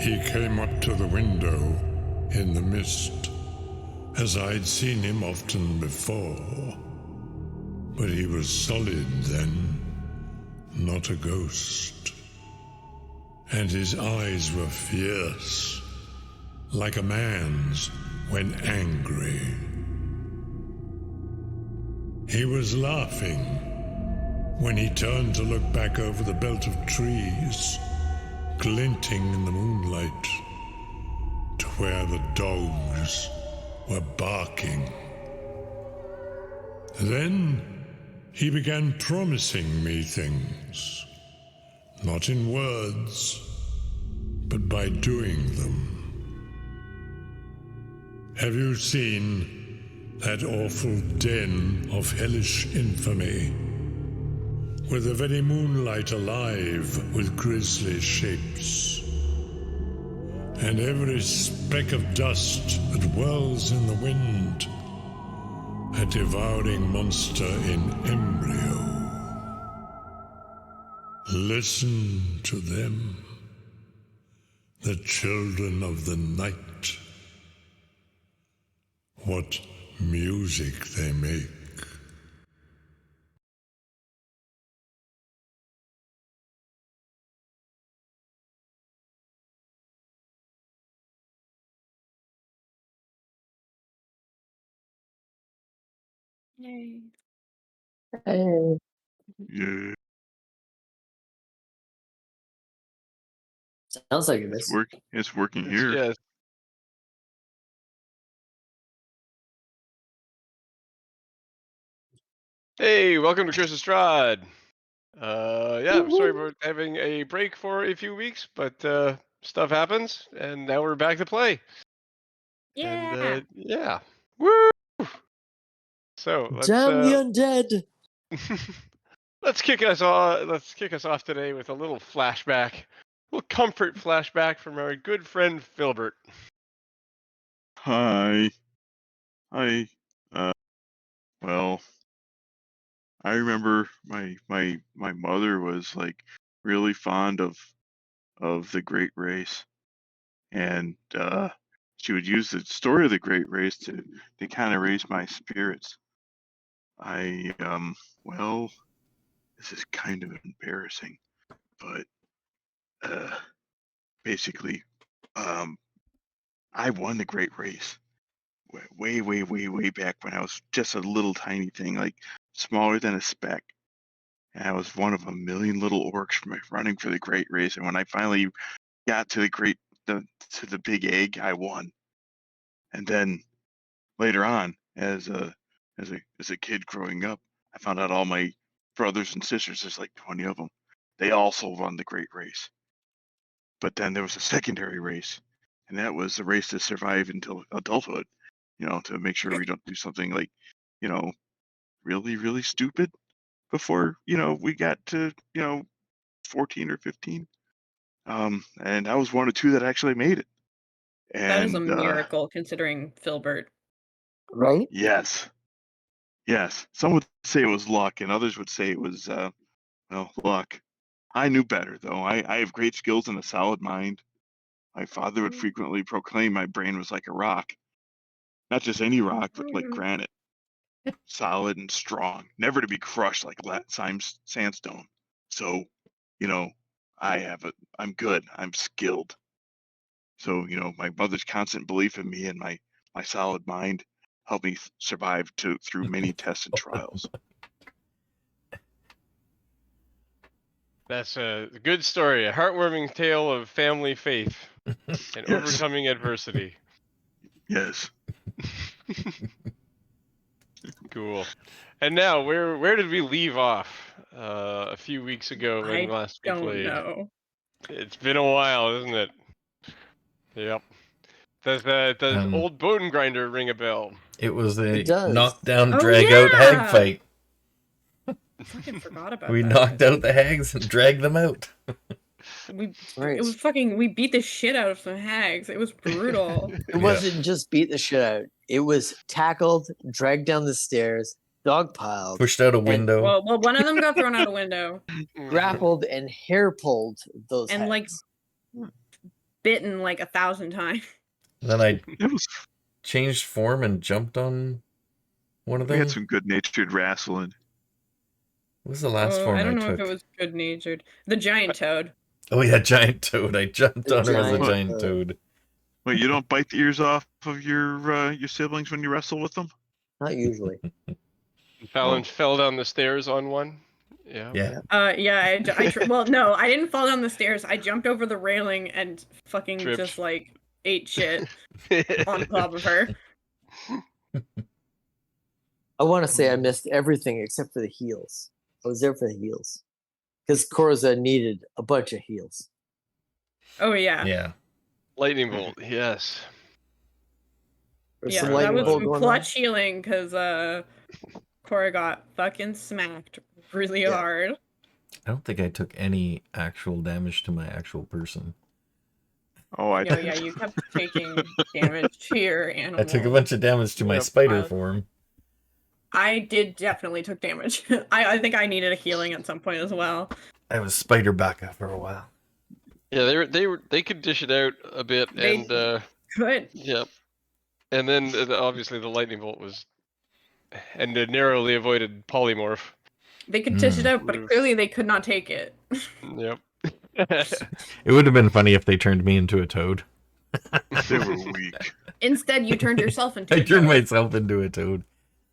He came up to the window in the mist, as I'd seen him often before. But he was solid then, not a ghost. And his eyes were fierce, like a man's when angry. He was laughing when he turned to look back over the belt of trees, glinting in the moonlight, to where the dogs were barking. Then he began promising me things, not in words, but by doing them. Have you seen that awful den of hellish infamy, with the very moonlight alive with grisly shapes, and every speck of dust that whirls in the wind, a devouring monster in embryo? Listen to them, the children of the night. What music they make. Yay. Hey. Yeah, Sounds like this. it's working here. Yes. Hey, welcome to Strahd. Yeah, sorry about having a break for a few weeks, but stuff happens, and now we're back to play. Yeah. And yeah, woo! So let's Damn the undead! let's kick us off. Let's kick us off today with a little flashback, a little comfort flashback from our good friend Filbert. Hi. Well, I remember my mother was like really fond of the Great Race, and she would use the story of the Great Race to kind of raise my spirits. Well, this is kind of embarrassing, but basically, I won the Great Race way back when I was just a little tiny thing, like smaller than a speck. And I was one of a million little orcs running for the Great Race. And when I finally got to the big egg, I won. And then later on, as a kid growing up, I found out all my brothers and sisters, there's like 20 of them, they also won the Great Race. But then there was a secondary race, and that was the race to survive until adulthood, to make sure we don't do something like, really, really stupid before, we got to, 14 or 15. And I was one of two that actually made it. That is a And miracle considering Filbert. Right? yes. Some would say it was luck, and others would say it was, luck. I knew better, though. I have great skills and a solid mind. My father would frequently proclaim my brain was like a rock. Not just any rock, but like granite. Solid and strong, never to be crushed like sandstone. So, I'm good. I'm skilled. So, my mother's constant belief in me and my solid mind helped me survive through many tests and trials. That's a good story, a heartwarming tale of family faith and overcoming adversity. Yes. Cool. And now, where did we leave off a few weeks ago when I last we don't played? know. It's been a while, isn't it? Yep. Does old bone grinder ring a bell? It was a It does. knockdown, Oh, drag out hag yeah! fight. I fucking forgot about We that. knocked out the hags and dragged them out. Right. It was fucking. We beat the shit out of some hags. It was brutal. It wasn't just beat the shit out. It was tackled, dragged down the stairs, dogpiled, Pushed out a window. well, one of them got thrown out a window, grappled, and hair pulled those and like heads. bitten like 1,000 times. Then I It was. changed form and jumped on one of We them. had some good-natured wrestling. What was the last Oh, form I don't I know took? if it was good natured. The giant toad. Oh yeah, giant toad. I jumped The on him as a giant giant toad. toad. Wait, you don't bite the ears off of your siblings when you wrestle with them? Not usually. Fallon fell down the stairs on one. Yeah. Yeah. Yeah, well, no, I didn't fall down the stairs. I jumped over the railing and fucking Tripped. just like ate shit on top of her. I want to say I missed everything except for the heels. I was there for the heels. Because Korza needed a bunch of heels. Oh yeah. Yeah. Lightning bolt. Yes. There's Yeah, some that lightning was bolt some going clutch healing because Cora got fucking smacked really Yeah. hard. I don't think I took any actual damage to my actual person. Oh, I Yeah, you kept taking damage to your animal. I took a bunch of damage to my Yep. spider form. I did definitely took damage. I think I needed a healing at some point as well. I was spider backup for a while. Yeah, they could dish it out a bit, They and could. yep. And then obviously the lightning bolt was, and the narrowly avoided polymorph. They could dish it out, but Would've- clearly they could not take it. Yep. It would have been funny if they turned me into a toad. they were weak. Instead, you turned yourself into I a turned toad. myself into a toad.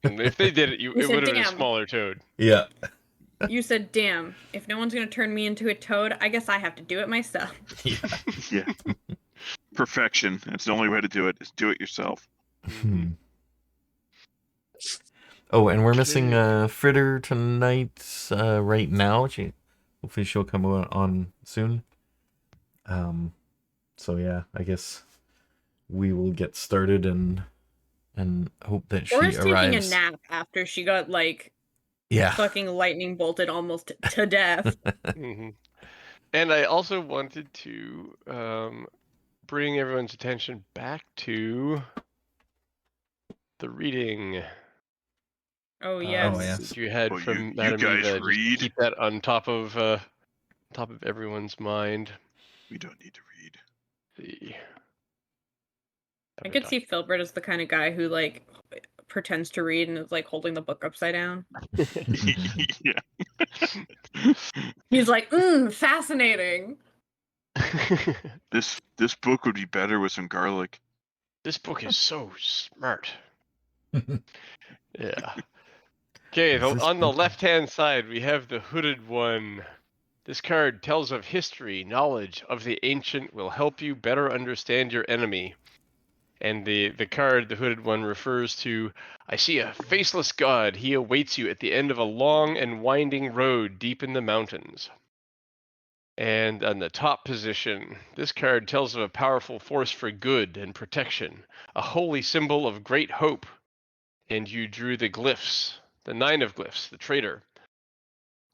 And if they did it, it said, would have been a "Damn." smaller toad. Yeah. You said, damn, if no one's going to turn me into a toad, I guess I have to do it myself. Yeah. Yeah. Perfection. That's the only way to do it, is do it yourself. Oh, and we're missing Fritter tonight. Right now, hopefully she'll come on soon. So yeah, I guess we will get started and hope that she Cora's arrives. taking a nap after she got like Yeah. fucking lightning bolted almost to death. Hmm. And I also wanted to bring everyone's attention back to the reading Oh yes. Oh, yeah. that you had Oh, from you Madame guys Eva. Just read? keep that on top of everyone's mind. We don't need to read. The I could see Filbert as the kind of guy who like pretends to read and is like holding the book upside down. Yeah. He's like, fascinating. This book would be better with some garlic. This book is so smart. Yeah. Okay, Is this on the book- left-hand side, we have the Hooded One. This card tells of history. Knowledge of the ancient will help you better understand your enemy. And the card, the Hooded One, refers to, I see a faceless god. He awaits you at the end of a long and winding road deep in the mountains. And on the top position, this card tells of a powerful force for good and protection, a holy symbol of great hope. And you drew the glyphs, the 9 of glyphs, the traitor.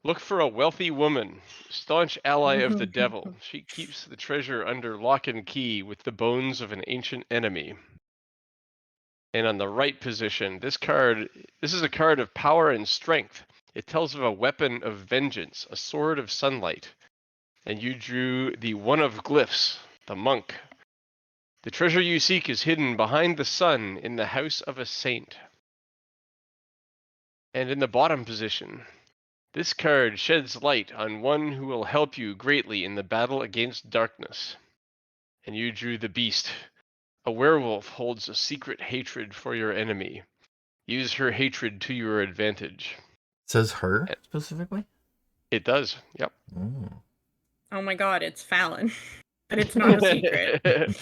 Look for a wealthy woman, staunch ally of the devil. She keeps the treasure under lock and key with the bones of an ancient enemy. And on the right position, this is a card of power and strength. It tells of a weapon of vengeance, a sword of sunlight. And you drew the 1 of glyphs, the monk. The treasure you seek is hidden behind the sun in the house of a saint. And in the bottom position, this card sheds light on one who will help you greatly in the battle against darkness. And you drew the beast. A werewolf holds a secret hatred for your enemy. Use her hatred to your advantage. It says her specifically? It does, yep. Oh. Oh my god, it's Fallon. But it's not a secret.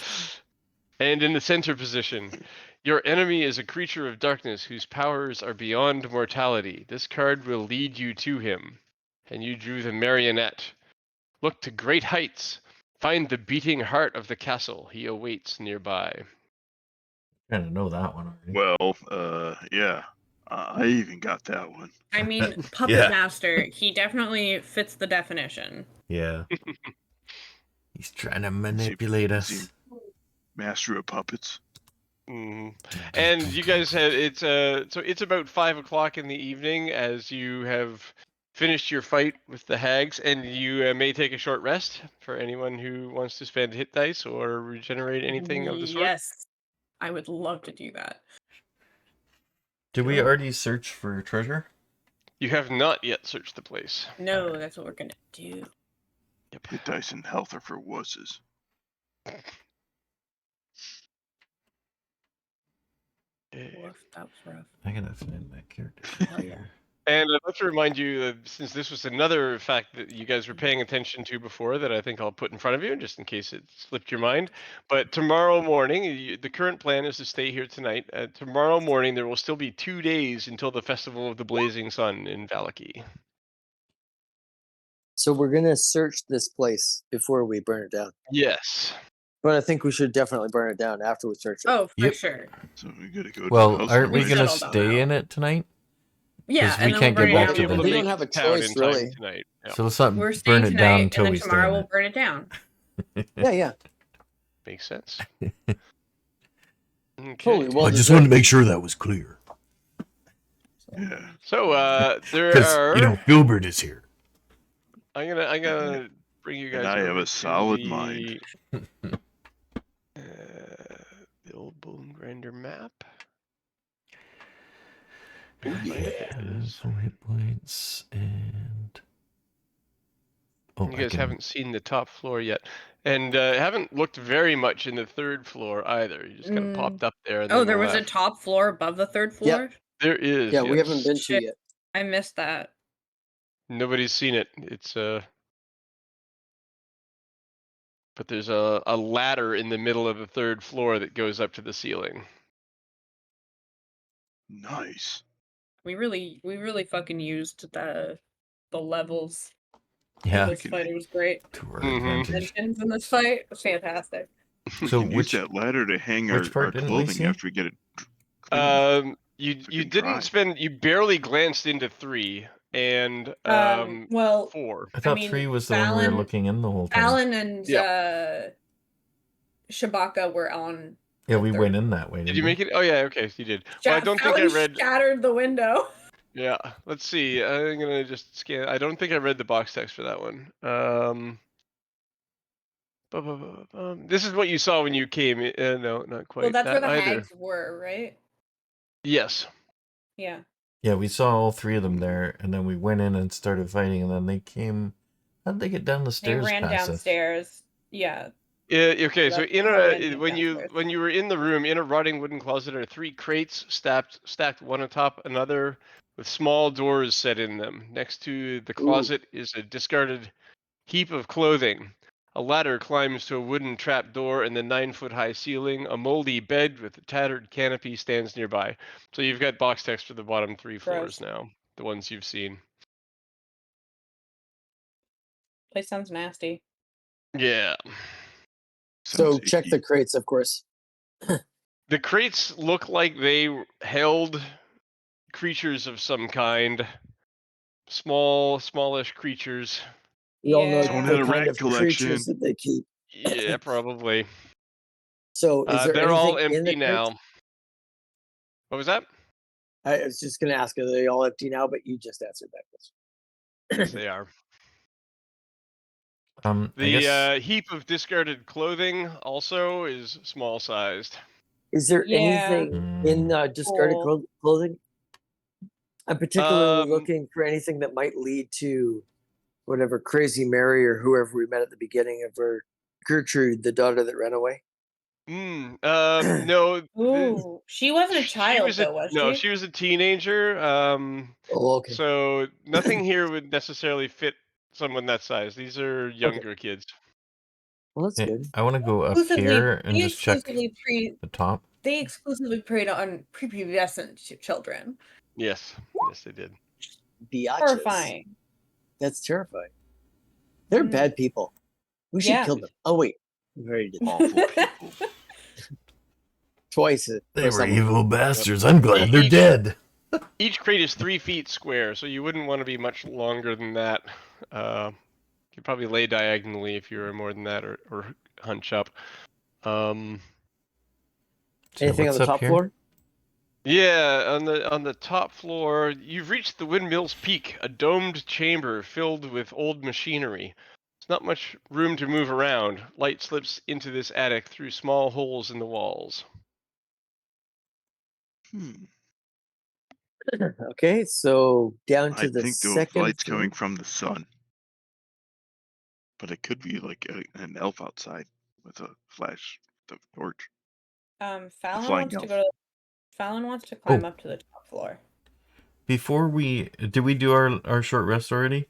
And in the center position, your enemy is a creature of darkness whose powers are beyond mortality. This card will lead you to him. And you drew the marionette. Look to great heights. Find the beating heart of the castle. He awaits nearby. Kind of know that one already. Well, yeah. I even got that one. I mean, Puppet Yeah. Master, he definitely fits the definition. Yeah. He's trying to manipulate Is he us. Master of puppets. Mm. And you guys had so it's about 5 o'clock in the evening as you have finished your fight with the hags, and you may take a short rest for anyone who wants to spend hit dice or regenerate anything of the sort. Yes, I would love to do that. Did we Sure. already search for treasure? You have not yet searched the place. No, that's what we're gonna do. Hit dice and health are for wusses. Woof, that was rough. I gotta find my character. Hell yeah. And I'd like to remind you that since this was another fact that you guys were paying attention to before that I think I'll put in front of you just in case it slipped your mind. But tomorrow morning, the current plan is to stay here tonight. Tomorrow morning, there will still be 2 days until the Festival of the Blazing Sun in Valaki. So we're gonna search this place before we burn it down. Yes. But I think we should definitely burn it down after we search it. Oh, for Yep. sure. So we gotta go to the Well, house aren't we and gonna settled on stay that. in it tonight? Yeah, we and then can't we'll get burn back it to down. the- We don't have a choice, really. Tonight. Yeah. So let's not We're burn staying it tonight, down and until then we stay tomorrow in we'll it. burn it down. Yeah. Makes sense. Okay. Totally. Well, I just wanted to make sure that was clear. Yeah. So there Because, are. Filbert is here. I'm gonna bring you guys. And I have over a to solid the, mind. The old Bone Grinder map. Oh, Find it. There it is. Some hit points and. Oh, You guys haven't seen the top floor yet, and haven't looked very much in the third floor either. You just kind of popped up there. And Oh, then there was a left. top floor above the third floor? There is. Yeah, we yes. haven't been to Shit. yet. I missed that. Nobody's seen it. It's but there's a ladder in the middle of the third floor that goes up to the ceiling. Nice. We really fucking used the levels. Yeah, This fight, it was great. to our Mhm. advantage. Tensions in this fight, it was fantastic. We So can use that ladder to hang which part our didn't we clothing see? after we get it cleaned. You So we can didn't dry. spend. You barely glanced into 3 and Well, 4. I thought mean, 3 was the one we were Fallon- looking in the whole time. Alan and Shabaka were on. Yeah, the we third. went in that way. Did Didn't you we? make it? Oh yeah, okay, you did. Well, I don't think I Fallon read. shattered the window. Yeah, let's see. I'm gonna just scan. I don't think I read the box text for that one. This is what you saw when you came. No, not quite. Well, that's where that the either. hags were, right? Yes. Yeah. Yeah, we saw all 3 of them there, and then we went in and started fighting, and then they came. How did they get down the They stairs? ran past us? downstairs. Yeah. Yeah. Okay. So That's in how I a ended when you downstairs. were in the room in a rotting wooden closet are 3 crates stacked one atop another with small doors set in them. Next to the closet is a discarded heap of clothing. A ladder climbs to a wooden trap door and the 9-foot-high ceiling. A moldy bed with a tattered canopy stands nearby. So you've got box text for the bottom 3 floors Gross. now, the ones you've seen. Place sounds nasty. Yeah. So Sounds check icky. the crates, of course. The crates look like they held creatures of some kind. Smallish creatures. We all know Someone the had a kind rat of collection. creatures that they keep. Yeah, probably. So is there They're anything all in the empty crates? now. What was that? I was just going to ask, are they all empty now? But you just answered that question. Yes, they are. I guess The heap of discarded clothing also is small sized. Is there Yeah. anything in discarded clothing? I'm particularly looking for anything that might lead to whatever Crazy Mary or whoever we met at the beginning of her, Gertrude, the daughter that ran away. No. Ooh, she wasn't a child, was though, was no, she? she was a teenager. Oh, okay. So nothing here would necessarily fit someone that size. These are younger kids. Well, that's Hey, good. I want to go up Exclusively- here and they just check exclusively the top. They exclusively preyed on prepubescent children. Yes, they did. Biatches. Horrifying. That's terrifying. They're Mm. bad people. We should Yeah. kill them. Oh, wait. We already did that. Awful people. Twice. They or were something. evil bastards. I'm glad they're dead. Each crate is 3 feet square, so you wouldn't want to be much longer than that. You'd probably lay diagonally if you were more than that, or hunch up. So Anything on what's the up top here? floor? Yeah, on the top floor, you've reached the windmill's peak, a domed chamber filled with old machinery. There's not much room to move around. Light slips into this attic through small holes in the walls. Okay, so down to I the think the second light's floor. coming from the sun, but it could be like an elf outside with a flash, the torch. Fallon flying wants to elf. go to. Fallon wants to climb Oh. up to the top floor. Before did we do our short rest already?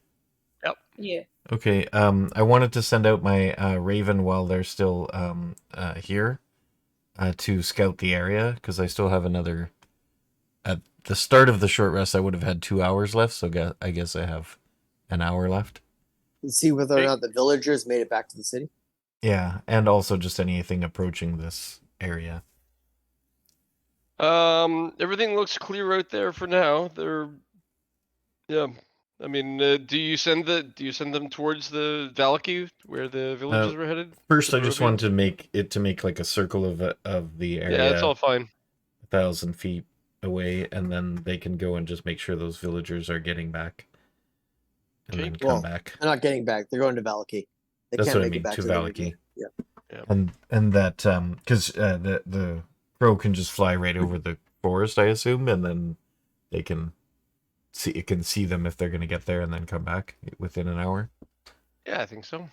Yep. Yeah. Okay. I wanted to send out my Raven while they're still here to scout the area because I still have another. At the start of the short rest, I would have had 2 hours left, so I guess I have an hour left. And see whether or not the villagers made it back to the city. Yeah, and also just anything approaching this area. Everything looks clear out there for now. Yeah. I mean, do you send them towards the Valaki where the villages were headed? First, The I just wanted to make like a circle of the area. Yeah, that's all fine. 1,000 feet away, and then they can go and just make sure those villagers are getting back, and then come back. They're not getting back. They're going to Valaki. They That's can't what I make mean, it back to to Valaki. Yeah. And that because the crow can just fly right over the forest, I assume, and then they can see them if they're going to get there, and then come back within an hour. Yeah, I think so.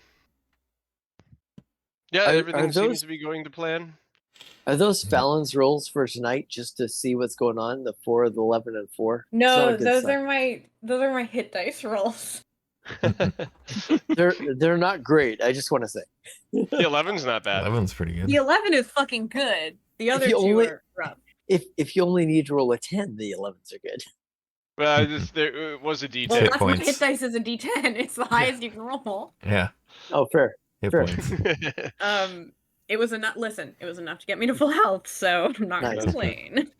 Yeah, Are seems those- to be going to plan. Are those Fallon's rolls for tonight just to see what's going on? The 4, the 11, and 4. No, those are my hit dice rolls. They're not great. I just want to say. The 11's not bad. 11's pretty good. The 11 is fucking good. The other you two only- are rough. If you only need to roll a 10, the 11s are good. Well, it was a D10. Well, Hit that's what points. hit dice is a D10. It's the highest you can roll. Yeah, Oh, fair. hit Fair. points. It was enough. Listen, it was enough to get me to full health, so I'm not gonna Nice. complain.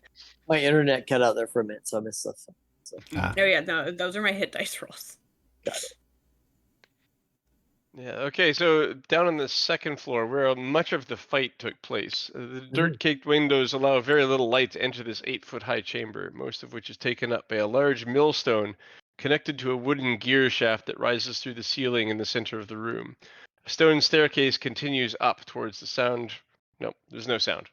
My internet cut out there for a minute, so I missed stuff. So. Ah. Oh yeah, no, those are my hit dice rolls. Yeah, okay, so down on the second floor, where much of the fight took place, the dirt-caked windows allow very little light to enter this 8-foot-high chamber, most of which is taken up by a large millstone connected to a wooden gear shaft that rises through the ceiling in the center of the room. A stone staircase continues up towards the sound. No, there's no sound.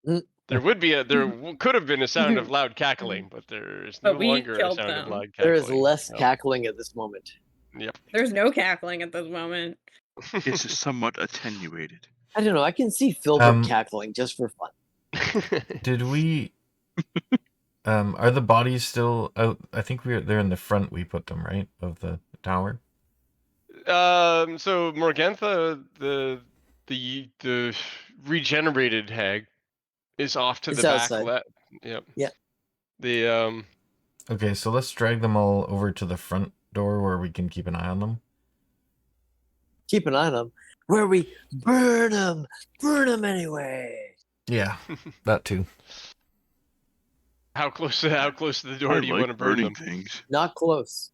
There could have been a sound of loud cackling, but there's no But we longer a killed sound of them. loud cackling. There is less No. cackling at this moment. Yep. There's no cackling at this moment. It's just somewhat attenuated. I don't know. I can see Filbert cackling just for fun. Did we? Are the bodies still out? I think they're in the front. We put them right of the tower. So Morgantha, the regenerated hag, is off to It's the outside. back. Yep. Yeah. The Okay, so let's drag them all over to the front door where we can keep an eye on them. Keep an eye on them. Where we burn them anyway. Yeah, that too. how close to the door do you want to burn them? things? Not close.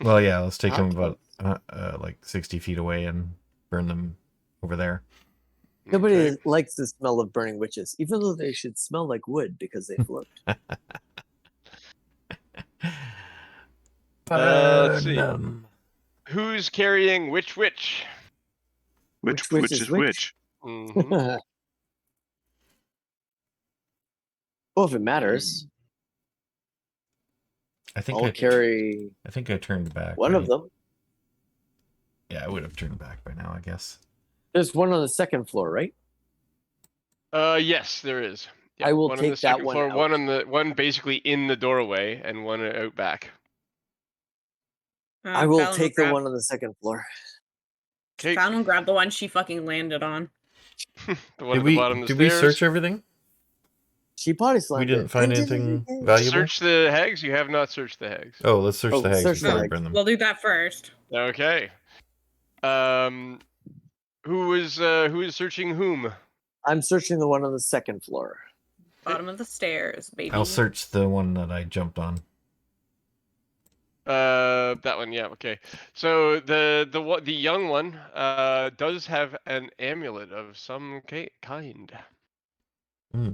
Well, yeah, let's take Not them about like 60 feet away and burn them over there. Nobody Okay. likes the smell of burning witches, even though they should smell like wood because they float. Let's see. Burn 'em. Who's carrying which witch? Which witch is is which? Mhm. Well, if it matters, I think I'll carry I think I turned back. one of right? them. Yeah, I would have turned back by now, I guess. There's one on the second floor, right? Yes, there is. I will one on take the that second one floor, out. one basically in the doorway, and one out back. I will Fallon take the grab- one on the second floor. Okay, Fallon grabbed the one she fucking landed on. the one at the bottom of the Did we stairs. search everything? She body slammed We didn't it. find And did it anything again. valuable. Search the hags. You have not searched the hags. Oh, let's search Oh, the hags search the before we hags. burn them. We'll do that first. Okay. Who is searching whom? I'm searching the one on the second floor. Bottom of the stairs, baby. I'll search the one that I jumped on. That one, yeah, okay. So the young one does have an amulet of some kind. Hmm.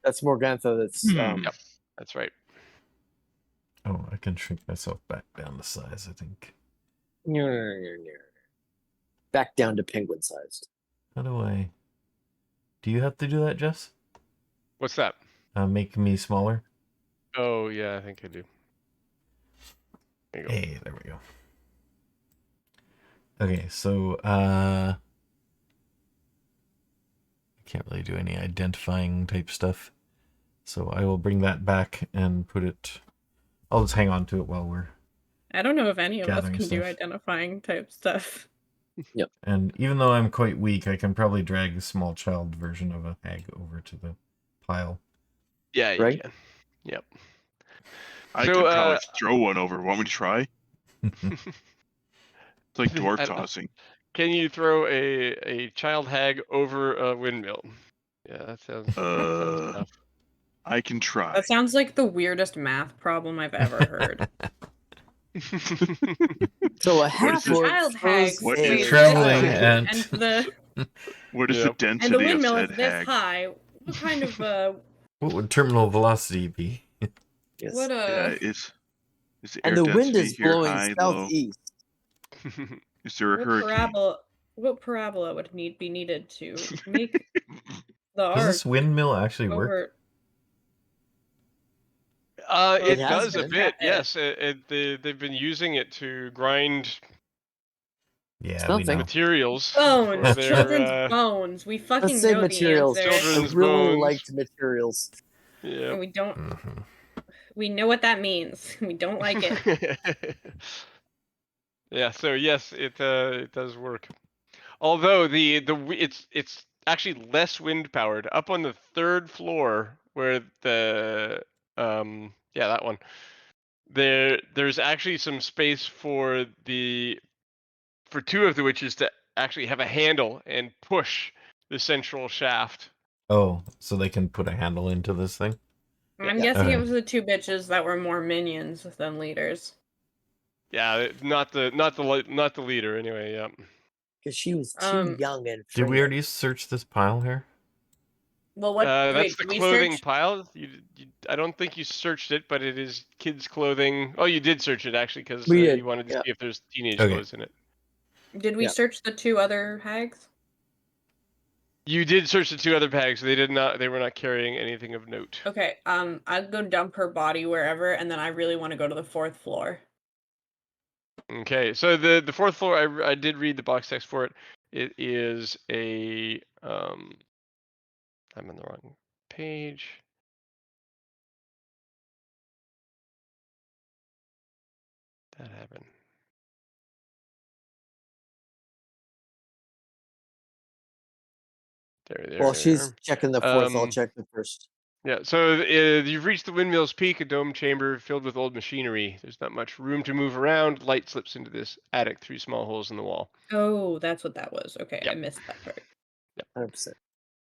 That's Morgantha. That's Yep, that's right. Oh, I can shrink myself back down to size, I think. back down to penguin sized. How do I... Do you have to do that, Jess? What's that? Make me smaller? Oh, yeah, I think I do. There you go. Hey, there we go. Okay, so, I can't really do any identifying type stuff. So I will bring that back and put it... I'll just hang on to it while we're... I don't know if any of us Gathering can do stuff. identifying type stuff. And even though I'm quite weak, I can probably drag a small child version of a hag over to the pile. Yeah, you Right? can. Yep. I So, could probably throw one over. Want me to try? It's like dwarf I don't know. tossing. Can you throw a child hag over a windmill? Yeah, that sounds tough. I can try. That sounds like the weirdest math problem I've ever heard. So a What half is this? Child hags What weigh is this traveling much, ant. and the What is Yep. the and the density of windmill said is this hag? high. What kind of What would terminal velocity be? Yes. what Yeah, a is the And air the wind density is here blowing high, low? southeast. Is there a hurricane? what parabola would be needed to make the Does arc this windmill actually work? over? It has does a been. bit, yes. They've been using it to grind Yeah, we Something. know. materials. Bones, for their, children's bones. We Let's fucking say know materials. the I answer, Children's really bones. liked materials. Yeah. and we don't. Mhm. We know what that means. We don't like it. Yeah. So yes, it does work. Although it's actually less wind powered. Up on the third floor where the that one. There's actually some space for two of the witches to actually have a handle and push the central shaft. Oh, so they can put a handle into this thing? I'm Yeah. guessing it Okay. was the two bitches that were more minions than leaders. Yeah, not the leader anyway. Yeah. Because she was too young and Did we frail. already search this pile here? Well, what? That's wait, the did we clothing search? pile. I don't think you searched it, but it is kids' clothing. Oh, you did search it actually because We did, you wanted to yeah. see if there's teenage Okay. clothes in it. Did we Yeah. search the two other hags? You did search the two other bags. They were not carrying anything of note. Okay. I'd go dump her body wherever, and then I really want to go to the fourth floor. Okay, so the fourth floor, I did read the box text for it. It is a I'm in the wrong page. That happened. There. While she's checking the fourth, I'll check the first. Yeah, so you've reached the windmill's peak, a dome chamber filled with old machinery. There's not much room to move around. Light slips into this attic through small holes in the wall. Oh, that's what that was. Okay, Yep. I missed that part. 100%.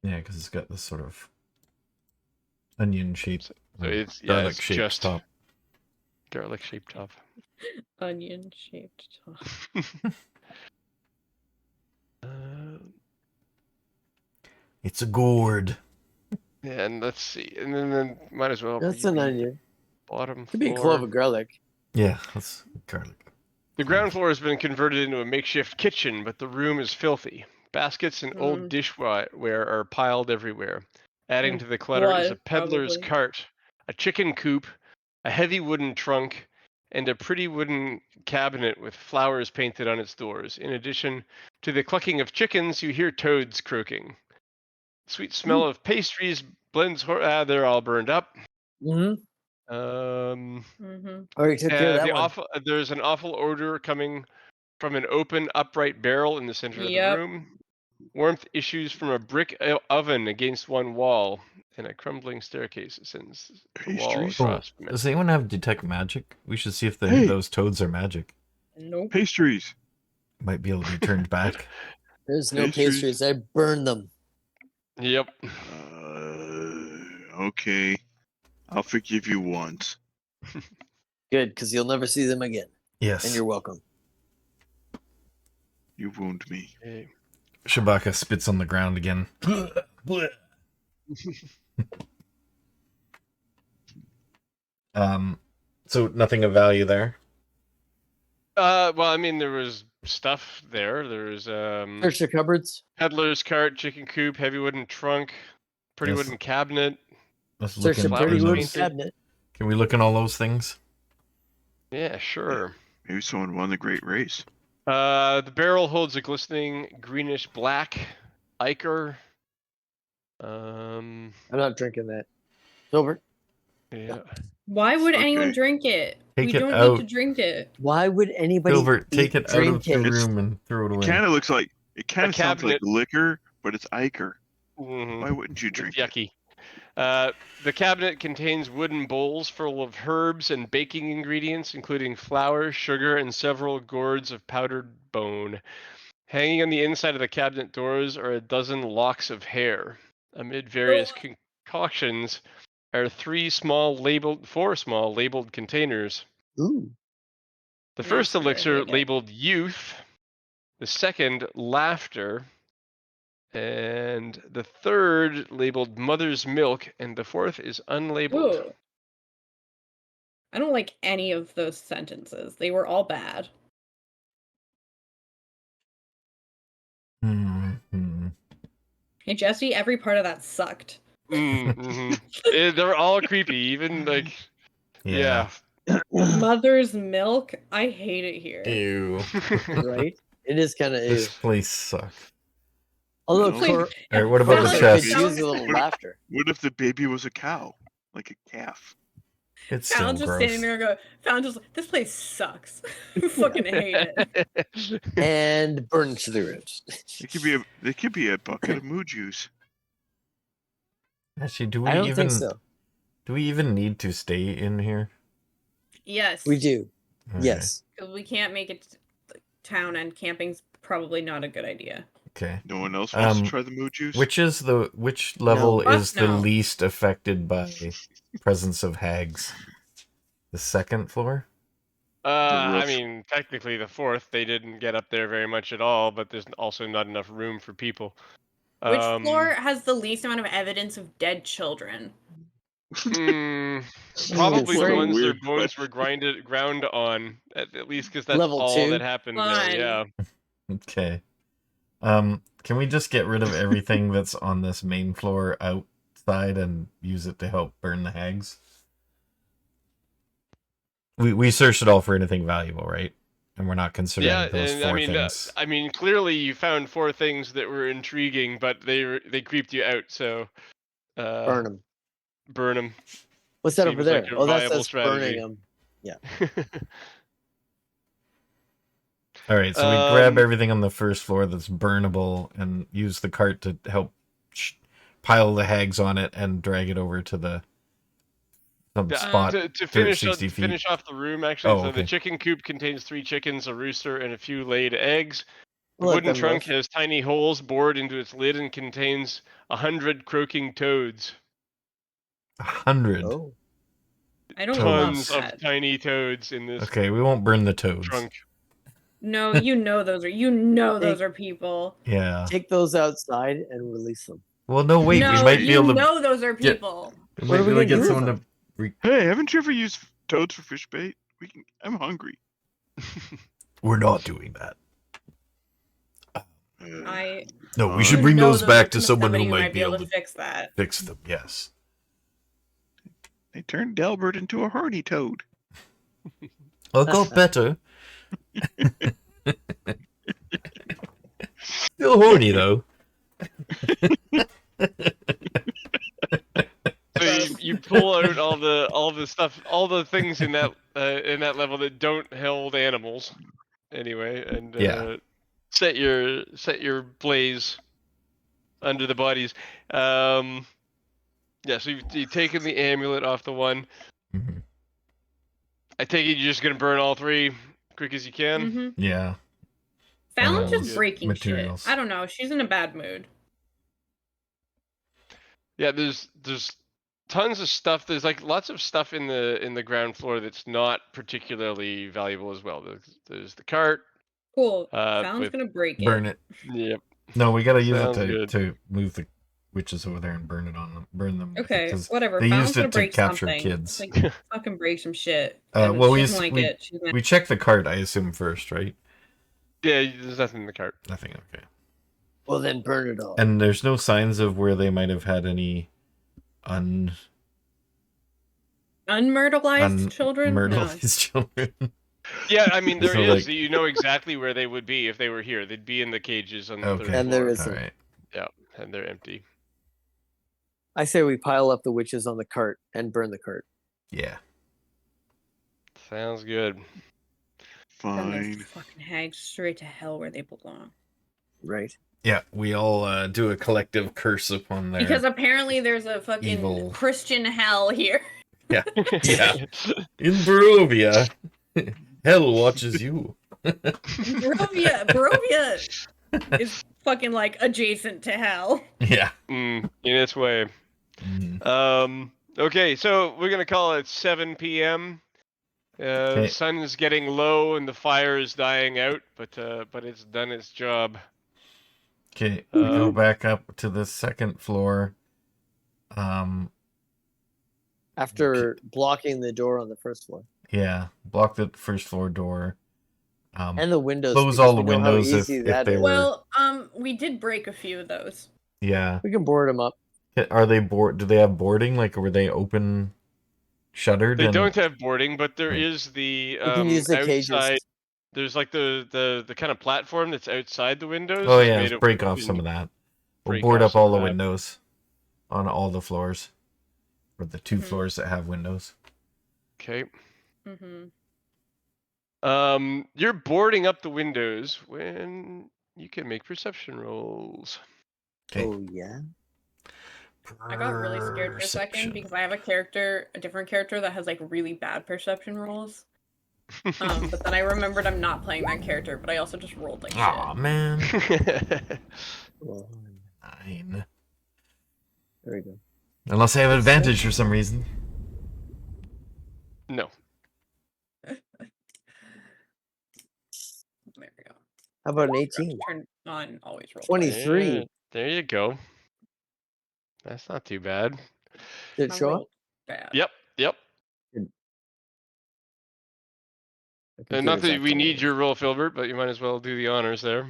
Yeah, because it's got this sort of onion shape. So it's garlic it's shaped just top. garlic shaped top. Onion shaped top. It's a gourd. Yeah, and let's see, and then might as well. That's read an the onion. Bottom Could be a floor. clove of garlic. Yeah, that's garlic. The ground floor has been converted into a makeshift kitchen, but the room is filthy. Baskets and old dishware are piled everywhere. Adding to the clutter is a peddler's probably. cart, a chicken coop, a heavy wooden trunk, and a pretty wooden cabinet with flowers painted on its doors. In addition to the clucking of chickens, you hear toads croaking. Sweet smell of pastries blends. They're all burned up. Mm-hmm. Already took care of that one. There's an awful odor coming from an open, upright barrel in the center of the room. Warmth issues from a brick oven against one wall, and a crumbling staircase ascends the wall Pastries? across. Does anyone have detect magic? We should see if those toads are magic. Nope. Pastries. Might be able to be turned back. There's no Pastries. pastries. I burned them. Yep. Okay. I'll forgive you once. Good, because you'll never see them again. Yes. And you're welcome. You wound me. Okay. Shabaka spits on the ground again. So nothing of value there. Well, I mean, there was stuff there. There was Search the cupboards. peddler's cart, chicken coop, heavy wooden trunk, pretty Yes. wooden cabinet. Let's look Search the in flowers dirty wooden those. painted. cabinet. Can we look in all those things? Yeah, sure. Maybe someone won the great race. The barrel holds a glistening greenish black ichor. I'm not drinking that. Silver. Yeah. Why would anyone Okay. drink it? Take We it don't out. need to drink it. Why would anybody Silver, take it out of drink the it? room and throw it It away. kind of looks like it kind of sounds like cabinet. liquor, but it's ichor. Mhm. Why wouldn't you It's drink it? yucky. The cabinet contains wooden bowls full of herbs and baking ingredients, including flour, sugar, and several gourds of powdered bone. Hanging on the inside of the cabinet doors are a dozen locks of hair. Amid various concoctions are four small labeled containers. Ooh. The first Nasty, I elixir hate it. labeled youth, the second laughter, and the third labeled mother's milk, and the fourth is unlabeled. Ooh. I don't like any of those sentences. They were all bad. Mm-hmm. Hey, Jesse, every part of that sucked. They're all creepy, even like yeah. Mother's milk? I hate it here. Ew. Right? It is kind of ew. This place sucks. Although, Wait, All right, what about the Valaki chest? could use a little laughter. What if the baby was a cow, like a calf? It's still Fallon just gross. standing there and go, Fallon just, this place sucks. I fucking hate it. And burn to the ribs. It could be a bucket of moo juice. Actually, do we I don't even think so. do we even need to stay in here? Yes. We do. Okay. Yes. 'Cause we can't make it to town, and camping's probably not a good idea. Okay. No one else wants to try the moo juice. Which level No. is the No. least affected by presence of hags? The second floor? I roof. mean, technically the fourth, they didn't get up there very much at all, but there's also not enough room for people. Which floor has the least amount of evidence of dead children? Probably What the a ones their weird bones were ground on, at least because that's Level all 2? that happened Fine. there. Yeah. Okay. Can we just get rid of everything that's on this main floor outside and use it to help burn the hags? We searched it all for anything valuable, right? And we're not considering Yeah, those and four things. I mean, clearly you found four things that were intriguing, but they creeped you out. So, Burn them. burn them. What's that over Seems there? like a Oh, that's viable us strategy. burning them. All right, so we grab everything on the first floor that's burnable and use the cart to help pile the hags on it and drag it over to some spot to finish 60 feet. finish off the room, actually. Oh, So okay. the chicken coop contains 3 chickens, a rooster, and a few laid eggs. The We'll let wooden them trunk live. has tiny holes bored into its lid and contains 100 croaking toads. 100. Oh. I don't Tons love of that. tiny toads in this Okay, we won't burn the toads. trunk. No, you know those are people. Yeah. Take those outside and release them. Well, no, wait, no, we might be you able to. know those are get- people. We What might are be we able to gonna get do with someone to. Hey, haven't you ever used toads for fish bait? I'm hungry. We're not doing that. I No, we You should you bring know those are back to from someone somebody who might be able to to fix that. fix them. Yes. They turned Delbert into a horny toad. I'll go better. Still horny though. So you pull out all the stuff, all the things in that level that don't hold animals, anyway, and Yeah. set your blaze under the bodies. Yeah, so you've taken the amulet off the one. Mhm. I take it you're just gonna burn all 3 quick as you can. Mm-hmm. Yeah. Fallon's those just breaking materials. shit. I don't know. She's in a bad mood. Yeah, there's tons of stuff. There's like lots of stuff in the ground floor that's not particularly valuable as well. There's the cart. Cool. Fallon's with gonna break Burn it. it. Yep. No, we gotta use Sounds it good. to move the witches over there and burn them. Okay, because whatever. they Fallon's used gonna it to break capture something. kids. Like, fucking break some shit. Well, she doesn't like it. She's we checked the cart, I assume, first, right? Yeah, there's nothing in the cart. Nothing. Okay. Well, then burn it all. And there's no signs of where they might have had any unmyrtleized children. unmyrtleized children. Yeah, I mean there So, is. like- You know exactly where they would be if they were here. They'd be in the cages on the third Okay. floor. And there is- All right. Yeah, and they're empty. I say we pile up the witches on the cart and burn the cart. Yeah. Sounds good. Send those Fine. fucking hags straight to hell where they belong. Right. Yeah. We all do a collective curse upon their. Because apparently there's a fucking evil- Christian hell here. Yeah. In Barovia, hell watches you. Barovia is fucking like adjacent to hell. Yeah. In its way. Mhm. Okay, so we're gonna call it 7 p.m. The sun is getting low and the fire is dying out, but it's done its job. Okay, we go back up to the second floor. After blocking the door on the first floor. Yeah, block the first floor door. And the windows. Close because all the we know how windows if easy that they is. were- Well, we did break a few of those. Yeah. We can board them up. Are they board? Do they have boarding? Like, were they open, shuttered? They and... don't have boarding, but there Right. is the We can use the cages. outside. There's like the kind of platform that's outside the windows. Oh is yeah, made let's of break off wooden- some of that. We'll break board off up some all of the that. windows on all the floors, or the two Mhm. floors that have windows. Okay. Mm-hmm. You're boarding up the windows when you can make perception rolls. Okay. Oh yeah. I got really scared for a second Perception. because I have a different character that has like really bad perception rolls. But then I remembered I'm not playing that character, but I also just rolled like Aw, shit. man. Well, 9. there we go. Unless I have advantage for some reason. No. There we go. How about an 18? Turn on always roll. 23. Yeah, there you go. That's not too bad. Did it show up? Bad. Yep. The And not computer's that we acting need weird. your roll, Filbert, but you might as well do the honors there.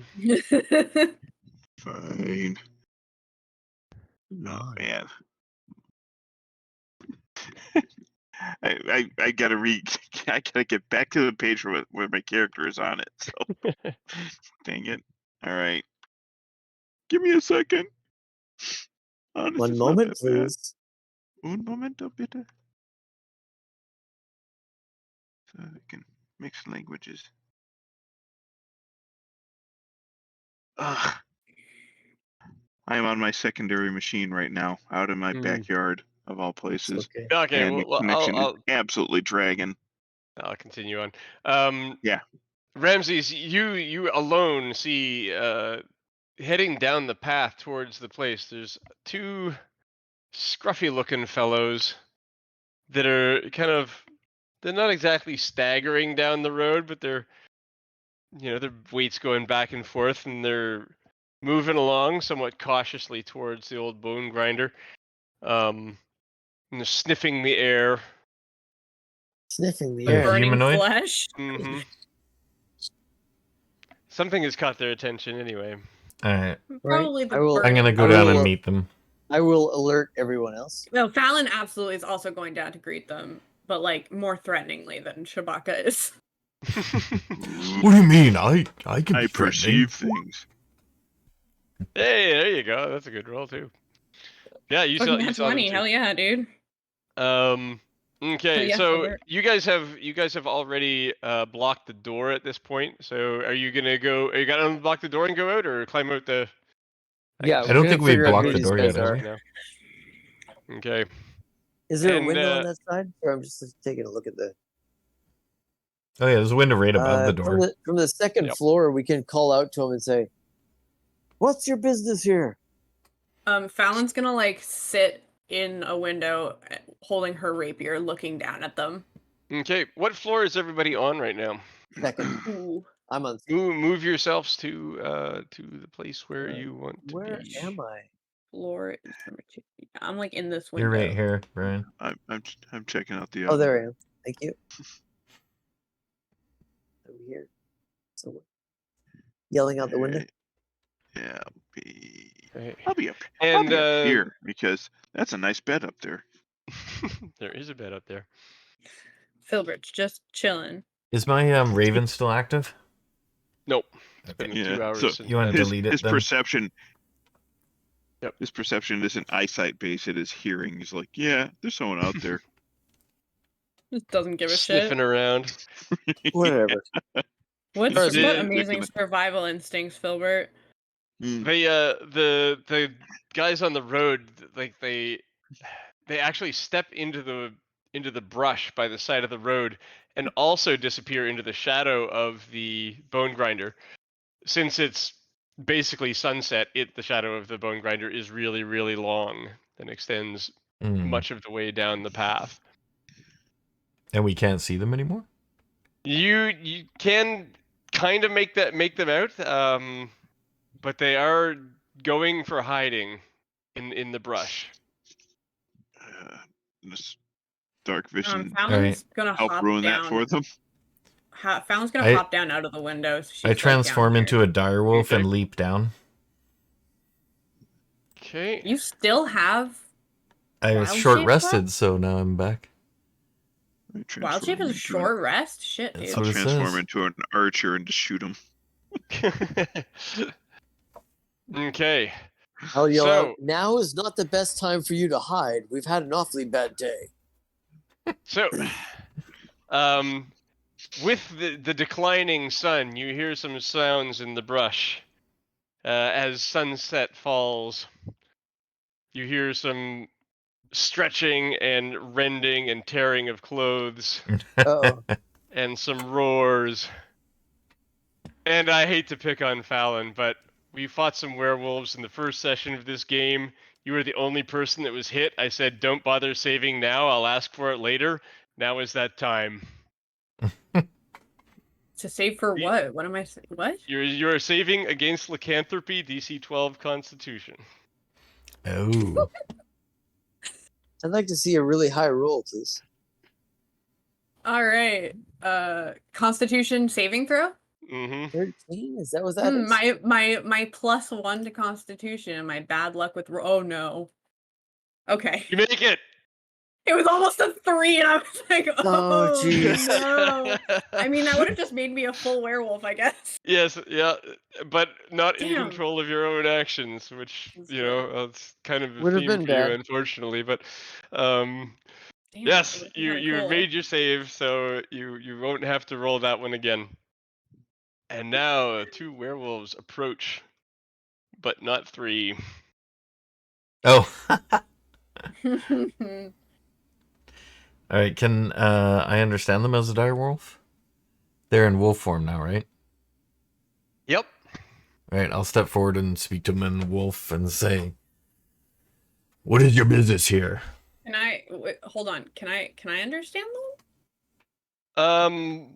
Fine. Oh man. I gotta I gotta get back to the page where my character is on it. So dang it. All right. Give me a second. Oh, this One is not moment, that bad. please. Un momento, bitte. So I can mix languages. Ugh. I am on my secondary machine right now, out in my backyard of all It's places. okay. Okay, And the well, connection I'll is absolutely dragging. continue on. Yeah. Ramses, you alone see heading down the path towards the place. There's two scruffy-looking fellows that are they're not exactly staggering down the road, but they're their weight's going back and forth, and they're moving along somewhat cautiously towards the old bone grinder. And they're sniffing the air. Sniffing the Yeah. air. Burning Humanoid? flesh. Mm-hmm. Something has caught their attention anyway. Alright. Probably the I will- I'm gonna go I down will and look- meet them. I will alert everyone else. No, Fallon absolutely is also going down to greet them, but like more threateningly than Shabaka is. What do you mean? I can I be perceive things. Hey, there you go. That's a good roll too. Yeah, you saw. Fucking You that's saw them money. too. Hell yeah, dude. Okay, yeah, so Filbert. you guys have already blocked the door at this point. So are you gonna go? Are you gonna unblock the door and go out, or climb out the? Yeah, I don't we're think gonna we figure out blocked who the these door guys yet, have are. we? No. Okay. Is there And, a window on that side? Or I'm just taking a look at the. Oh yeah, there's a window right above the door. From the second Yep. floor, we can call out to them and say, "What's your business here?" Fallon's gonna like sit in a window, holding her rapier, looking down at them. Okay. What floor is everybody on right now? Second. Ooh. I'm on. Move yourselves to the place where you want to Where be. am I? floor is number 2. I'm like in this You're window. right here, Brian. I'm checking out the. Oh, there I am. Thank you. Over here. So yelling out the window. Yeah, Right. I'll be up And here because that's a nice bed up there. there is a bed up there. Filbert's just chilling. Is my Raven still active? Nope. It's Okay. been 2 hours So since You want to then. delete it his then? perception. Yep. His perception isn't eyesight based; it is hearing. He's like, yeah, there's someone out there. Just doesn't give a Sniffing shit. around. Whatever. What Did- amazing survival instincts, Filbert? The guys on the road, like they actually step into the brush by the side of the road and also disappear into the shadow of the bone grinder. Since it's basically sunset, the shadow of the bone grinder is really, really long and extends much of the way down the path. And we can't see them anymore? You can kind of make them out, but they are going for hiding in the brush. This dark vision Fallon's gonna help hop ruin down. that for them. Fallon's gonna hop down out of the window. So I transform into a direwolf Okay. and leap down. Okay. You still have I was Wild short shape rested, so now I'm back. Wild Shape is a short rest? Shit, That's dude. what I'll it transform says. into an archer and just shoot him. Okay. I'll yell So- out, now is not the best time for you to hide. We've had an awfully bad day. So, with the declining sun, you hear some sounds in the brush. As sunset falls, you hear some stretching and rending and tearing of clothes, Uh-oh. and some roars. And I hate to pick on Fallon, but we fought some werewolves in the first session of this game. You were the only person that was hit. I said, don't bother saving now. I'll ask for it later. Now is that time. To save for what? What am I saying? What? You're saving against lycanthropy, DC 12 Constitution. Oh. I'd like to see a really high roll, please. All right. Constitution saving throw? Mm-hmm. 13? Is that what that is? My +1 to Constitution and my bad luck with oh no. Okay. You make it. It was almost a 3 and I was like, Oh, oh jeez. no. I mean, that would have just made me a full werewolf, I guess. Yes, yeah, but not in Damn. control of your own actions, which That's you know it's kind of a Would have theme been for you, bad. unfortunately. But Damn, yes, that would've you been kinda cool. made your save, so you won't have to roll that one again. And now 2 werewolves approach, but not 3. Oh. All right, can I understand them as a direwolf? They're in wolf form now, right? Yep. All right, I'll step forward and speak to them in wolf and say, "What is your business here?" Can I hold on? Can I understand them?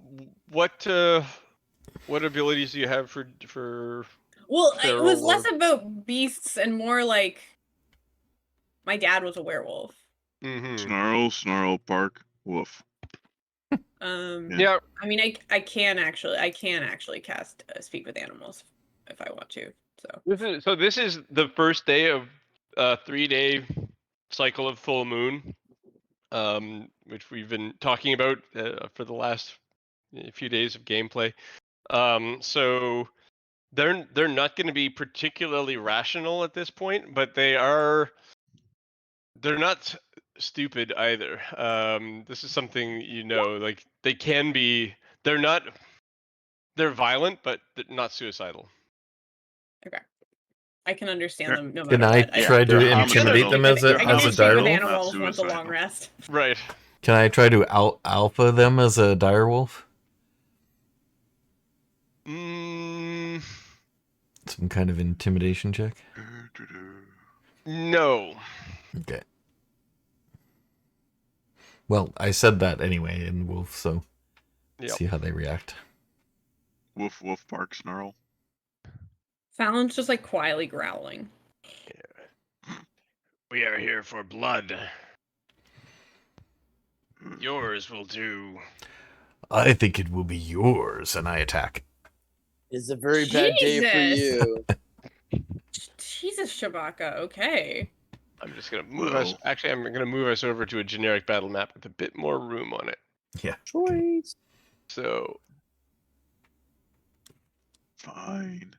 What abilities do you have for? Well, it Feral was less or- about beasts and more like my dad was a werewolf. Mm-hmm. Snarl, bark, woof. Yeah. I mean, I can actually cast speak with animals if I want to. So This is the first day of a 3-day cycle of full moon, which we've been talking about for the last few days of gameplay. So they're not going to be particularly rational at this point, but they're not stupid either. This is something like they can be. They're violent, but not suicidal. okay, I can understand them no Can matter I what. try to I intimidate them as a I can speak with direwolf? animals Not once a long suicidal. rest. Right. Can I try to alpha them as a direwolf? Some kind of intimidation check? No. Okay. Well, I said that anyway in wolf, so Yep. see how they react. Woof, woof, bark, snarl. Fallon's just like quietly growling. We are here for blood. Yours will do. I think it will be yours, and I attack. It's a very bad day for you. Jesus, Shabaka. Okay. I'm just gonna move us. Actually, I'm gonna move us over to a generic battle map with a bit more room on it. Yeah. Choice. So Fine.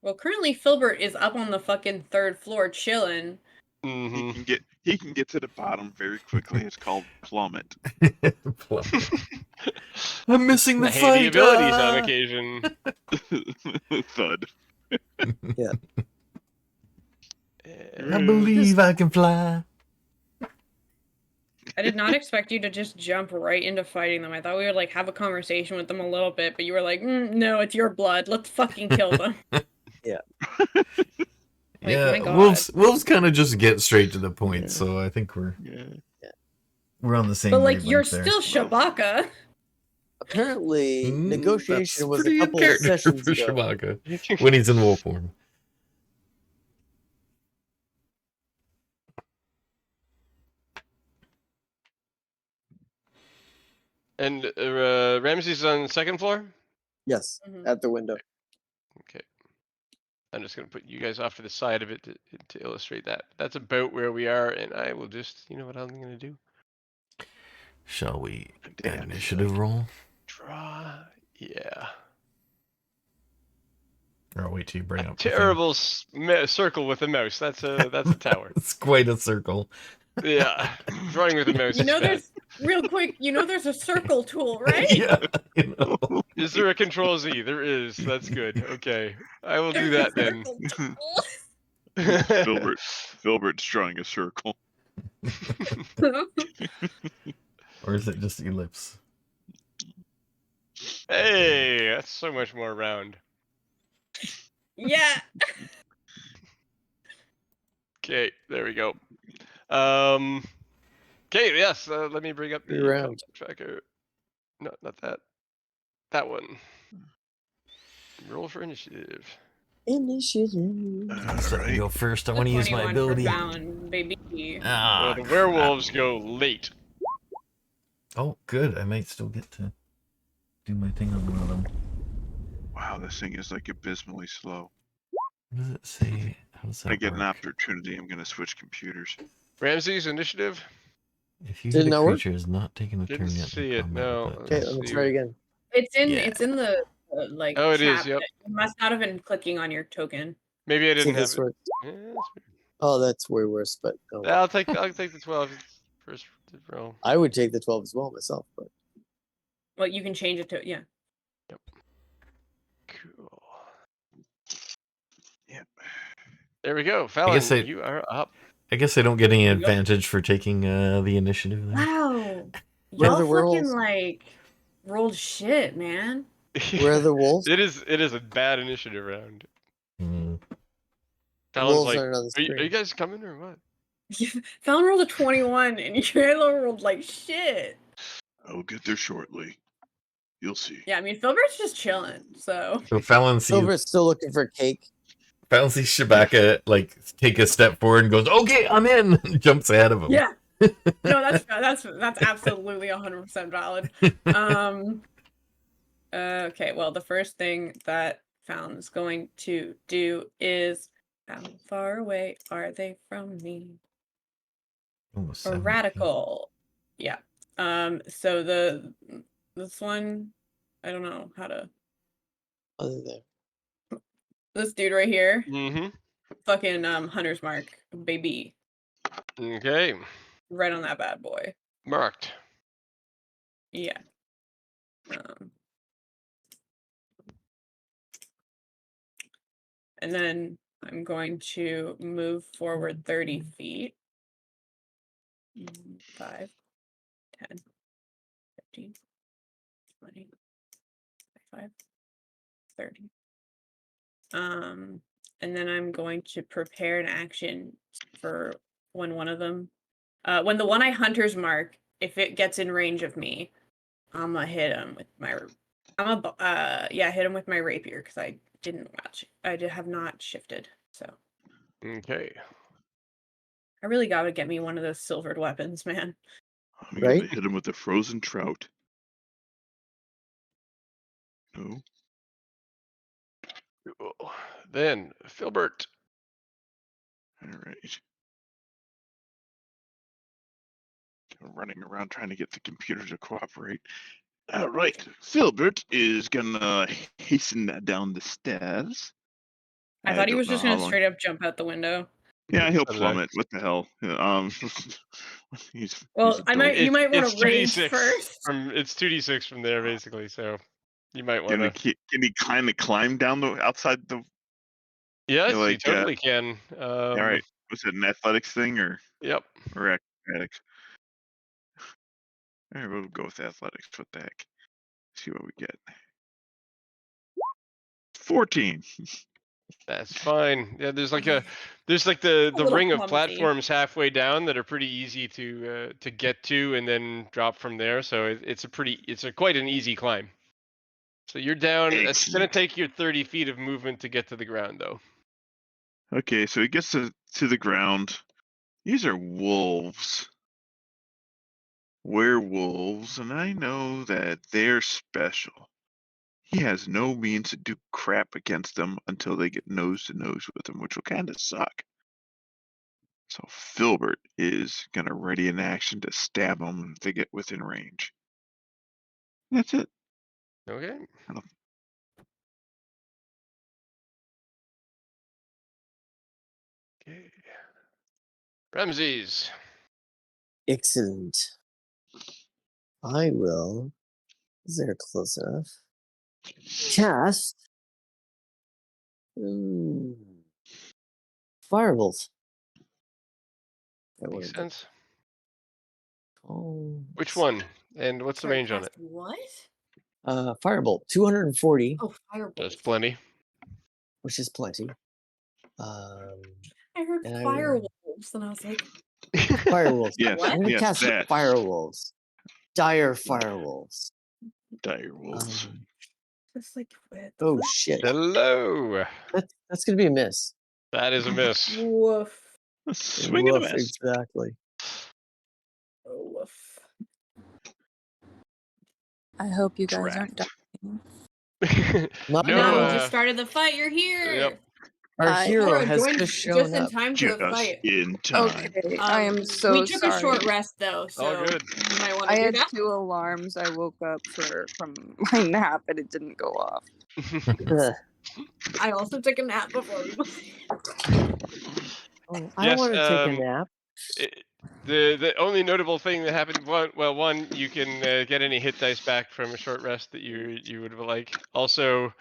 Well, currently Filbert is up on the fucking 3rd floor chilling. He can get to the bottom very quickly. It's called plummet. I'm missing the heavy fight. abilities on occasion. Thud. Yeah. I believe I can fly. I did not expect you to just jump right into fighting them. I thought we would like have a conversation with them a little bit, but you were like, no, it's your blood. Let's fucking kill them. Yeah. Like, my Yeah, God. wolves kind of just get straight to the point, so I think we're on the same. But like, you're wavelength there. still Shabaka. Apparently, That's negotiation was pretty a good couple of character sessions for ago. Shabaka when he's in wolf form. And Ramsey's on the 2nd floor. Yes, Mhm. at the window. Okay. I'm just gonna put you guys off to the side of it to illustrate that. That's about where we are, and I will just, you know what I'm gonna do? Shall we Damn, initiative roll? Draw. Yeah. Or wait till you bring up the thing. Terrible circle with a mouse. That's a tower. It's quite a circle. Yeah. Drawing with a mouse You know, is bad. there's real quick. You know, there's a circle tool, right? Yeah, you know. Is there a Control Z? There is. That's good. Okay. I will do There's that a then. circle tool. Filbert's drawing a circle. Or is it just ellipse? Hey, that's so much more round. Yeah. Okay, there we go. Okay, yes. Let me bring up the Round. tracker. No, not that. That one. Roll for initiative. Initiative. So I go first. I want to use my 21 for ability. Fallon, baby. Ah, The werewolves go late. Oh, good. I might still get to do my thing on one of them. Wow, this thing is like abysmally slow. What does it say? How does that When I get an work? opportunity, I'm gonna switch computers. Ramsey's initiative? If you Did hit it a not work? creature is not taking a Didn't turn yet. see it, no. Okay, let me try again. It's in. Yeah. It's in the like. Oh, it chat, is, yep. but You must not have been clicking on your token. Maybe I See didn't if have this it. works. Yeah, that's weird. Oh, that's way worse, but oh. I'll take the 12 first roll. I would take the 12 as well myself, but Well, you can change it to yeah. Cool. Yep. There we go. Fallon, guess I- you are up. I guess I don't get any There you go. advantage for taking the initiative there. Wow. Where are Y'all the fucking werewolves? like rolled shit, man. where are the wolves? It is a bad initiative round. Hmm. Fallon's Wolves like, aren't on the are you screen. guys coming or what? Fallon rolled a 21 and Yellow rolled like shit. I will get there shortly. You'll see. Yeah, I mean Filbert's just chilling, so So Fallon sees Silver's still looking for cake. Shabaka like take a step forward and goes, "Okay, I'm in." And jumps ahead of him. yeah. No, that's absolutely 100% valid. Okay, well, the first thing that Fallon's going to do is how far away are they from me? Oh, A 17. radical. Yeah. So this one, I don't know how to. Other there. This dude right here, Mm-hmm. fucking hunter's mark, baby, Okay. right on that bad boy. Marked. Yeah. And then I'm going to move forward 30 feet. 5, 10, 15, 20, 25, 30. And then I'm going to prepare an action for when one of them, when the one I hunter's mark, if it gets in range of me, I'm gonna hit him with my, hit him with my rapier because I didn't watch. I have not shifted. So Okay. I really gotta get me one of those silvered weapons, man. I'm gonna Right? hit him with the frozen trout. No. Cool. Then Filbert. All right. Running around trying to get the computer to cooperate. All right. Filbert is gonna hasten down the stairs. I thought he don't was know just how gonna long. straight up jump out the window. Yeah, he'll So plummet. What the hell? He's Well, a dope. you might want it's to rage 2d6 first. it's 2d6 from there basically, so you might want Can to. he kind of climb down the outside the? Yes, you Like, totally can. all right. Was it an athletics thing or Yep. acrobatics? All right, we'll go with athletics. What the heck? See what we get. 14. That's fine. Yeah, there's like Okay. the little ring of clumsy. platforms halfway down that are pretty easy to get to and then drop from there. So it's quite an easy climb. So you're down. It's gonna Excellent. take you 30 feet of movement to get to the ground, though. Okay, so he gets to the ground. These are wolves. Werewolves, and I know that they're special. He has no means to do crap against them until they get nose to nose with him, which will kind of suck. So Filbert is going to ready an action to stab them if they get within range. That's it. Okay. Okay. Ramses. Excellent. I will. Is there close enough? Cast. Firebolt. Makes sense. Oh, Which one? And what's the Sorry, range on cast it? what? Firebolt, 240, Oh, fireball. That's plenty. which is plenty. I heard and I- firewolves, and I was like, Firewolves. Yes, What? I'm gonna yes, cast that. Firewolves. Dire Firewolves. Dire wolves. just like, what the Oh fuck? shit. Hello. That's gonna be a miss. That is a miss. Woof. A swing and a Woof, miss. exactly. Oh, woof. I hope you guys Drat. aren't dying. Not No, No, we now. just started the fight. You're here. Yep. Our I- hero Laura has joined just just shown in up. time to the Just fight. in time. Okay, I am so we took sorry. a short rest though, so good. you might want I to do had that. 2 alarms. I woke up from my nap and it didn't go off. I also took a nap before we. I Yes, want to take a nap. The only notable thing that happened, one, you can get any hit dice back from a short rest that you would like. Also,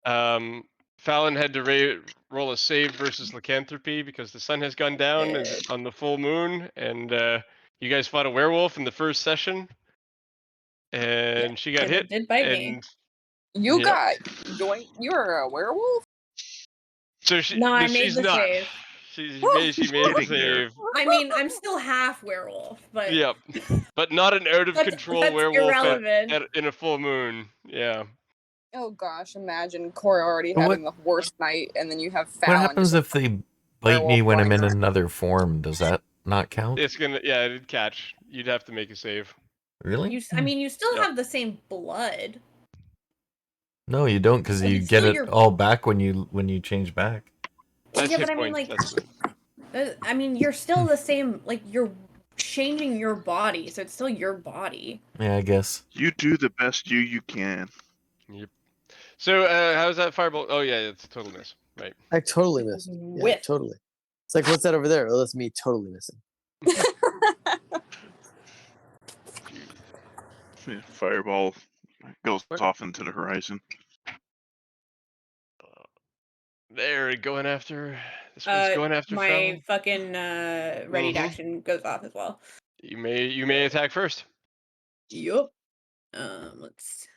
Fallon had to roll a save versus lycanthropy because the sun has gone down on the full moon, and you guys fought a werewolf in the first session, and she got And hit. it did bite me. And You Yep. got yoink. You're a werewolf? so No, I made she's the not. save. She made the Getting there. save. I mean, I'm still half werewolf, but Yep. But not an out of that's control werewolf irrelevant. in a full moon. Yeah. Oh gosh, imagine Corey already But having the worst night, and then you have Fallon. What happens if they bite me when I'm in another form? Does that not count? It's it'd catch. You'd have to make a save. Really? I mean, you still Yep. have the same blood. No, you don't, because But you it's get still it your- all back when you change back. That's Yeah, hit but I mean, points. like, I mean, you're still the same. Like, you're changing your body, so it's still your body. Yeah, I guess. You do the best you can. Yep. So how's that firebolt? Oh yeah, it's a total miss. Right. I totally missed. Yeah, Whiff. totally. It's like, what's that over there? Oh, that's me totally missing. Fireball goes off into the horizon. They're going after. This one's going after my Fallon. fucking ready Mhm. to action goes off as well. You may attack first. Yup. Let's.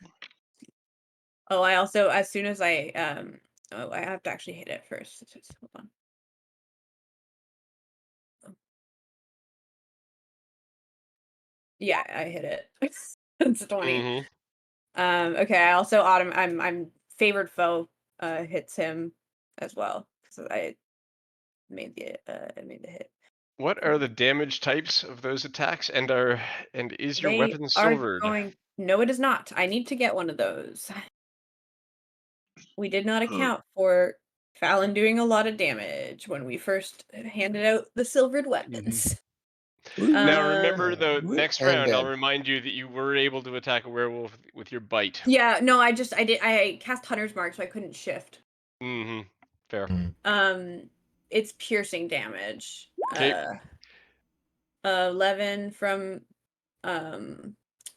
Oh, I also, as soon as I I have to actually hit it first. Just hold on. Yeah, I hit it. It's 20. Mhm. Okay. I also I'm favored foe hits him as well because I made the hit. What are the damage types of those attacks, and is your They weapon are silvered? going. No, it is not. I need to get one of those. We did not account for Fallon doing a lot of damage when we first handed out the silvered weapons. Now remember, though, Whoop, next and round I'll dead. remind you that you were able to attack a werewolf with your bite. Yeah, no, I cast Hunter's Mark, so I couldn't shift. Mm-hmm. Fair. It's piercing damage. 'Kay. 11 from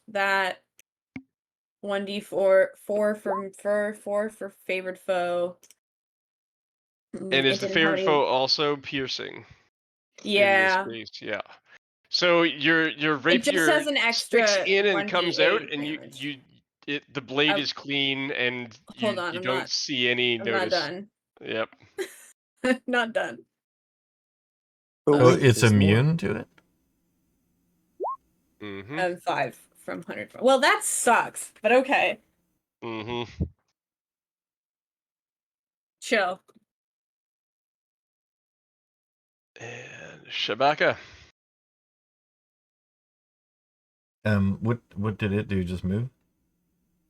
that 1d4, 4 for favored foe. And It is the didn't have favorite any. foe also piercing? Yeah. In this case, yeah. So your It just rapier says an sticks extra in and comes out, 1d8 and damage. the blade I've- is clean, and Hold on, you I'm don't not see any I'm not notice. done. Yep. Not done. But Oh, wait, it's there's more. immune to it? Mm-hmm. And 5 from 100. Well, that sucks, but okay. Mm-hmm. Chill. And Shabaka. What did it do? Just move?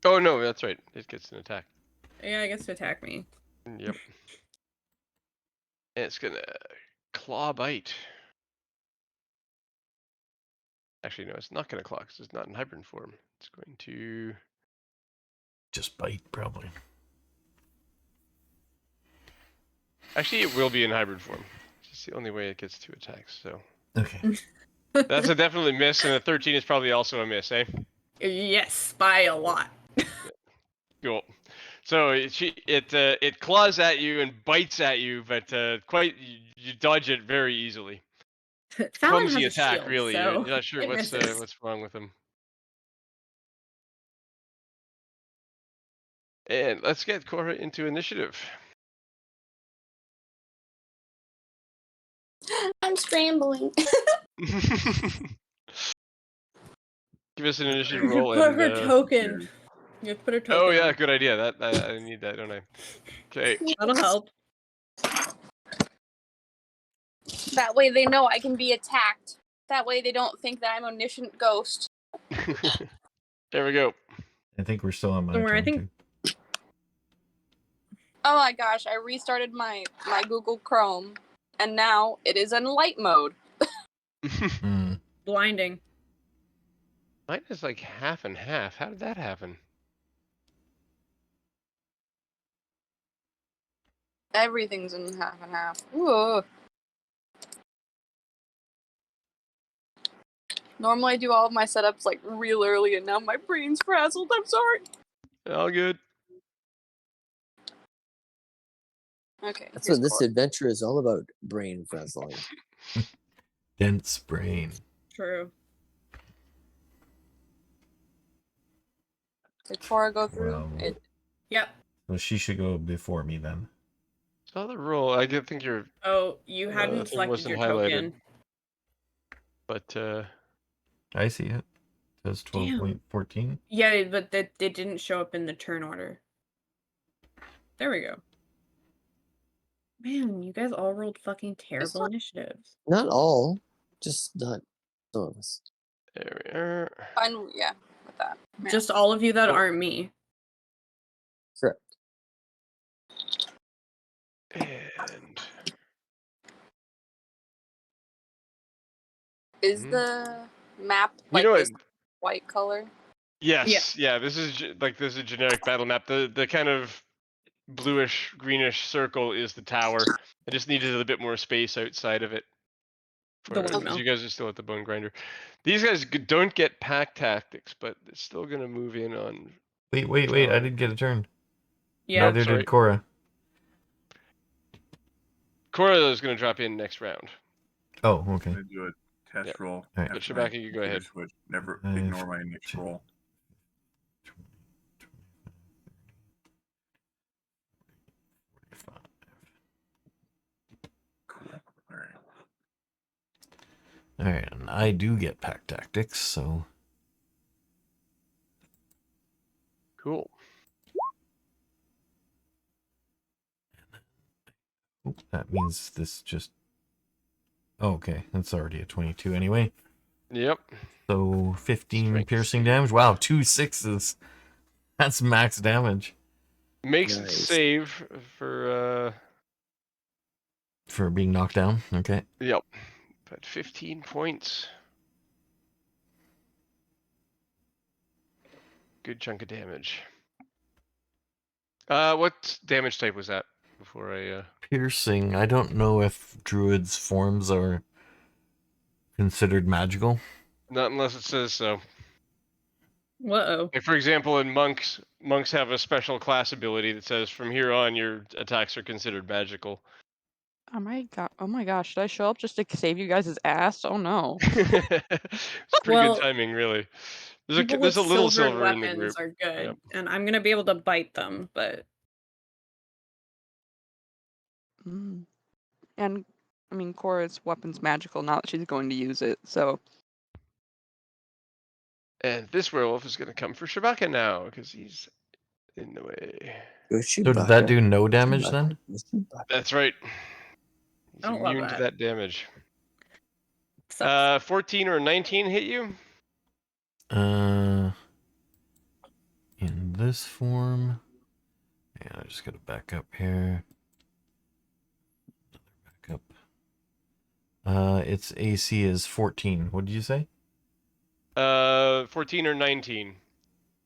Oh no, that's right. It gets an attack. Yeah, I guess to attack me. Yep. And it's gonna claw bite. Actually, no, it's not gonna claw because it's not in hybrid form. It's going to. Just bite, probably. Actually, it will be in hybrid form. It's just the only way it gets 2 attacks. So Okay. that's a definitely miss, and a 13 is probably also a miss, eh? Yes, by a lot. Cool. So it claws at you and bites at you, but you dodge it very easily. Fallon Clumsy has a attack, shield, really. so You're not sure it misses. what's wrong with him. And let's get Cora into initiative. I'm scrambling. Give us an initiative roll Put and. her token. You have to put her token. Oh yeah, on. good idea. That I need that, don't I? Okay. That'll help. That way they know I can be attacked. That way they don't think that I'm an omniscient ghost. There we go. I think we're still on my Don't worry, I turn, think- too. Oh my gosh, I restarted my Google Chrome and now it is in light mode. Blinding. Mine is like half and half. How did that happen? Everything's in half and half. Ooh. Normally I do all of my setups like real early and now my brain's frazzled. I'm sorry. All good. Okay. That's here's what this Cora. adventure is all about, brain frazzling. Dense brain. True. Did Cora go through? Wow. Yep. Well, she should go before me then. Saw the roll. I did think your Oh, you hadn't thing selected wasn't your highlighted. token. But I see it. It says 12.14. Yeah, but it didn't show up in the turn order. There we go. Man, you guys all rolled fucking terrible initiatives. Not all, just not some of us. there we are. Fine, yeah, with that. Yeah. Just all of you that Oh. aren't me. Correct. And Is the map you like know this what? white color? Yes, yeah. This is this is a generic battle map. The kind of bluish greenish circle is the tower. I just needed a bit more space outside of it. The Because windmill. you guys are still at the bone grinder. These guys don't get pack tactics, but it's still gonna move in on. Wait. I did get a turn. Yeah. Neither sorry. did Cora. Cora is gonna drop in next round. Oh, okay. I'm gonna do a test Yep. roll. Alright. after But my Shabaka, you go computer ahead. Switch. Never I've ignore my next ch- roll. 45. Cool. All right. All right, and I do get pack tactics, so Cool. that means this just Oh, okay, that's already a 22 anyway. Yep. So 15 Strength piercing save. damage. Wow, 2 6s. That's max damage Makes it Nice. save for for being knocked down. Okay. yep. But 15 points. Good chunk of damage. What damage type was that? Before I Piercing. I don't know if druids' forms are considered magical. not unless it says so. Whoa. Like for example, in monks have a special class ability that says from here on your attacks are considered magical. Oh my gosh, should I show up just to save you guys' ass? Oh no. It's pretty good Well, timing, really. people with There's a little silvered silver in the weapons group. are good, Yep. and I'm gonna be able to bite them, but Mm. And I mean, Cora's weapon's magical now that she's going to use it, so And this werewolf is going to come for Shabaka now because he's in the way. So does that do no damage then? That's right. He's I don't love immune to that. that damage. Sucks. 14 or 19 hit you? In this form. Yeah, I just gotta back up here. Back up. Its AC is 14. What did you say? 14 or 19.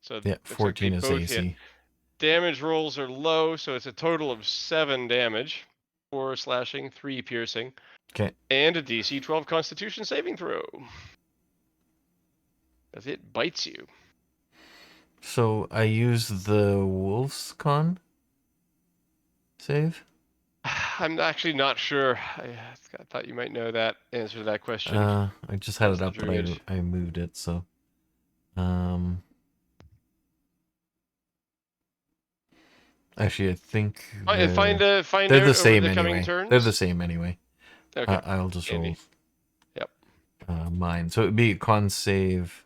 So Yeah, looks like 14 they is both AC. hit. Damage rolls are low, so it's a total of 7 damage. 4 slashing, 3 piercing. Okay. And a DC 12 Constitution saving throw. As it bites you. So I use the Wolf's Con save? I'm actually not sure. I thought you might know that answer to that question. I just had As it the up, but druid. I moved it, so. Actually, I think Find they're out the over same the coming anyway. turns. They're the same anyway. Okay. I'll just roll. Handy. Yep. Mine. So it'd be a con save.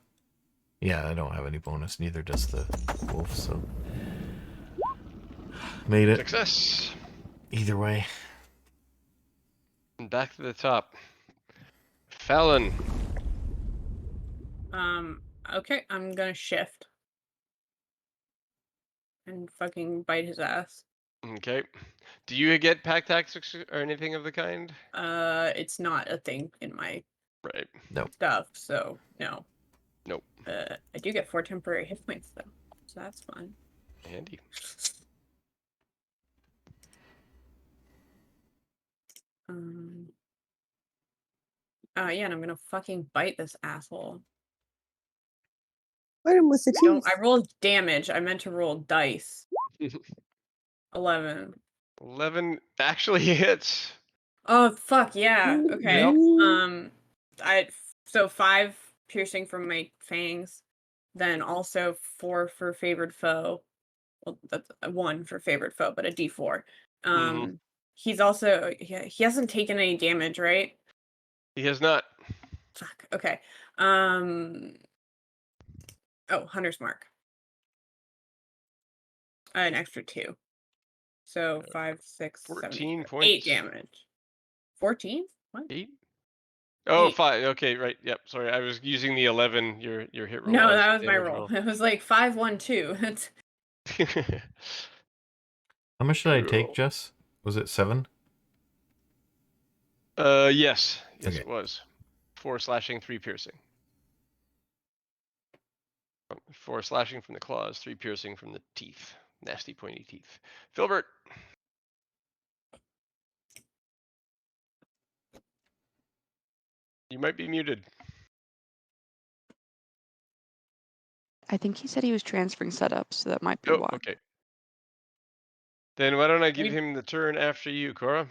Yeah, I don't have any bonus. Neither does the wolf. So made it. Success. Either way. And back to the top. Fallon. Okay, I'm gonna shift and fucking bite his ass. Okay. Do you get pack tactics or anything of the kind? It's not a thing in my Right. Nope. stuff, so no. Nope. I do get 4 temporary hit points though, so that's fun. Handy. Yeah, and I'm gonna fucking bite this asshole. Bite him with the teeth. I rolled damage. I meant to roll dice. 11. 11 actually hits. Oh fuck yeah. Okay. Yep. So 5 piercing from my fangs, then also 4 for favored foe. Well, that's 1 for favored foe, but a D4. He's also he hasn't taken any damage, right? He has not. Fuck. Okay. Oh, Hunter's Mark. An extra 2. So 5, 6, 14 7, points. 8 damage. 14? What? 8? Oh, 8. 5. Okay, right. Yep. Sorry, I was using the 11. Your hit roll. No, as that the was my damage roll. It was like 5, 1, 2. It's How much did I take, Cool. Jess? Was it 7? Yes. Yes, Okay. it was. 4 slashing, 3 piercing. 4 slashing from the claws, 3 piercing from the teeth. Nasty pointy teeth. Filbert. You might be muted. I think he said he was transferring setups, so that might be Oh, why. okay. Then why don't I give We- him the turn after you, Cora?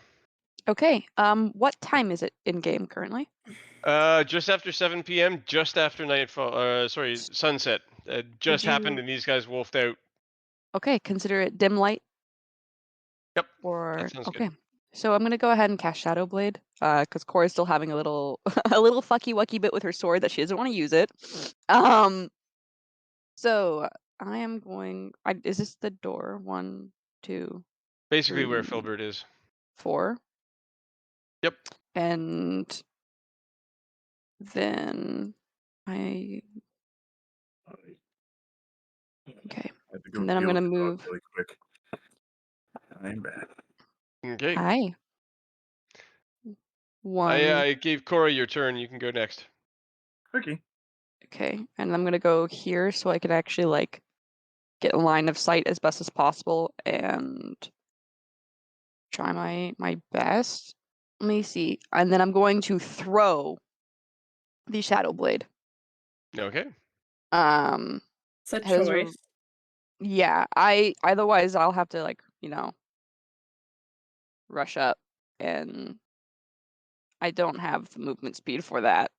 Okay. What time is it in game currently? Just after 7 p.m., just after nightfall. Sorry, sunset. Just happened, and these guys wolfed out. Okay, consider it dim light. Yep. Or That sounds okay. good. So I'm gonna go ahead and cast Shadow Blade, because Cora's still having a little a little fucky wucky bit with her sword that she doesn't want to use it. So I am going. Is this the door? 1, 2, Basically where 3, Filbert is. 4. Yep. And then I okay. Had to go And then I'm deal gonna with the dog move. really quick. I'm back. Okay. Hi. One. I gave Cora your turn. You can go next. Okay. Okay. And I'm gonna go here so I can actually like get a line of sight as best as possible and try my best. Let me see. And then I'm going to throw the Shadow Blade. Okay. It's a It is choice. yeah, otherwise I'll have to like, rush up, and I don't have the movement speed for that.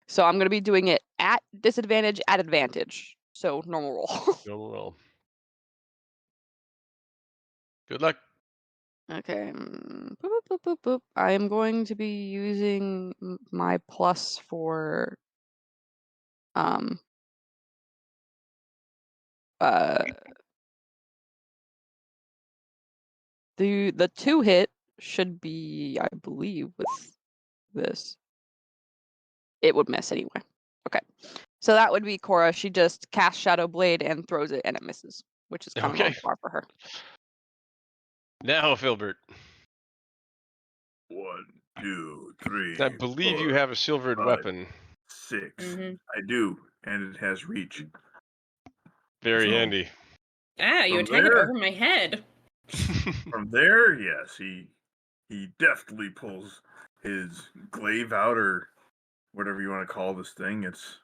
So I'm gonna be doing it at disadvantage, at advantage. So normal roll. Normal roll. Good luck. Okay. Boop, boop, boop, boop, boop. I am going to be using my plus for um uh the 2 hit should be, I believe, with this. It would miss anyway. Okay. So that would be Cora. She just casts Shadow Blade and throws it, and it misses, which is kind of Okay. on par for her. Now, Filbert. 1, 2, 3, I believe 4, you have a silvered 5, weapon. 6. Mm-hmm. I do, and it has reach. Very So, handy. Ah, you From attack it there- over my head. From there, yes, he deftly pulls his glaive out, or whatever you want to call this thing. It's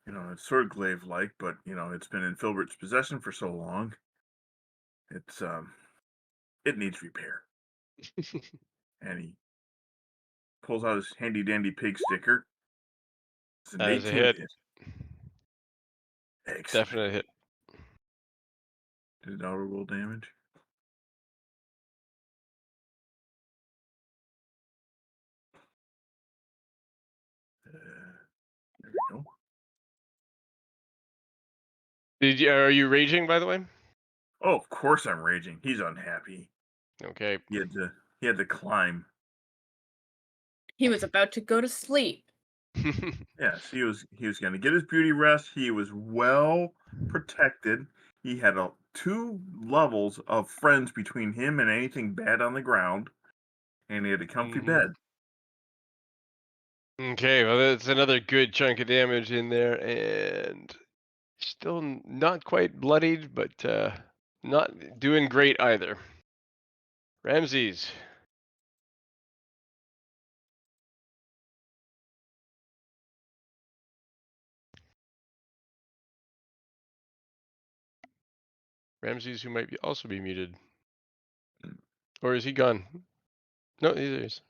it's sort of glaive-like, but it's been in Filbert's possession for so long. It's it needs repair. And he pulls out his handy dandy pig sticker. It's an That is a 18 hit. hit. Excellent. Definite hit. Did it auto roll damage? There we go. Are you raging, by the way? Oh, of course I'm raging. He's unhappy. Okay. He had to climb. He was about to go to sleep. Yes, he was going to get his beauty rest. He was well protected. He had 2 levels of friends between him and anything bad on the ground, and he had a comfy Mhm. bed. Okay, well, that's another good chunk of damage in there, and still not quite bloodied, but not doing great either. Ramses. Ramses, who might also be muted. Or is he gone? No, he is.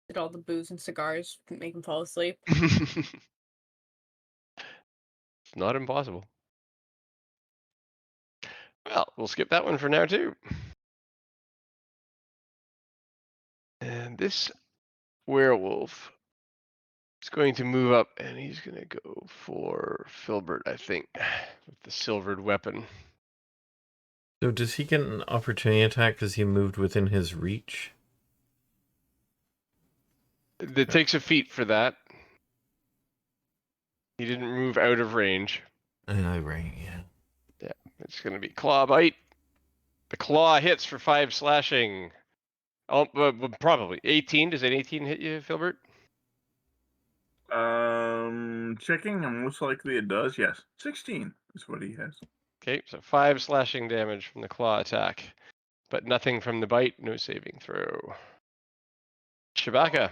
Did all the booze and cigars make him fall asleep? It's not impossible. Well, we'll skip that one for now, too. And this werewolf is going to move up, and he's going to go for Filbert, I think, with the silvered weapon. So does he get an opportunity attack because he moved within his reach? It takes a feat for that. He didn't move out of range. Right, yeah. Yeah, it's going to be claw bite. The claw hits for 5 slashing. Oh, probably 18. Does an 18 hit you, Filbert? Checking, and most likely it does. Yes, 16 is what he has. Okay, so 5 slashing damage from the claw attack, but nothing from the bite. No saving throw. Shabaka.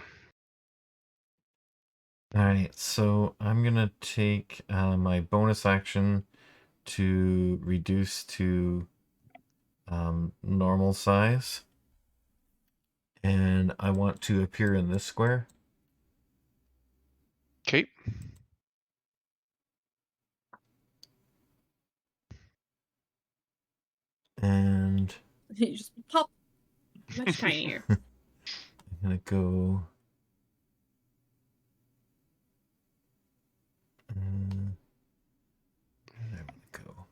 Alright, so I'm gonna take my bonus action to reduce to normal size. And I want to appear in this square. Okay. And He just pop much tinier. I'm gonna go. Where did I want to go?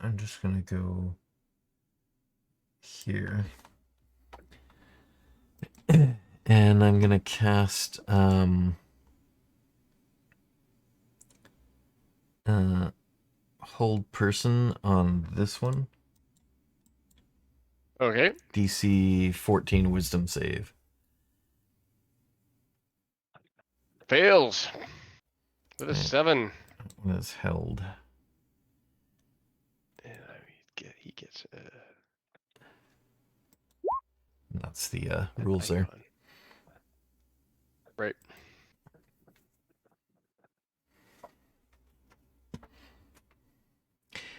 I'm just gonna go here. And I'm gonna cast hold person on this one. Okay. DC 14 wisdom save. Fails. With a Okay. 7. One is held. He gets That's the rules there. icon. Right.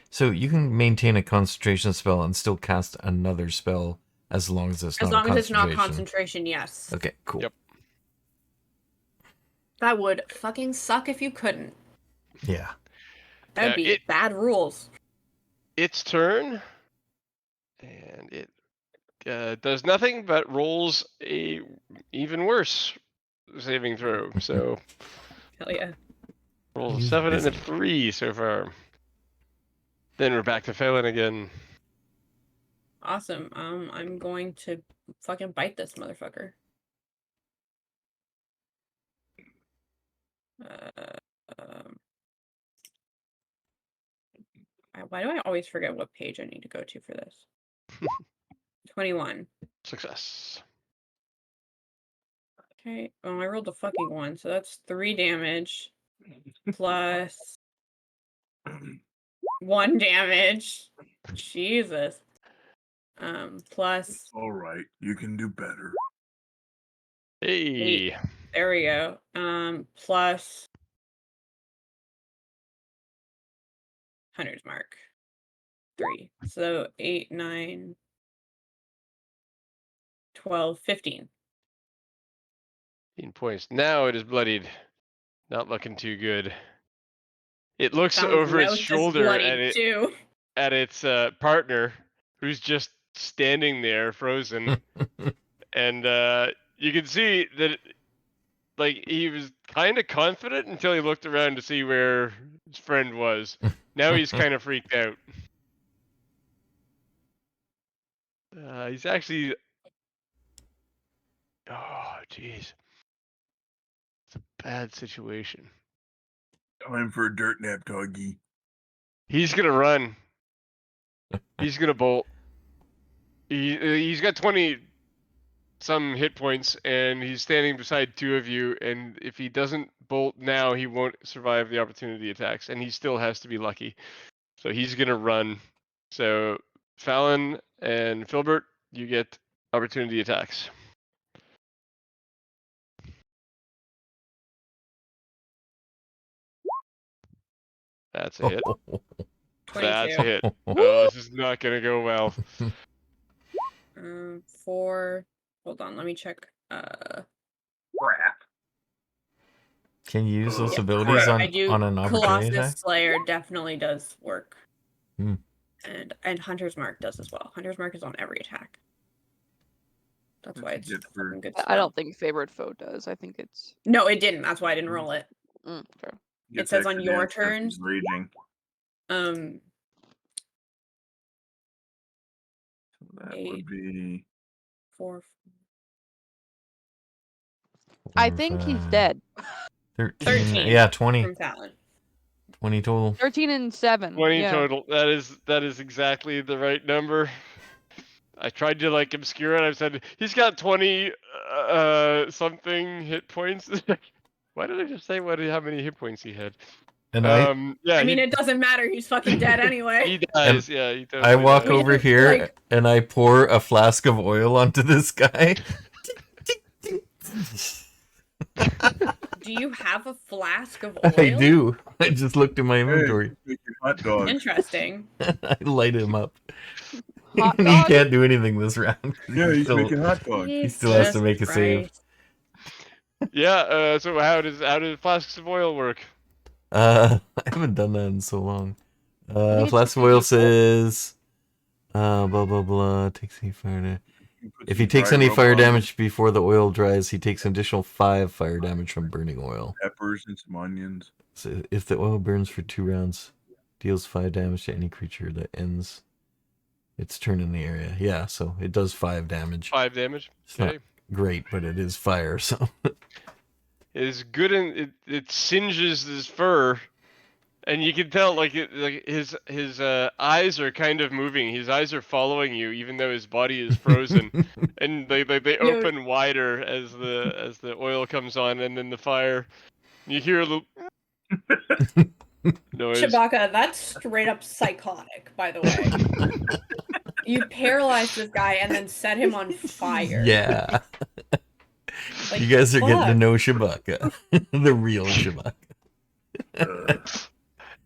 So you can maintain a concentration spell and still cast another spell as long as it's As not long as it's not concentration. concentration, yes. Okay, cool. Yep. That would fucking suck if you couldn't. Yeah. That'd be bad rules. Its turn, and it does nothing but rolls a even worse saving throw. So Hell yeah. rolls a He's 7 and a busy. 3 so far. Then we're back to Phelan again. Awesome. I'm going to fucking bite this motherfucker. Why do I always forget what page I need to go to for this? 21. Success. Okay. Oh, I rolled a fucking 1, so that's 3 damage plus 1 damage. Jesus. Plus All right, you can do better. Hey. 8. There we go. Plus Hunter's mark. 3. So 8, 9, 12, 15. 15 points. Now it is bloodied. Not looking too good. It looks Sounds over its nose is shoulder bloodied too. at its partner, who's just standing there, frozen. And you can see that, like, he was kind of confident until he looked around to see where his friend was. Now he's kind of freaked out. He's actually... Oh, jeez. It's a bad situation. Time for a dirt nap, doggy. He's gonna run. He's gonna bolt. He's got 20 some hit points, and he's standing beside 2 of you. And if he doesn't bolt now, he won't survive the opportunity attacks, and he still has to be lucky. So he's gonna run. So Fallon and Filbert, you get opportunity attacks. That's a hit. 22. That's a hit. Oh, this is not gonna go well. 4. Hold on, let me check. Crap. Can you use those Yeah, abilities crap. I do. on an opportunity Colossus attack? Slayer definitely does work. Hmm. And Hunter's Mark does as well. Hunter's Mark is on every attack. That's why it's Good for- fucking good I spell. don't think favorite foe does. I think it's No, it didn't. That's why I didn't roll it. okay. It says on Gets your extra damage 'cause he's turns. Raging. That 8, would be 4. I think he's dead. 13. Yeah, 20. From Fallon. 20 total. 13 and 7. 20 yeah. total. That is exactly the right number. I tried to like obscure it. I said he's got 20 something hit points. Why did I just say how many hit points he had? And yeah. I mean, it doesn't matter. He's fucking dead anyway. He dies. Yeah, he totally I walk dies. over just, here like- and I pour a flask of oil onto this guy. Do you have a flask of oil? I do. I just looked in my Hey, inventory. make your hot dog. Interesting. I light him up. Hot he dog? can't do anything this round. Yeah, he's still, making hot dog. he still has to make a save. Yeah. So how does flasks of oil work? I haven't done that in so long. it's Flask of just oil useful. says blah blah blah takes any fire Put if some he takes dry any rub fire on damage before the oil dries, he takes an additional 5 fire damage from burning oil. peppers and some onions. So if the oil burns for 2 rounds, Deals 5 damage to any creature that ends its turn in the area. Yeah, so it does 5 damage. 5 damage. It's not great, but it is fire, so. It is good, and it singes his fur, and you can tell like his eyes are kind of moving. His eyes are following you, even though his body is frozen, and they open wider as the oil comes on, and then the fire. You hear a little noise. Chewbacca, that's straight up psychotic, by the way. You paralyzed this guy and then set him on fire. Yeah. Like, you guys are getting to fuck. know Chewbacca. The real Chewbacca.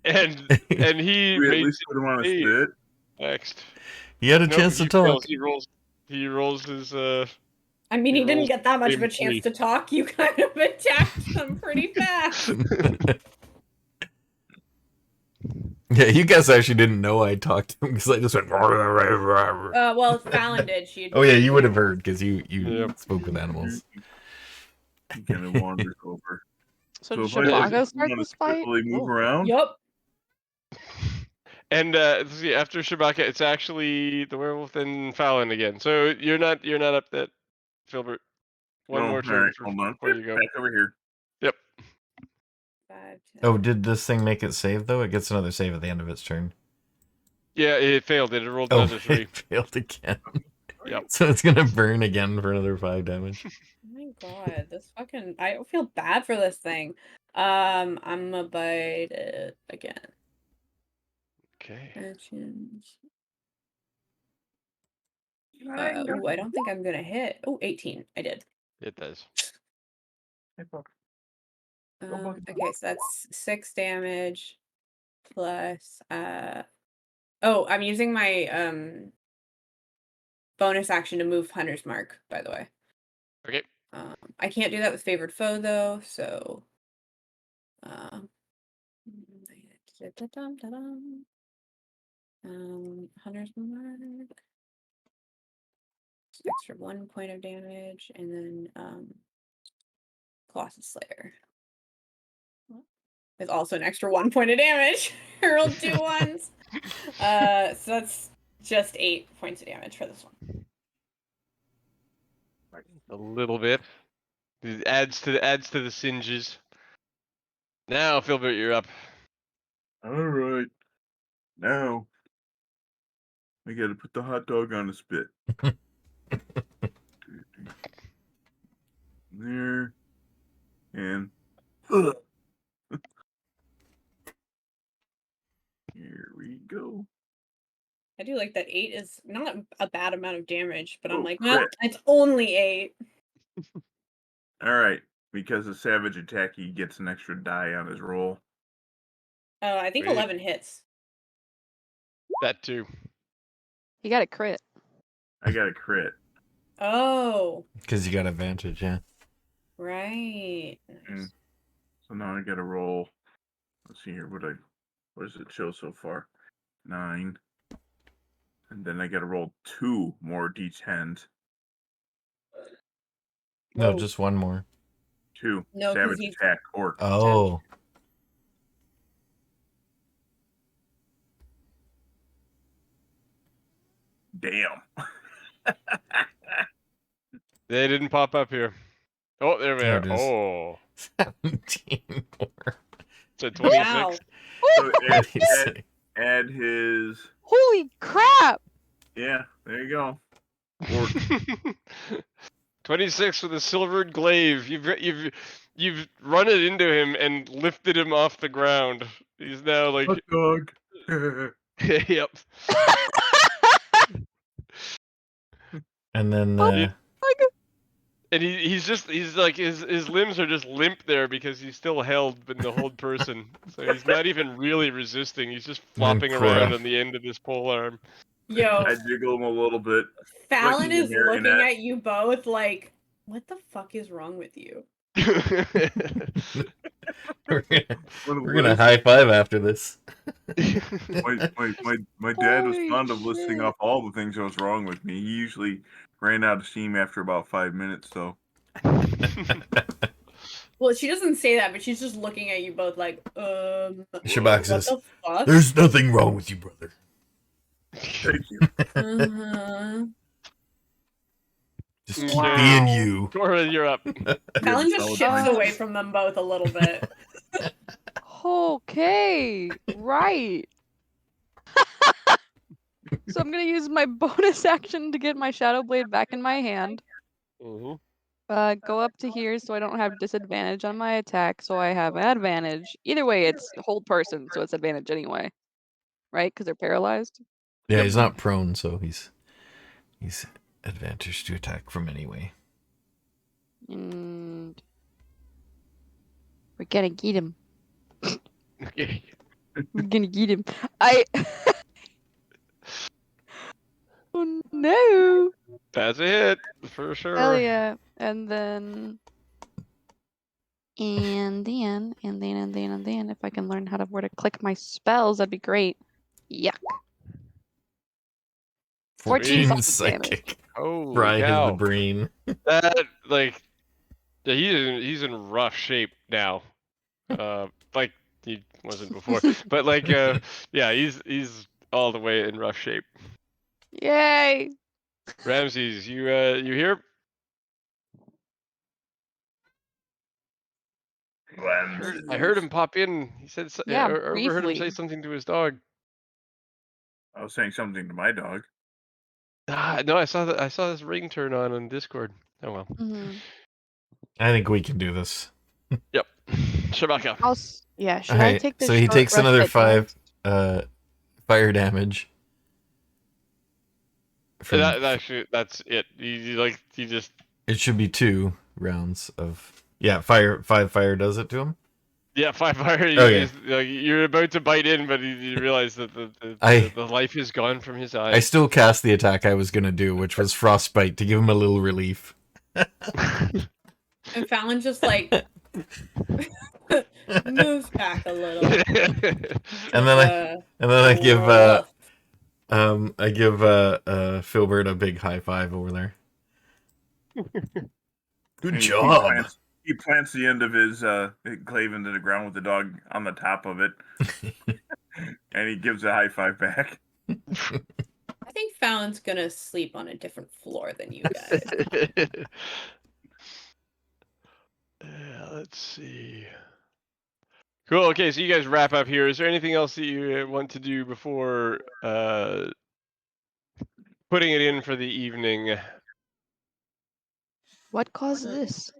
And he We at made least put him on a spit. next. He had a Nope, chance to he talk. fails. He rolls his I mean, he didn't rolls get that much of a same chance three. to talk. You kind of attacked him pretty fast. Yeah, you guys actually didn't know I talked to him because I just went. Well, Fallon did. Oh yeah, you would have heard because you Yep. spoke with animals. He kind of wanders over. So So did if I Chewbacca just start want to this fight? swiftly move Oh. around. Yup. And let's see, after Chewbacca, it's actually the werewolf and Fallon again. So you're not up that, Filbert. One Oh, more all turn right, hold on. before you go. Back over here. Yep. 5, 10. Oh, did this thing make it save though? It gets another save at the end of its turn. Yeah, it failed. It rolled Oh, another 3. it failed again. Yep. So it's gonna burn again for another 5 damage. Oh my god, this fucking... I feel bad for this thing. I'm gonna bite it again. Okay. Actions. Ooh, I don't think I'm gonna hit. Oh, 18. I did. It does. Okay, so that's 6 damage plus oh, I'm using my bonus action to move Hunter's Mark, by the way. Okay. I can't do that with favored foe though, so Hunter's Mark. Extra 1 point of damage, and then Colossus Slayer. With also an extra 1 point of damage. I rolled 2 ones. So that's just 8 points of damage for this one. A little bit. It adds to the singes. Now, Filbert, you're up. All right. Now, I got to put the hot dog on the spit. There. And. Here we go. I do like that 8 is not a bad amount of damage, but I'm Oh, like, well, crit. it's only 8. All right. Because of savage attack, he gets an extra die on his roll. Oh, I think Sweet. 11 hits. That too. He got a crit. I got a crit. Oh, Because you got advantage, yeah. right. Mm. So now I got to roll. Let's see here. What does it show so far? 9. And then I got to roll 2 more d10s. No, Whoa. just one more. 2 No, 'cause savage he's- attack orc. Oh. Damn. They didn't pop up here. Oh, there we There are. it is. Oh, 17 more. so 26. Wow. So add, 26. add his. Holy crap! Yeah, there you go. 26 with a silvered glaive. You've run it into him and lifted him off the ground. He's now like Hot dog. yep. And then And he's like his limbs are just limp there because he's still held in the hold person. So he's not even really resisting. He's just flopping around Cora. on the end of this pole arm. Yo, I jiggle him a little bit. Fallon he's a is looking marionette. at you both like, what the fuck is wrong with you? we're gonna high five after this. My dad was Holy fond of listing shit. off all the things that was wrong with me. He usually ran out of steam after about 5 minutes, though. Well, she doesn't say that, but she's just looking at you both like, Shabak what says, the fuck? "There's nothing wrong with you, brother." Thank you. Just keep Wow. being you. Cora, you're up. Fallon Yeah, just solid shifts point. away from them both a little bit. Okay, right. So I'm gonna use my bonus action to get my Shadow Blade back in my hand. Mm-hmm. Go up to here so I don't have disadvantage on my attack, so I have an advantage. Either way, it's hold person, so it's advantage anyway. Right? Because they're paralyzed. Yeah, Yep. he's not prone, so he's advantage to attack from anyway. And we're gonna get him. Okay. We're gonna get him. Oh no! That's a hit for sure. Hell yeah! And then, if I can learn where to click my spells, that'd be great. Yuck. 14 14 psychic damage. psychic. Holy Fry his cow. the brain. That yeah, he's in rough shape now. Like he wasn't before, but yeah, he's all the way in rough shape. Yay! Ramses, you here? I heard him pop in. He said, Yeah, or overheard him say briefly. something to his dog. I was saying something to my dog. No, I saw this ring turn on Discord. Oh well. Mm-hmm. I think we can do this. Yep. Shabaka. Should I take this so he short takes rest another at 5 once? fire damage. That's it. You just. It should be 2 rounds of fire. 5 fire does it to him. Yeah, 5 fire. You're about to bite in, but you realize that the life is gone from his eyes. I still cast the attack I was gonna do, which was frostbite, to give him a little relief. And Fallon just moves back a little. And then I give Filbert a big high five over there. Good job. He plants the end of his glaive into the ground with the dog on the top of it, and he gives a high five back. I think Fallon's gonna sleep on a different floor than you guys. Yeah, let's see. Cool. Okay, so you guys wrap up here. Is there anything else that you want to do before putting it in for the evening? What caused this?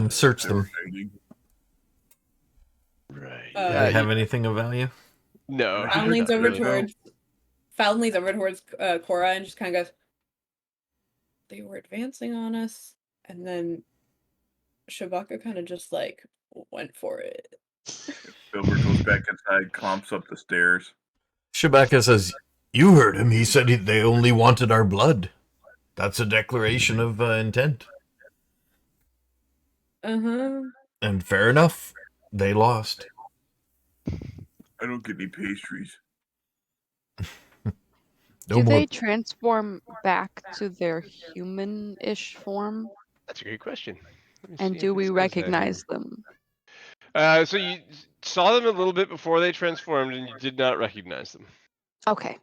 Search them. Right. Do they have anything of value? No. Fallon leans over towards Cora and just kind of goes, "They were advancing on us," and then Shabaka kind of just went for it. Filbert goes back inside, clomps up the stairs. Shabaka says, "You heard him. He said they only wanted our blood. That's a declaration of intent." And fair enough. They lost. I don't get any pastries. Do they transform back to their human-ish form? That's a great question. And do we recognize them? So you saw them a little bit before they transformed, and you did not recognize them. Okay.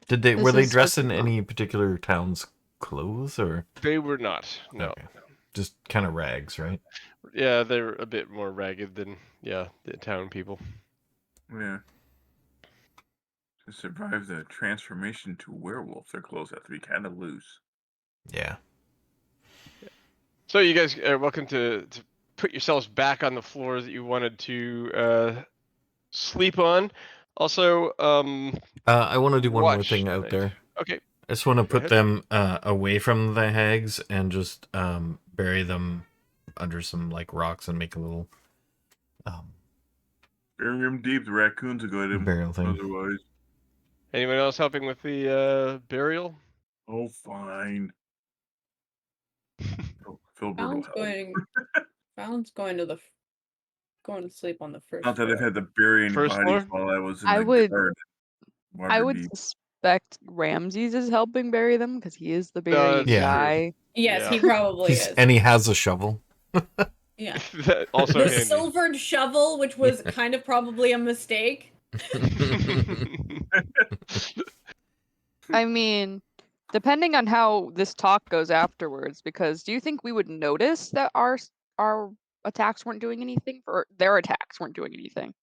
Were they dressed in any particular town's clothes, or? They were not. No. Okay. Just kind of rags, right? Yeah, they're a bit more ragged than the town people. Yeah. To survive the transformation to werewolf, their clothes have to be kind of loose. Yeah. So you guys are welcome to put yourselves back on the floor that you wanted to sleep on. Also, I want to do one more thing out there. Okay. I just want to put them away from the hags and just bury them under some rocks and make a little bury them deep. The raccoons will go to them. Burial thing. Otherwise. Anyone else helping with the burial? Oh, fine. Filbert will help. Fallon's going to sleep on the first. Not that I've had to bury any First bodies floor? while I was in the garden. I would suspect suspect Ramses is helping bury them because he is the No, burying that's Yeah. true. guy. Yes, Yeah. he probably is. And he has a shovel. Yeah. That also The handy. silvered shovel, which was kind of probably a mistake. I mean, depending on how this talk goes afterwards, because do you think we would notice that our attacks weren't doing anything, or their attacks weren't doing anything?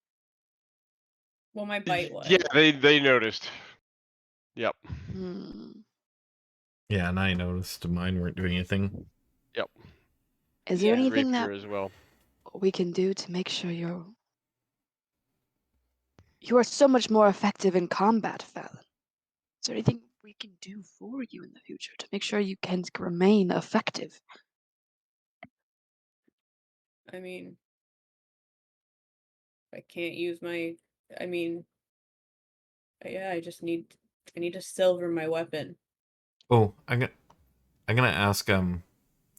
Well, my bite was. Yeah, they noticed. Yep. Hmm. Yeah, and I noticed mine weren't doing anything. Yep. Is there Yeah. anything Rapier that as well. we can do to make sure you are so much more effective in combat, Fallon? Is there anything we can do for you in the future to make sure you can remain effective? I mean, I can't use my. I mean, yeah, I need to silver my weapon. Oh, I'm gonna ask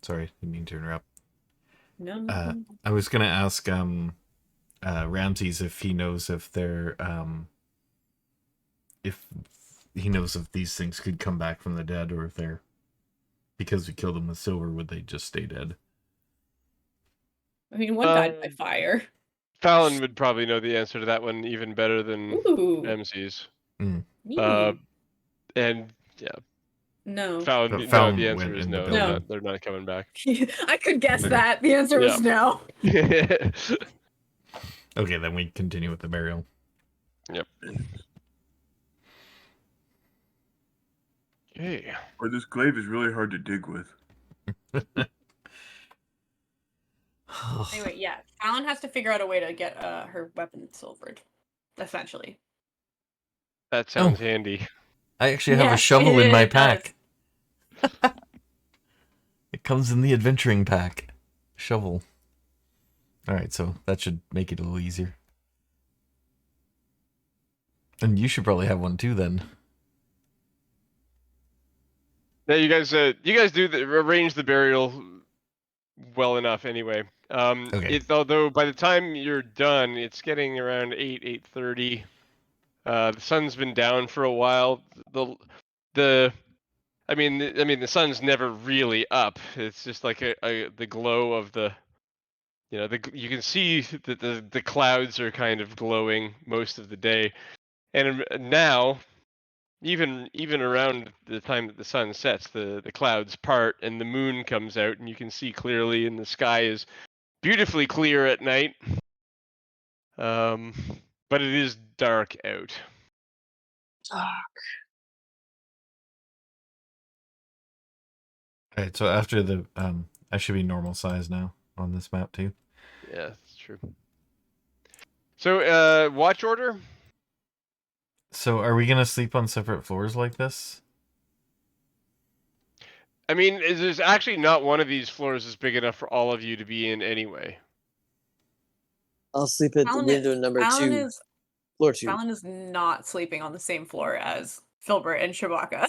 sorry, didn't mean to interrupt. No. I was gonna ask Ramses if he knows if they're if he knows if these things could come back from the dead, or if they're, because we killed them with silver, would they just stay dead? I mean, one died by fire. Fallon would probably know the answer to that one even better than Ooh. MC's. Mm. And yeah, No. Fallon. But No, Fallon the answer went is in the no. building. They're not coming back. I could guess Okay. that. The answer was no. Okay, then we continue with the burial. Yep. Okay. Or this glaive is really hard to dig with. Anyway, yeah, Fallon has to figure out a way to get her weapon silvered, essentially. That sounds handy. I actually have a Yes, shovel in my it does. pack. It comes in the adventuring pack. Shovel. Alright, so that should make it a little easier. And you should probably have one too then. Now you guys do arrange the burial well enough anyway. Okay. Although by the time you're done, it's getting around 8:30. The sun's been down for a while. The sun's never really up. It's just like the glow of the, you can see that the clouds are kind of glowing most of the day, and now, even around the time that the sun sets, the clouds part and the moon comes out, and you can see clearly, and the sky is beautifully clear at night. But it is dark out. Alright, so after the I should be normal size now on this map too. Yeah, that's true. So, watch order. So are we gonna sleep on separate floors like this? I mean, there's actually not one of these floors is big enough for all of you to be in anyway. I'll sleep at the window number 2, floor 2. Fallon is not sleeping on the same floor as Filbert and Shabaka.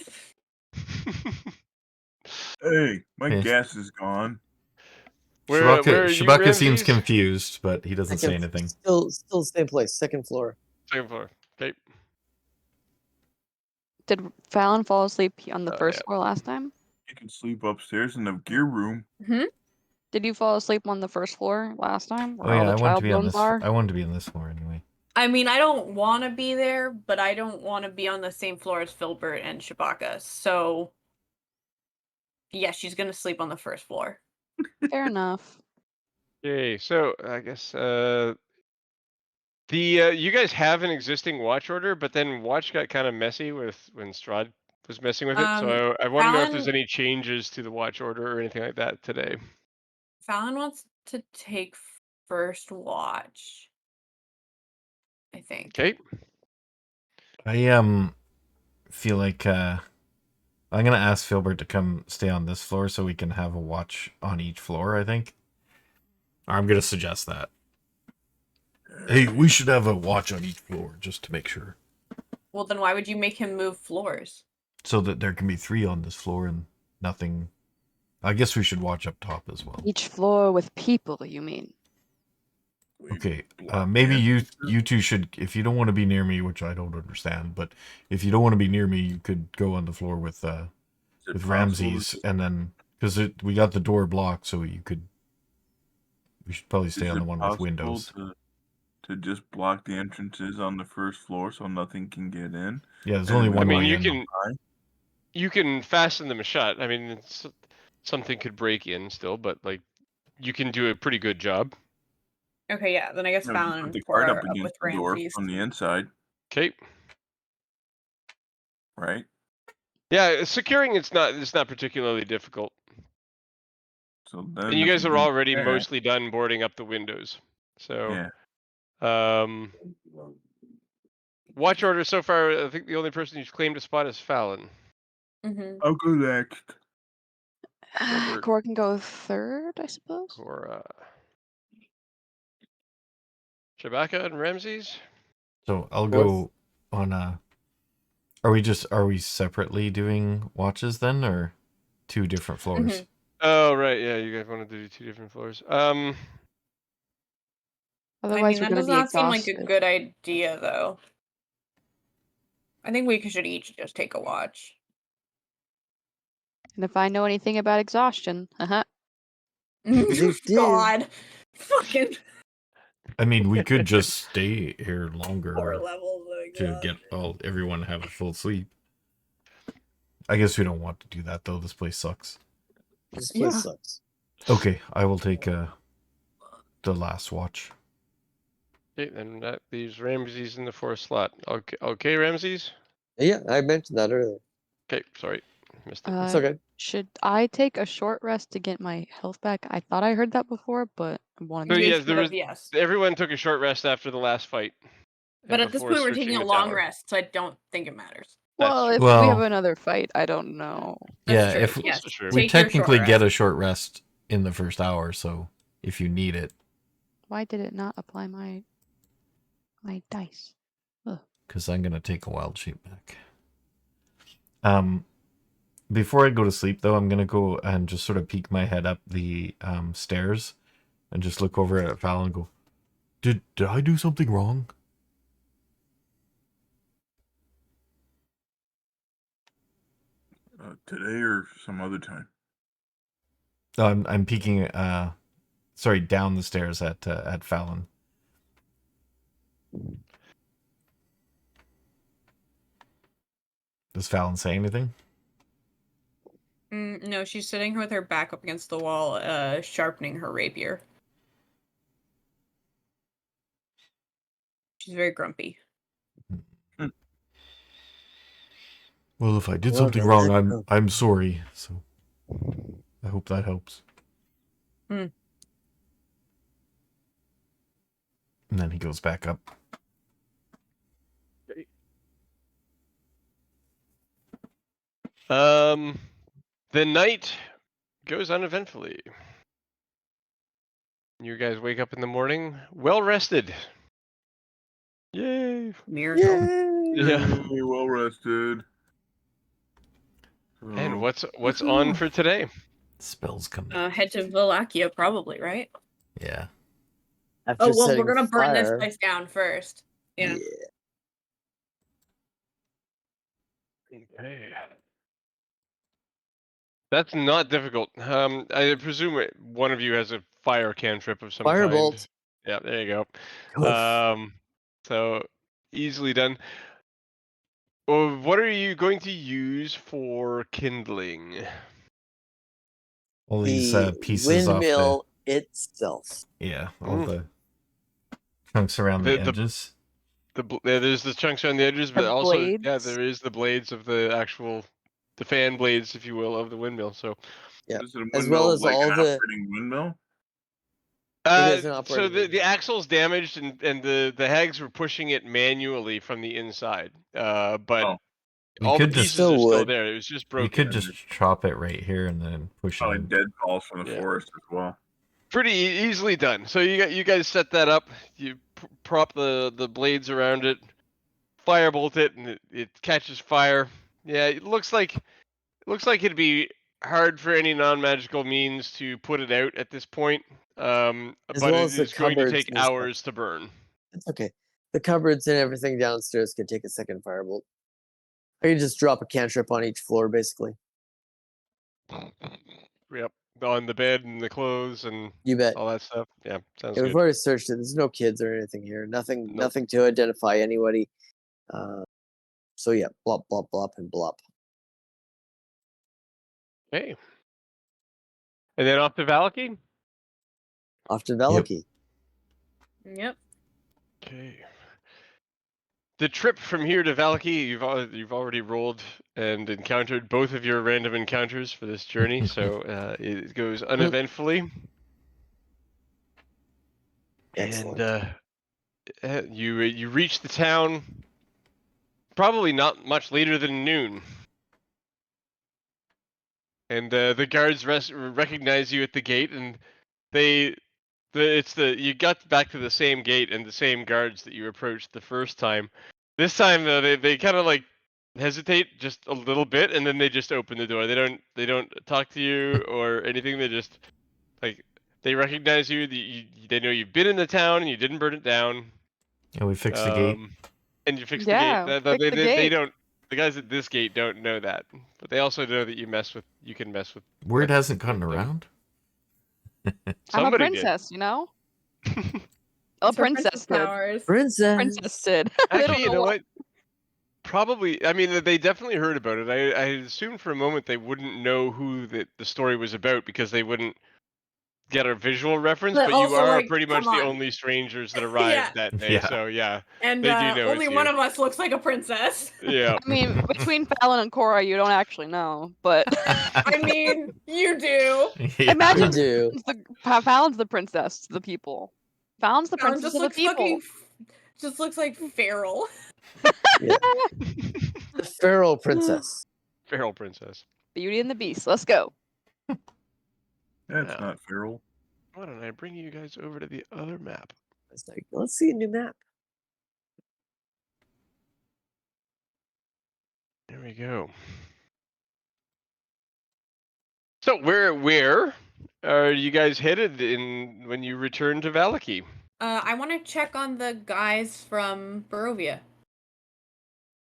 Hey, my Yes. gas is gone. Where are you, Shabaka seems Ramses? confused, but he doesn't say anything. Still the same place, second floor. Second floor. Okay. Did Fallon fall asleep on the Oh, first yeah. floor last time? You can sleep upstairs in the gear room. Did you fall asleep on the first floor last time? Oh Where all yeah, the I want child to be on bones this. are? I wanted to be on this floor anyway. I mean, I don't want to be there, but I don't want to be on the same floor as Filbert and Shabaka. So, yeah, she's gonna sleep on the first floor. Fair enough. Okay, so I guess you guys have an existing watch order, but then watch got kind of messy with when Strahd was messing with it. So I want to know if there's Fallon- any changes to the watch order or anything like that today. Fallon wants to take first watch, I think. Okay. I feel like I'm gonna ask Filbert to come stay on this floor so we can have a watch on each floor, I think. Or I'm gonna suggest that. Hey, we should have a watch on each floor just to make sure. Well, then why would you make him move floors? So that there can be 3 on this floor and nothing. I guess we should watch up top as well. Each floor with people, you mean? Okay, block maybe the you entrances? two should, if you don't want to be near me, which I don't understand, but if you don't want to be near me, you could go on the floor with Is it possible Ramses, and then because we got the door blocked, so we should probably stay is on the it one with possible windows. to just block the entrances on the first floor so nothing can get in? Yeah, there's And only then we I one mean, way you in. can fasten them shut. I mean, something could break in still, but like you can do a pretty good job. Okay, yeah. Then I guess you know, just put Fallon the card up pour up with against the door Ramses. from the inside, Okay. right? Yeah, securing it's not particularly difficult. So then And you if guys you are do already that, mostly done boarding up the windows. So, yeah. watch order so far. I think the only person who's claimed a spot is Fallon. Mm-hmm. I'll go next. Robert. Cora can go third, I suppose. Cora. Shabaka and Ramses. So I'll Fourth. go on Are we separately doing watches then, or two different floors? Mm-hmm. Oh right, yeah. You guys wanted to do 2 different floors. I Otherwise, mean, we're that gonna does be not seem like a exhausted. good idea, though. I think we should each just take a watch. And if I know anything about exhaustion, Believe you. God, fucking I mean, we could just stay here 4 longer levels of to get exhaustion. everyone to have a full sleep. I guess we don't want to do that though. This place sucks. This place Yeah. sucks. Okay, I will take the last watch. Okay, then that leaves Ramses in the 4th slot. Okay, Ramses. Yeah, I mentioned that earlier. Okay, sorry, missed it. It's okay. Should I take a short rest to get my health back? I thought I heard that before, but I wanted So to. yeah, You should have, yes. everyone took a short rest after the last fight. But and at this before point, we're searching taking a the long tower. rest, so I don't think it matters. That's Well, true. if Well- we have another fight, I don't know. That's Yeah, true. if yes, That's true. we take your short technically get rest. a short rest in the first hour, so if you need it, Why did it not apply my dice? because I'm gonna take a wild shape back. Before I go to sleep though, I'm gonna go and just sort of peek my head up the stairs and just look over at Val and go, Did I do something wrong? Today or some other time? No, I'm peeking sorry, down the stairs at Fallon. Does Fallon say anything? No, she's sitting with her back up against the wall, sharpening her rapier. She's very grumpy. Well, if I did Well, something then wrong, let go. I'm sorry. So I hope that helps. Hmm. And then he goes back up. The night goes uneventfully. You guys wake up in the morning, well rested. Yay! Miracle. Yeah. Yay, well rested. And So, what's on for today? Spells come. Head to Valakia, probably, right? Yeah. After Oh, well, setting we're gonna burn this fire, place down first. Yeah. Okay. That's not difficult. I presume one of you has a fire cantrip of some kind. Firebolt. Yeah, there you go. Oof. So easily done. Well, what are you going to use for kindling? All these The pieces off the windmill itself. all the chunks around the edges. There's the chunks around the edges, but The also blades? there is the blades of the fan blades, if you will, of the windmill. So Yeah. is it a As well windmill as like all an the operating windmill? It is an so operating the windmill. axle's damaged and the hags were pushing it manually from the inside. But Oh, We all the could just- pieces are Still still would. there. It was just We broken. could just chop it right here and then push it probably in. deadfalls from the Yeah. forest as well. Pretty easily done. So you guys set that up. You prop the blades around it, firebolt it, and it catches fire. Yeah, it looks like it'd be hard for any non-magical means to put it out at this point, As but well it as the is going to cupboards take and stuff. hours to burn. It's okay. The cupboards and everything downstairs could take a second firebolt. Or you just drop a cantrip on each floor, basically. Yep, on the bed and the clothes and You bet. all that stuff. Yeah, sounds Yeah, we've good. already searched it. There's no kids or anything here. Nothing. Nope. Nothing to identify anybody. So yeah, blop blop blop and blop. Okay. And then off to Valaki? Off to Valaki. Yep. Okay. The trip from here to Valaki, you've already rolled and encountered both of your random encounters for this journey, so it goes uneventfully. Excellent. And you reach the town probably not much later than noon. And the guards recognize you at the gate, and you got back to the same gate and the same guards that you approached the first time. This time though, they kind of like hesitate just a little bit, and then they just open the door. They don't talk to you or anything. They just like they recognize you. They know you've been in the town and you didn't burn it down. And we fixed the gate. And you fixed Yeah, the gate. fix the They gate. don't. The guys at this gate don't know that, but they also know that you can mess with. Word hasn't gotten around. I'm a Somebody princess, you know? It's A her princess did. powers. Princess. Princess did. They don't Actually, you know why. what? Probably. I mean, they definitely heard about it. I assumed for a moment they wouldn't know who the story was about because they wouldn't get a visual reference. But But you also, are like, pretty much come the on. only strangers that arrived Yeah. that day. Yeah. So yeah, And they do know only it's one you. of us looks like a princess. Yeah. I mean, between Fallon and Cora, you don't actually know, but I mean, you do. Yeah. imagine You do. Fallon's the princess to the people. Fallon's the Fallon princess just of the looks people. just looks like feral. Yeah. The feral princess. Feral princess. Beauty and the Beast. Let's go. That's Yeah. not feral. Why don't I bring you guys over to the other map? It's like, let's see a new map. There we go. So where are you guys headed when you return to Valaki? I want to check on the guys from Barovia.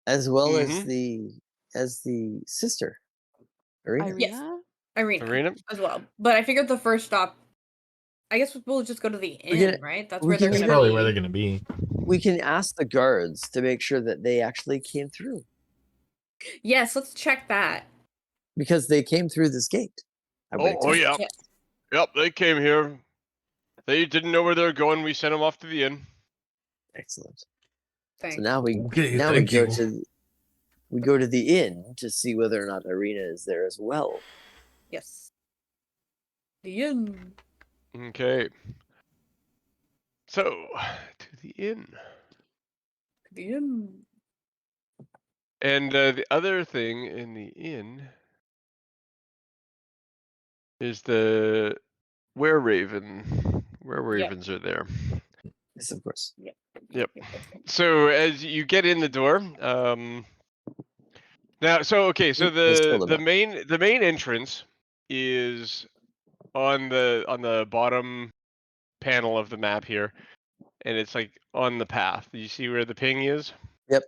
As well Mhm. as the sister. Irina. Yes. Irina Irina? as well. But I figured the first stop, I guess we'll just go to the We inn, can- right? That's we where they're can gonna That's probably be. where they're gonna be. We can ask the guards to make sure that they actually came through. Yes, let's check that. Because they came through this gate. I would Oh expect. yeah. Yes. Yep, they came here. They didn't know where they were going. We sent them off to the inn. Excellent. Thanks. So now we Okay, now we thank go you. to we go to the inn to see whether or not Irina is there as well. Yes. The inn. Okay. So, to the inn. The inn. And the other thing in the inn is the Wereraven. Wereravens are there. Yes, of course. Yep. So as you get in the door, now so Let's pull them the up. main entrance is on the bottom panel of the map here, and it's like on the path. You see where the ping is? Yep.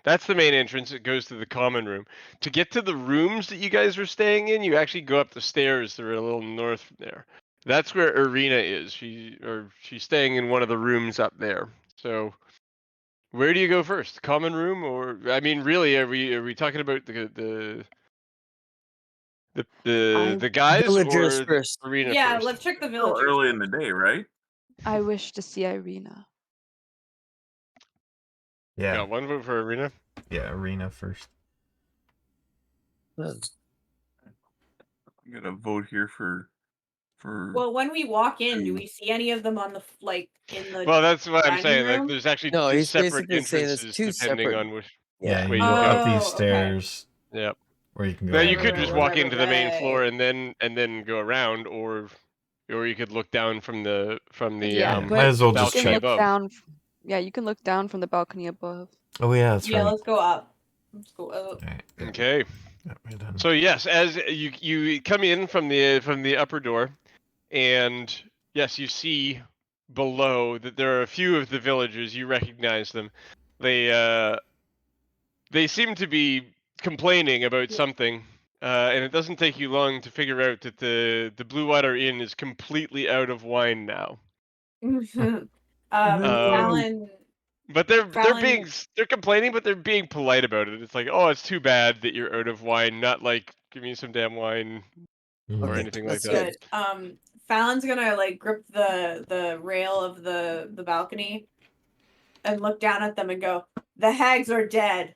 That's the main entrance. It goes to the common room. To get to the rooms that you guys are staying in, you actually go up the stairs that are a little north from there. That's where Irina is. She's staying in one of the rooms up there. So where do you go first? Common room, or I mean, really, are we talking about the guys Villagers or first. Irina Yeah, first? let's check the Still villagers. early in the day, right? I wish to see Irina. Yeah, Yeah, one vote for Irina. yeah, Arena first. Hmm. I'm gonna vote here for. Well, when we walk in, do Two. we see any of them on the in the Well, that's what I'm dining saying. Like, room? there's actually No, two he's separate basically saying there's entrances two depending separate. on which. Yeah, way you you go go. up these Oh, okay. stairs Yep. where you can go. Now up you the could other just way. walk into the main floor Right. and then go around, or you could look down from the Yeah, Might but as well just you can balcony check. look above. down. Yeah, you can look down from the balcony above. Oh yeah, that's Yeah, right. let's go up. Let's go up. Alright, yeah. Okay. We're done. So yes, as you come in from the upper door, and yes, you see below that there are a few of the villagers. You recognize them. They seem to be complaining about something, and it doesn't take you long to figure out that the Blue Water Inn is completely out of wine now. Fallon. But they're Fallon- they're complaining, but they're being polite about it. It's like, oh, it's too bad that you're out of wine, not like give me some damn wine or Okay, anything like that's that. Good. Fallon's gonna like grip the rail of the balcony and look down at them and go, "The hags are dead."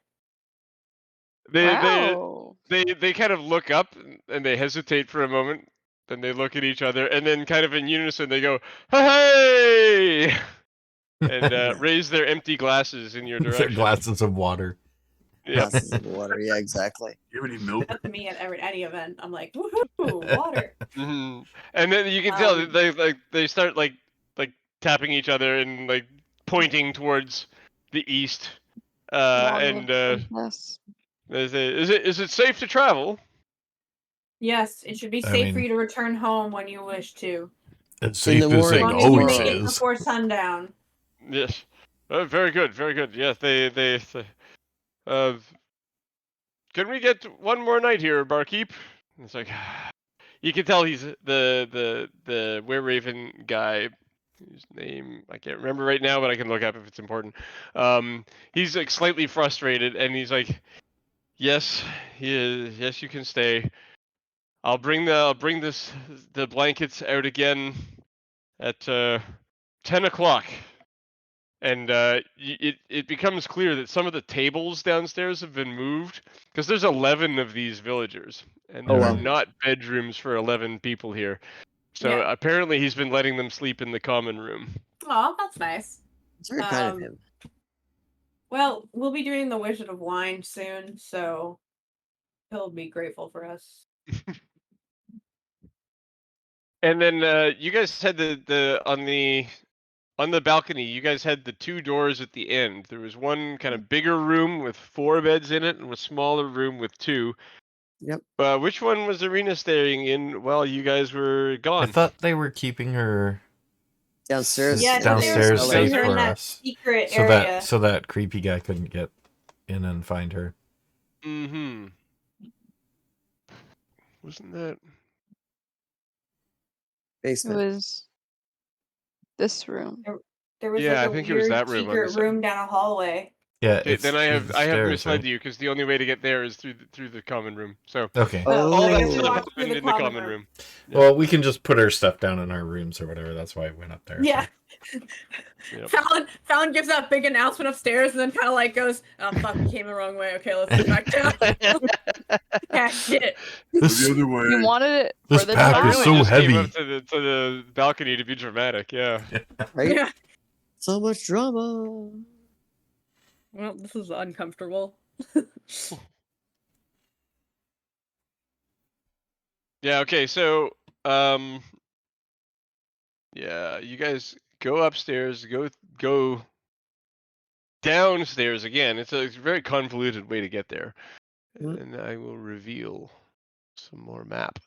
Wow. They kind of look up and they hesitate for a moment, then they look at each other, and then kind of in unison they go, "Hey!" and raise their empty glasses in your Their direction. glasses of water. Yeah. Glasses of water. Yeah, exactly. You have any milk? That's me at any event. I'm like, "Woohoo, water!" And then you can tell that they start like tapping each other and like pointing towards the east. Yes. They say, is it safe to travel? Yes, it should be I safe mean- for you to return home when you wish to. It's In safe the to say morning, As long as you always make it is. before sundown. Yes. Very good, very good. Yes, they can we get one more night here, barkeep? And it's like you can tell he's the Wereraven guy, whose name I can't remember right now, but I can look up if it's important. He's like slightly frustrated, and he's like, "Yes, he is. Yes, you can stay. I'll bring the blankets out again at 10 o'clock." And it becomes clear that some of the tables downstairs have been moved because there's 11 of these villagers, and Oh, there wow. are not bedrooms for 11 people here. So Yeah. apparently he's been letting them sleep in the common room. Oh, that's nice. It's very kind of Um, him. Well, we'll be doing the Wizard of Wine soon, so he'll be grateful for us. And then you guys had the on the balcony. You guys had the two doors at the end. There was one kind of bigger room with 4 beds in it, and a smaller room with 2. Yep. Which one was Arena staying in while you guys were I gone? thought they were keeping her Downstairs. Yeah, I thought they were downstairs keeping safe her in for that us, secret so area. that creepy guy couldn't get in and find her. Mm-hmm. Wasn't that? It Basement. was this room. There was Yeah, like I a think it was weird that room on the secret side. room down a hallway. Yeah, Okay, it's then I through the have stairs, misled right? you because the only way to get there is through the common room. So Okay. Oh. all I that guess we stuff walked through happened the in the common common room. room. Yeah. Well, we can just put our stuff down in our rooms or whatever. That's why I went up there. Yeah. Yep. Fallon gives that big announcement upstairs and then kind of like goes, "Oh fuck, we came the wrong way. Okay, let's get back down." Yeah, shit. Go This, the other way. You wanted it This for the pack I is really so just came heavy. up to the balcony to be dramatic. Yeah. Right? Yeah. So much drama. Well, this is uncomfortable. Yeah. Okay. So yeah, you guys go upstairs. Go downstairs again. It's a very convoluted way to get there. Hmm. And then I will reveal some more map.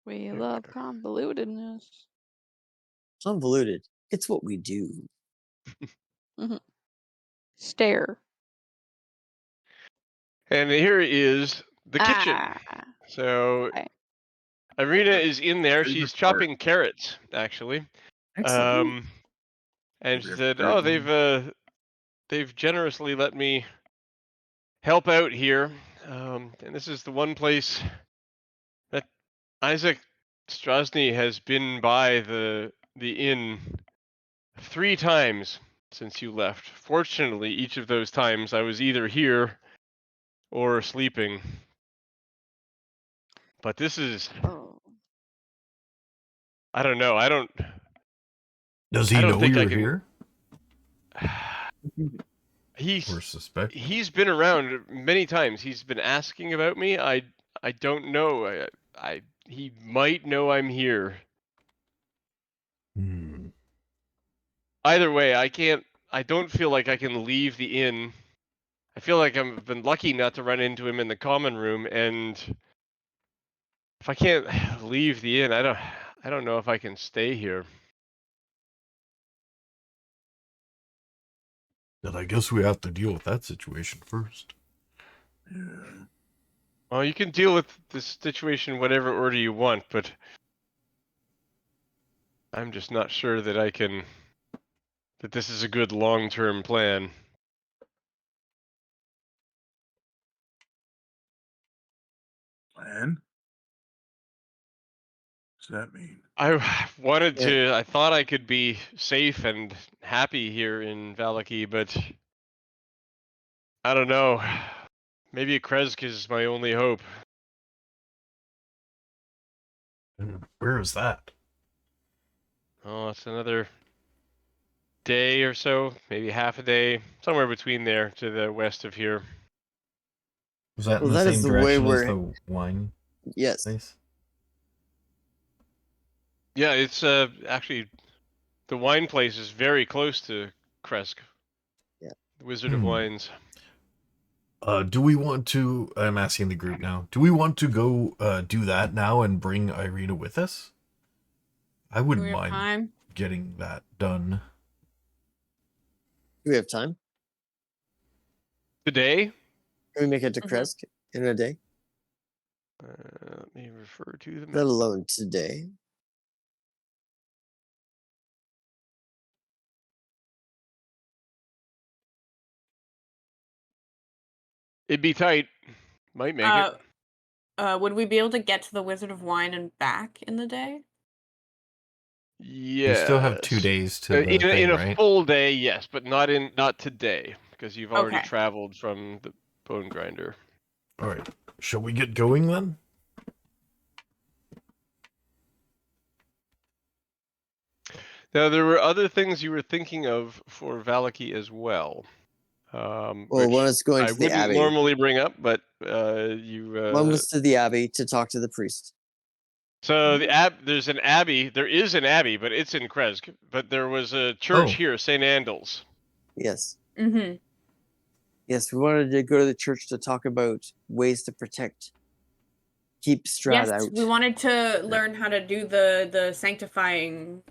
We love convolutedness. Convoluted. It's what we do. Stare. And here is the kitchen. Ah. So Okay. Arena is in there. Favorite She's part. chopping carrots, actually. Excellent. And We she have said, carrot "Oh, they've generously let me help out here. And this is the one place that Isaac Strasny has been by the inn 3 times since you left. Fortunately, each of those times I was either here or sleeping. But this is, Oh. I don't know. does I he don't know think I you're can- here He's or suspect? he's been around many times. He's been asking about me. I don't know. He might know I'm here. Hmm. Either way, I I don't feel like I can leave the inn. I feel like I've been lucky not to run into him in the common room, and if I can't leave the inn, I don't know if I can stay here. Then I guess we have to deal with that situation first. Yeah. Well, you can deal with this situation whatever order you want, but I'm just not sure that that this is a good long-term plan. Plan? What's that mean? I Yeah. I thought I could be safe and happy here in Valaki, but I don't know. Maybe Kresk is my only hope. And where is that? Oh, it's another day or so, maybe half a day, somewhere between there to the west of here. Was that Well, in the that is same the way direction as we're. the wine Yes. place? Yeah, it's actually the wine place is very close to Kresk. Yeah. The Wizard of Wines. Do we want to? I'm asking the group now. Do we want to go do that now and bring Irina with us? I Do wouldn't we have mind time? getting that done. Do we have time? Today? Can we make it to Mhm. Kresk in a day? Let me refer to the Let map. alone today. It'd be tight. Might make it. Would we be able to get to the Wizard of Wine and back in the day? Yes. You still have 2 days to the thing, in a right? full day, yes, but not today because you've already Okay. traveled from the Bone Grinder. All right. Shall we get going then? Now there were other things you were thinking of for Valaki as well. Well, Which one is going I to the wouldn't Abbey. normally bring up, but you. One was to the Abbey to talk to the priest. So there's an abbey. There is an abbey, but it's in Kresk. But there was a church Oh. here, St. Andal's. Yes. Mm-hmm. Yes, we wanted to go to the church to talk about ways to keep Strahd Yes, out. we wanted to learn how to do the sanctifying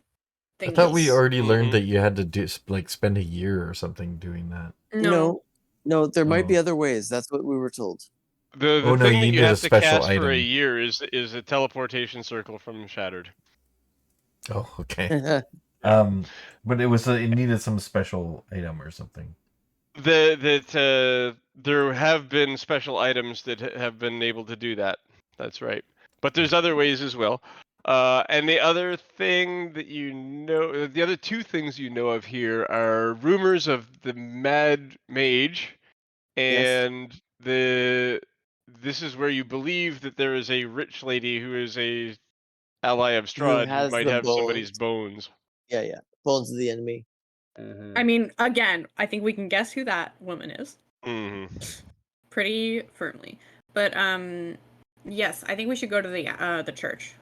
I thing. thought we already learned Mhm. that you had to do spend a year or something doing that. No, there might be Oh. other ways. That's what we were told. The Oh, no, thing you that you needed a have to special cast for a item. year is a teleportation circle from Shattered. Oh, okay. But it needed some special item or something. There have been special items that have been able to do that. That's right. But there's other ways as well. And the other thing that the other two things you know of here are rumors of the Mad Mage, Yes. and this is where you believe that there is a rich lady who is a ally of Who Strahd who has might the have somebody's bones? bones. Yeah. Bones of the enemy. I mean, again, I think we can guess who that woman is Mm-hmm. pretty firmly. But yes, I think we should go to the church.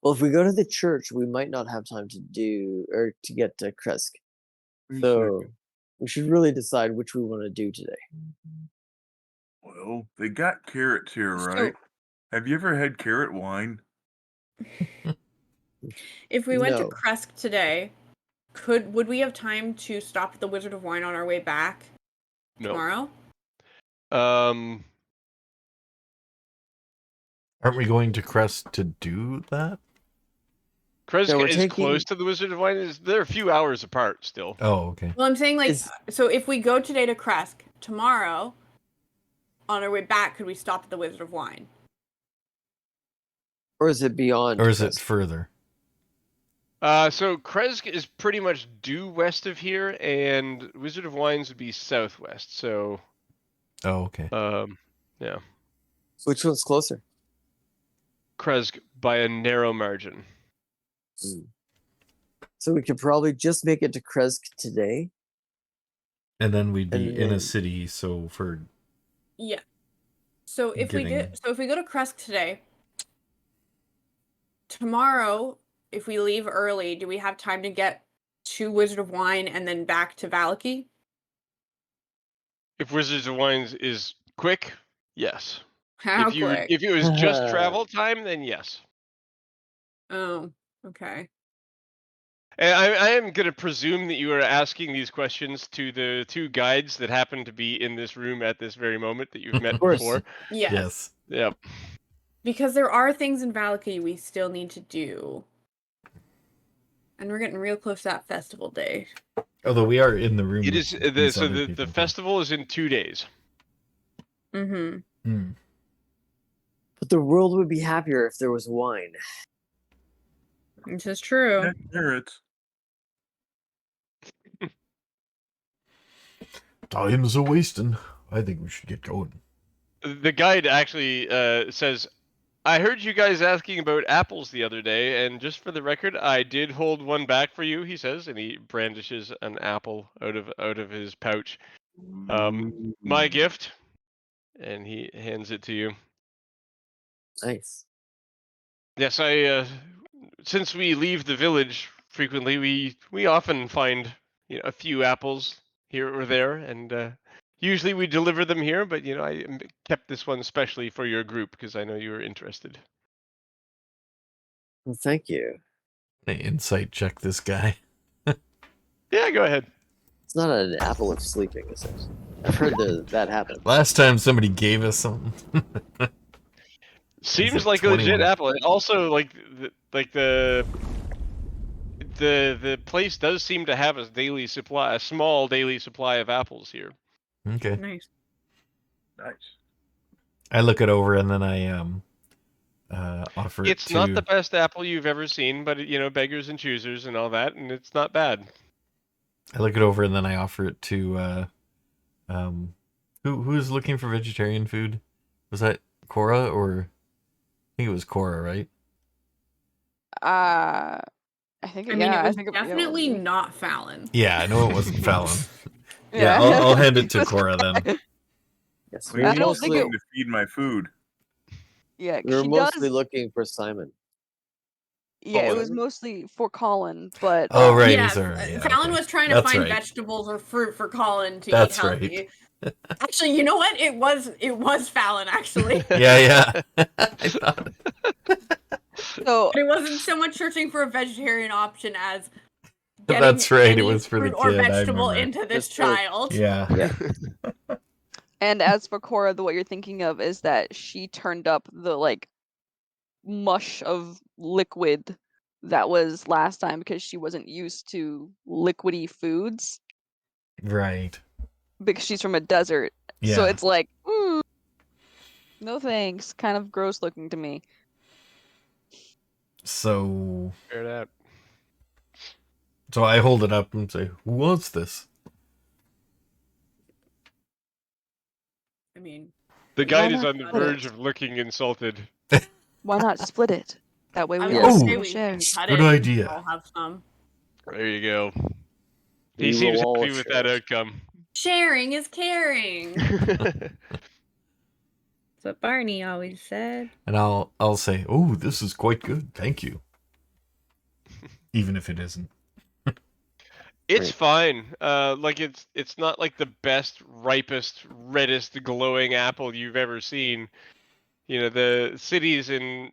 Well, if we go to the church, we might not have time to get to Kresk. So we should really decide which we want to do today. Well, they got carrots here, So- right? Have you ever had carrot wine? If we went to No. Kresk today, would we have time to stop at the Wizard of Wine on our way back tomorrow? Um, Aren't we going to Crest to do that? Kresk we're is taking- close to the Wizard of Wine. They're a few hours apart still. Oh, okay. Well, I'm saying Is- so if we go today to Kresk, tomorrow, on our way back, could we stop at the Wizard of Wine? Or is it beyond? Or is it Kresk? further? So Kresk is pretty much due west of here, and Wizard of Wines would be southwest. So, Oh, okay. yeah, Which one's closer? Kresk by a narrow margin. So we could probably just make it to Kresk today. And then we'd be And in a then- city, so for Yeah. So if we go to Kresk today, tomorrow, if we leave early, do we have time to get to Wizard of Wine and then back to Valaki? If Wizards of Wines is quick, yes. How quick? If it was just travel time, then yes. Oh, okay. And I am going to presume that you are asking these questions to the two guides that happen to be in this room at this very moment that you've met before. Yes. Yep. Because there are things in Valaki we still need to do. And we're getting real close to that festival day. Although we are in the room. It is the festival is in 2 days. Mm-hmm. But the world would be happier if there was wine. This is true. Yeah, there it's. Time's a wasting. I think we should get going. The guide actually says, I heard you guys asking about apples the other day, and just for the record, I did hold one back for you, he says, and he brandishes an apple out of his pouch. My gift, and he hands it to you. Nice. Yes, since we leave the village frequently, we often find a few apples here or there, and usually we deliver them here. But I kept this one specially for your group because I know you were interested. Well, thank you. Insight check this guy. Yeah, go ahead. It's not an apple of sleeping, is it? I've heard that happen. Last time somebody gave us something. Seems like a legit apple. And also, the place does seem to have a small daily supply of apples here. Okay. Nice. I look it over and then I offer it It's not the best apple you've ever seen, but beggars and choosers and all that, and it's not bad. I look it over and then I offer it to who's looking for vegetarian food? Was that Cora or I think it was Cora, right? I think. I mean, it was definitely not Fallon. Yeah, I know it wasn't Fallon. Yeah, I'll hand it to Cora then. Yes, We we're need mostly something to feed my food. Yeah, we're mostly looking for Simon. Yeah, it was mostly for Colin, but oh right, yeah, Fallon was trying to find vegetables or fruit for Colin to eat healthy. Right. Actually, you know what? It was Fallon actually. Yeah. I thought. So it wasn't so much searching for a vegetarian option as getting that's right. It was for the kid. Or vegetable into this child. Yeah. And as for Cora, what you're thinking of is that she turned up the mush of liquid that was last time because she wasn't used to liquidy foods. Right. Because she's from a desert. Yeah. So it's like, no thanks. Kind of gross looking to me. So. Fair that. So I hold it up and say, "Who wants this?" I mean, the guide is on the verge of looking insulted. Why not split it? That way we all share. Good idea. I'll have some. There you go. He seems happy with that outcome. Sharing is caring. That's what Barney always said. And I'll say, "Oh, this is quite good. Thank you." Even if it isn't. It's fine. It's not like the best, ripest, reddest, glowing apple you've ever seen. The cities on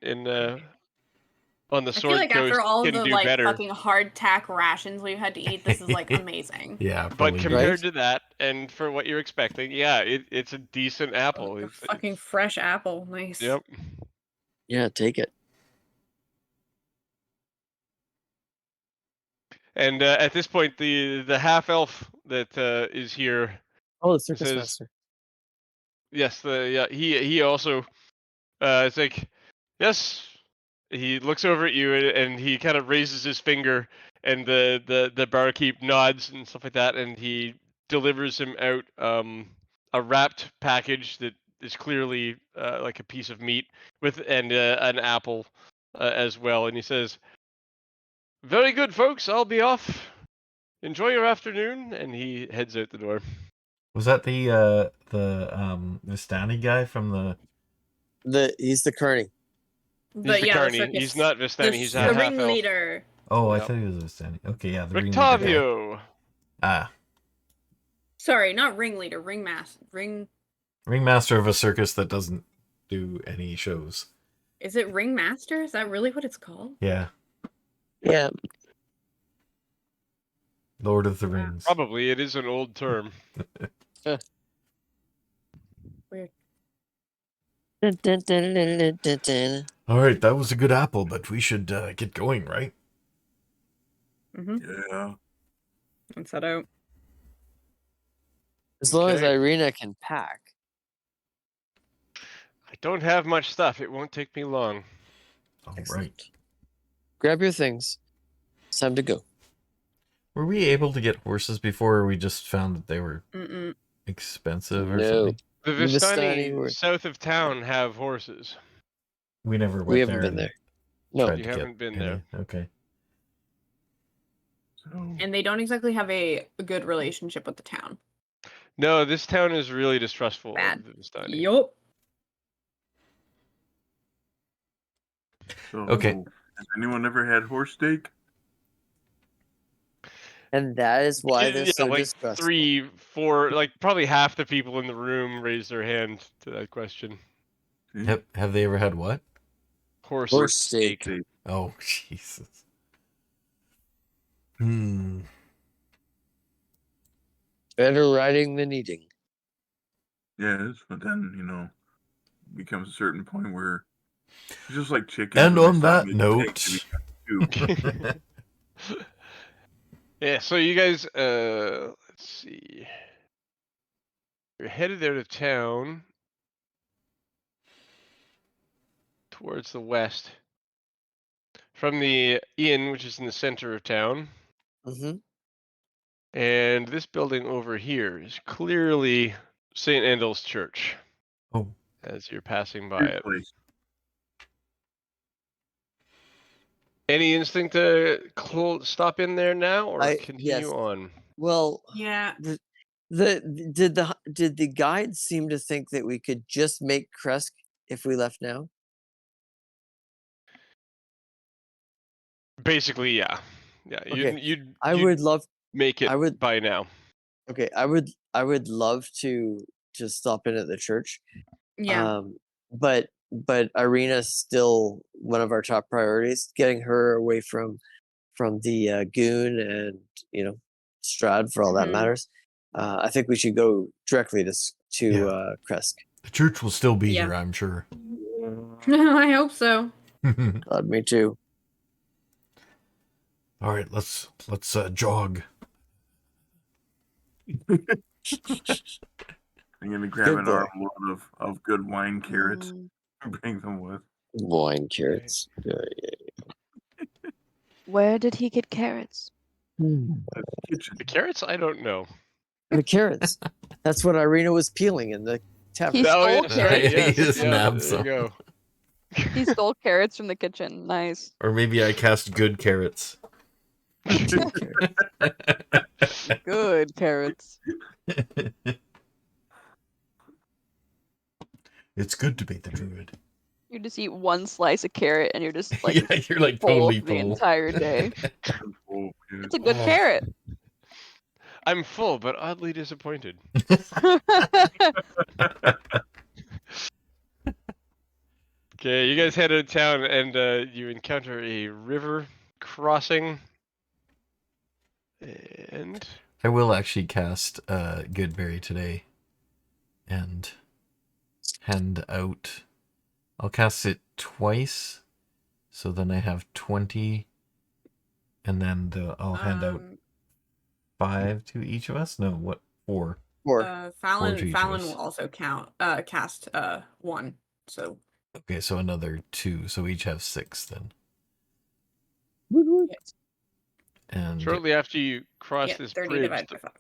the Sword Coast after all of the better. fucking hardtack rations we've had to eat, this is amazing. Yeah, but compared to that, and for what you're expecting, yeah, it's a decent apple. It's fucking fresh apple, nice. Yep. Yeah, take it. And at this point, the half elf that is here. Oh, the circus says, master. Yes, he also it's like, yes. He looks over at you and he kind of raises his finger, and the barkeep nods and stuff like that, and he delivers him out a wrapped package that is clearly like a piece of meat with an apple as well, and he says, "Very good, folks. I'll be off. Enjoy your afternoon," and he heads out the door. Was that the Vistani guy from he's the Kearney. He's the Kearney. He's not Vistani. He's the ringleader. Oh, I Yep. thought he was standing. Okay, yeah, the ringleader guy. Rictavio! Ah, Sorry, not ringleader, ringmaster of a circus that doesn't do any shows. Is it ringmaster? Is that really what it's called? Yeah, Yeah. Lord of the Wow. Rings. Probably, it is an old term. Weird. All right, that was a good apple, but we should get going, right? Yeah. Let's head out. As long as Okay. Irina can pack. I don't have much stuff. It won't take me long. All Excellent. right. Grab your things. It's time to go. Were we able to get horses before, or we just found that they were Mm-mm. expensive or No. something? The The Vistani Vistani were- south of town have horses. We never went We haven't there. been and there. No. tried You to get haven't been any. there. Okay. So And they don't exactly have a good relationship with the town. No, this town is really distrustful Bad. of the Vistani. Yup. Okay. Has anyone ever had horse steak? And that is why they're Yeah, so like distrustful. 3, 4, like probably half the people in the room raised their hand to that question. Have they ever had what? Horse steak. steak. Oh, Jesus. Hmm. Better riding than eating. Yes, but then becomes a certain point where it's just like chicken. And on that note, Yeah, so you guys, let's see. You're headed out of town towards the west from the inn, which is in the center of town. Mm-hmm. And this building over here is clearly St. Endel's Church oh, as you're passing by Weird it. place. Any instinct to stop in there now or Yes. continue on? Well, Yeah. did the guide seem to think that we could just make Kresk if we left now? Basically, yeah. Yeah, Okay. you'd Would love. make it I would. by now. Okay, I would love to stop in at the church. Yeah. But Irina's still one of our top priorities. Getting her away from the goon and Strahd for all that Mhm. matters. I think we should go directly to Yeah. Kresk. the church will still be Yeah. here, I'm sure. I hope so. God, me too. All right, let's jog. I'm gonna grab Good an boy. armload of good wine carrots and bring them with. Wine carrots. Where did he get carrots? The kitchen. The carrots, I don't know. The carrots. That's what Irina was peeling in the tavern. He stole yes, carrots. He just nabbed there you some. go. He stole carrots from the kitchen. Nice. Or maybe I cast good carrots. Good carrots. It's good to be the druid. You just eat one slice of carrot and you're just like Yeah, you're like full totally for the full. entire day. Oh, It's a good Oh. carrot. I'm full, but oddly disappointed. Okay, you guys head out of town and you encounter a river crossing. And I will actually cast Goodberry today and hand out. I'll cast it twice, so then I have 20, and then I'll hand out 5 to each of us. No, what 4? 4. Fallon to each of Fallon us. will also cast 1. So Okay, so another 2. So we each have 6 then. And shortly after you cross this 30 bridge, divided by 5.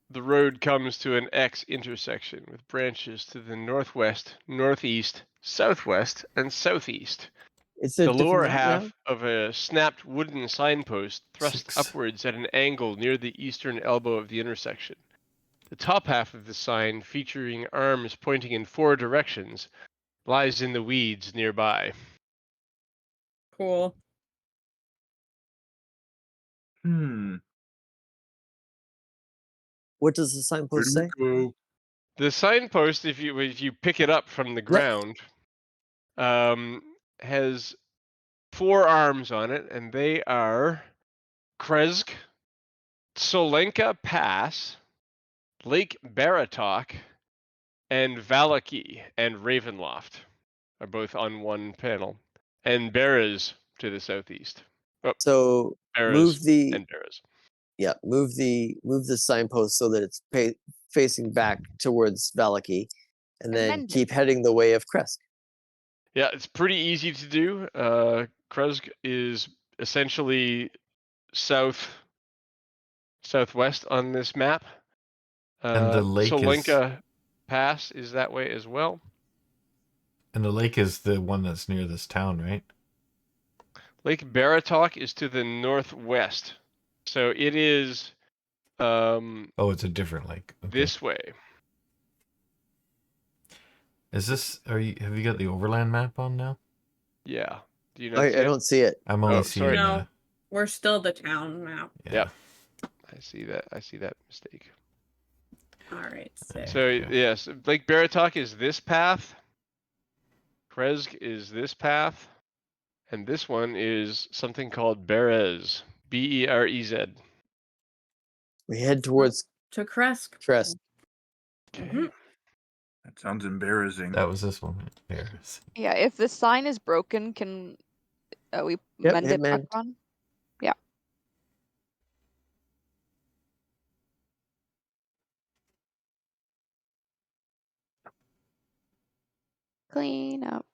the road comes to an X intersection with branches to the northwest, northeast, southwest, and southeast. It's a The different lower map half now? of a snapped wooden signpost thrusts 6. upwards at an angle near the eastern elbow of the intersection. The top half of the sign, featuring arms pointing in 4 directions, lies in the weeds nearby. Cool. What does the signpost say? Go. The signpost, if you pick it up from the ground, has 4 arms on it, and they are Kresk, Solenka Pass, Lake Baratok, and Valaki and Ravenloft are both on one panel, and Beres to the southeast. Oh, So Beres move the and Beres. move the signpost so that it's facing back towards Valaki, and then Amendment. keep heading the way of Kresk. Yeah, it's pretty easy to do. Kresk is essentially southwest on this map. And the lake Solenka Pass is that way as well. And the lake is the one that's near this town, right? Lake Baratok is to the northwest, so it is. Oh, it's a different lake. Okay. This way. Is this? Have you got the overland map on now? Yeah. Do you know? I don't see it. I'm only seeing. No, we're still the town map. Yeah. I see that. Mistake. All right. Sick. So yes, Lake Baratok is this path. Kresk is this path, and this one is something called Berez. Berez. We head towards To Kresk. Kresk. Mhm. That sounds embarrassing. That was this one. There. Yeah, if the sign is broken, can we mend it back on? Yeah. Clean up,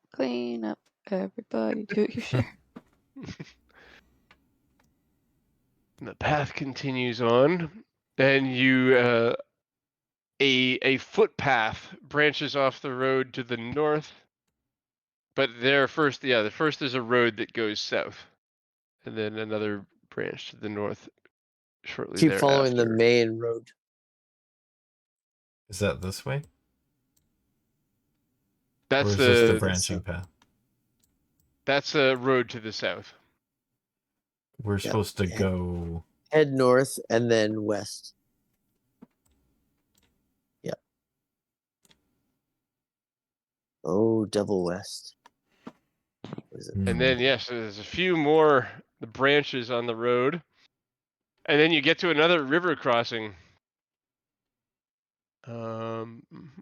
everybody do your share. The path continues on, and you a footpath branches off the road to the north. But the first is a road that goes south, and then another branch to the north shortly Keep thereafter. following the main road. Is that this way? That's or is this the branching path? That's a road to the south. We're supposed to go. Head north and then west. Yep. Oh, double west. What is it? And then yes, there's a few more branches on the road, and then you get to another river crossing. So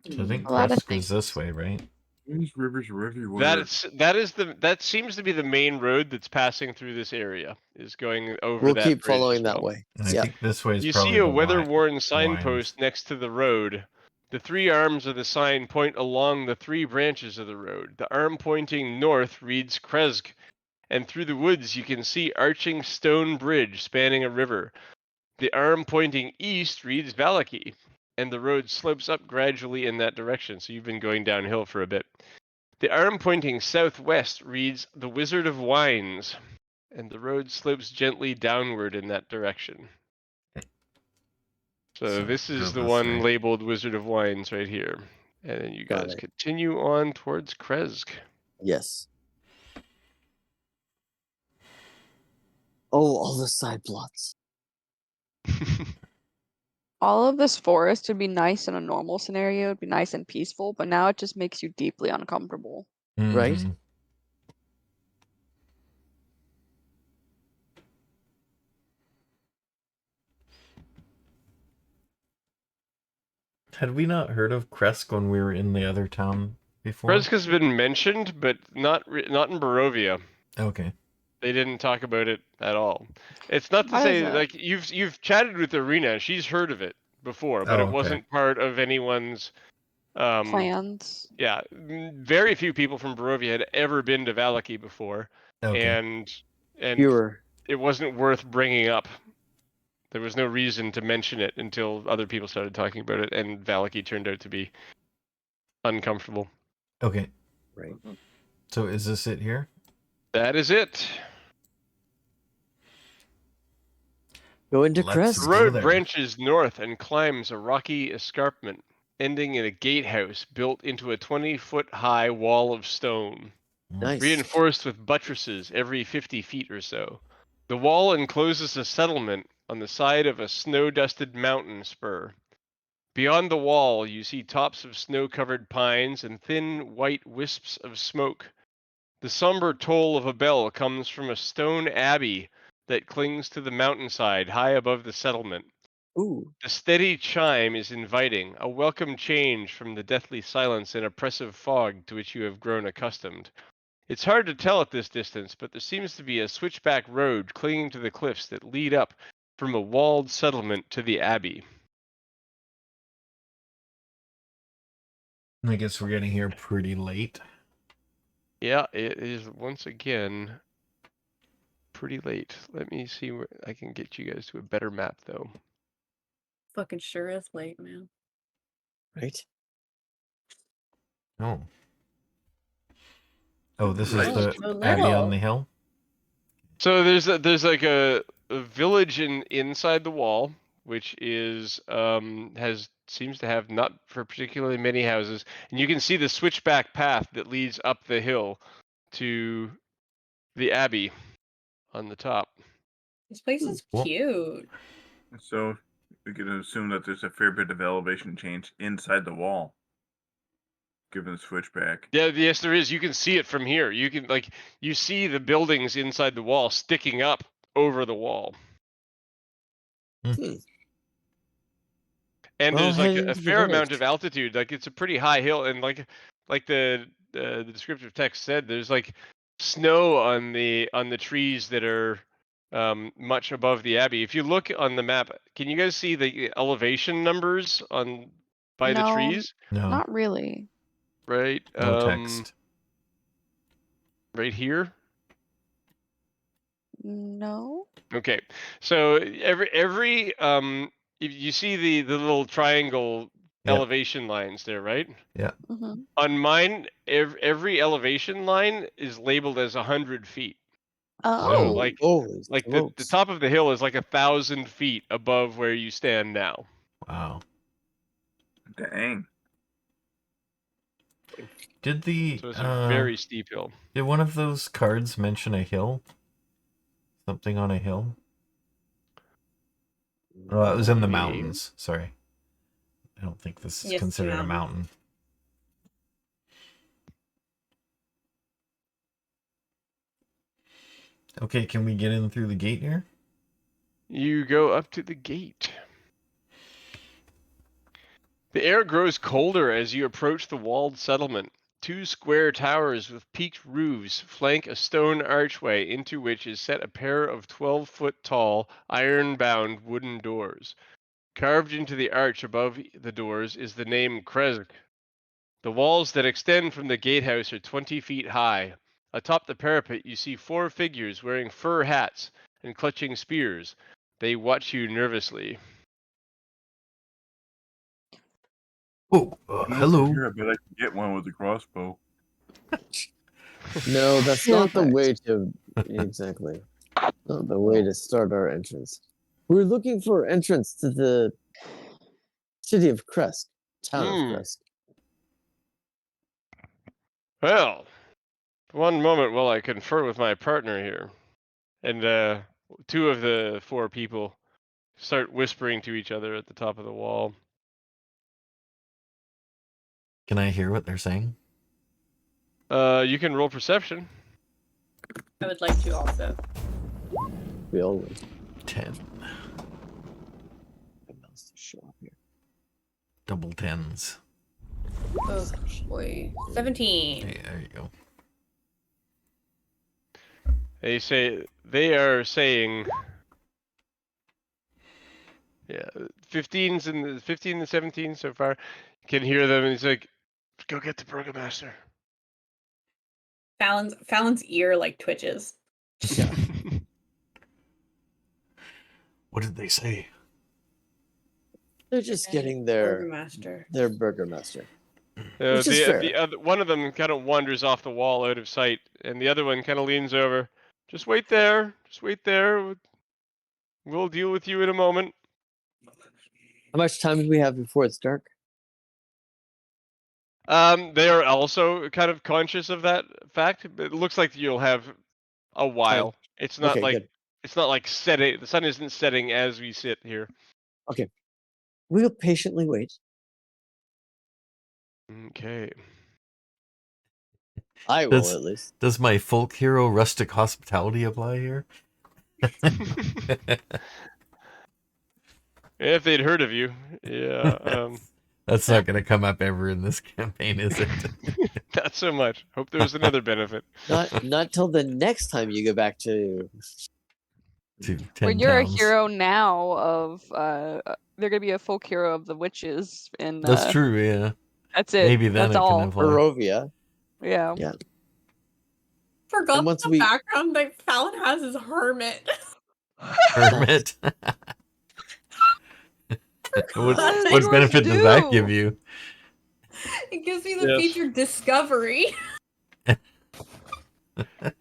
I think Kresk goes this way, right? These rivers are everywhere. That seems to be the main road that's passing through this area. Is going over. We'll that keep bridge following as that well. way. And I think this way is You probably see a the weather-worn wines. signpost next to the road. The 3 arms of the sign point along the 3 branches of the road. The arm pointing north reads Kresk, and through the woods you can see arching stone bridge spanning a river. The arm pointing east reads Valaki, and the road slopes up gradually in that direction, so you've been going downhill for a bit. The arm pointing southwest reads the Wizard of Wines, and the road slopes gently downward in that direction. So this is the one labeled Wizard of Wines right here. And then you guys continue on towards Kresk. Yes. Oh, all the side plots. All of this forest would be nice in a normal scenario. It'd be nice and peaceful, but now it just makes you deeply uncomfortable. Right? Had we not heard of Kresk when we were in the other town before? Kresk has been mentioned, but not in Barovia. Okay. They didn't talk about it at all. It's not to say like you've chatted with Arena. She's heard of it before, but it wasn't part of anyone's plans. Yeah, very few people from Barovia had ever been to Valaki before, and it wasn't worth bringing up. There was no reason to mention it until other people started talking about it, and Valaki turned out to be uncomfortable. Okay. Right. So is this it here? That is it. Go into Kresk. The road branches north and climbs a rocky escarpment, ending in a gatehouse built into a 20-foot-high wall of stone, Nice. reinforced with buttresses every 50 feet or so. The wall encloses a settlement on the side of a snow-dusted mountain spur. Beyond the wall, you see tops of snow-covered pines and thin white wisps of smoke. The somber toll of a bell comes from a stone abbey that clings to the mountainside high above the settlement. Ooh. The steady chime is inviting, a welcome change from the deathly silence and oppressive fog to which you have grown accustomed. It's hard to tell at this distance, but there seems to be a switchback road clinging to the cliffs that lead up from a walled settlement to the abbey. I guess we're getting here pretty late. Yeah, it is once again pretty late. Let me see where I can get you guys to a better map, though. Fucking sure is late, man. Right? Oh. Oh, this Right. is the So abbey on little. the hill? So there's like a village inside the wall, which is seems to have not for particularly many houses, and you can see the switchback path that leads up the hill to the abbey on the top. This place is Cool. cute. So we can assume that there's a fair bit of elevation change inside the wall, given the switchback. Yeah, yes, there is. You can see it from here. You can you see the buildings inside the wall sticking up over the wall. Hmm. And Well, there's head like a into the fair amount of village. altitude. Like it's a pretty high hill, and like the descriptive text said, there's like snow on the trees that are much above the abbey. If you look on the map, can you guys see the elevation numbers by the No, trees? No. not really. Right. No text. Right here. No. Okay, so every if you see the little triangle Yep. elevation lines there, right? Yeah. Mm-hmm. On mine, every elevation line is labeled as 100 feet. So Oh. like Holy the smokes. top of the hill is like 1,000 feet above where you stand now. Wow. Dang. Did the So it's a very steep hill. did one of those cards mention a hill? Something on a hill? Oh, it was in the Me? mountains. Sorry. I don't think this is Yes, considered a mountain. mountain. Okay, can we get in through the gate here? You go up to the gate. The air grows colder as you approach the walled settlement. Two square towers with peaked roofs flank a stone archway into which is set a pair of 12-foot tall, iron-bound wooden doors. Carved into the arch above the doors is the name Kresk. The walls that extend from the gatehouse are 20 feet high. Atop the parapet you see four figures wearing fur hats and clutching spears. They watch you nervously. Oh, No, hello. Here, I bet I can get one with a crossbow. No, that's not the Perfect. way to exactly. Not the way to start our entrance. We're looking for entrance to the city of Kresk, town of Kresk. Well, one moment while I confer with my partner here. And two of the four people start whispering to each other at the top of the wall. Can I hear what they're saying? You can roll perception. I would like to also. We always 10. else to show up here. Double tens. Oh boy. 17. Hey, there you go. They are saying, yeah, 15s and the 15 and 17 so far. Can hear them, and he's like, "Go get the burgomaster." Fallon's ear like twitches. Yeah. What did they say? They're just getting their Burgomaster. burgomaster. Which is the fair. other one of them kind of wanders off the wall out of sight, and the other one kind of leans over. Just wait there. Just wait there. We'll deal with you in a moment. How much time do we have before it's dark? They are also kind of conscious of that fact. It looks like you'll have a while. It's not Okay, like good. It's not like setting. The sun isn't setting as we sit here. We'll patiently wait. Okay. I will, at least. Does my folk hero rustic hospitality apply here? If they'd heard of you, yeah. That's not going to come up ever in this campaign, is it? Not so much. Hope there was another benefit. Not till the next time you go back to. To 10 When you're towns. a hero now of they're gonna be a folk hero of the witches in That's true, yeah. that's it. Maybe then that's it all. can apply. Barovia. Yeah. Yeah. Forgot And once the we- background that Fallon has is hermit. Hermit. what does what yours benefit does that do? give you? It gives me the Yes. feature discovery.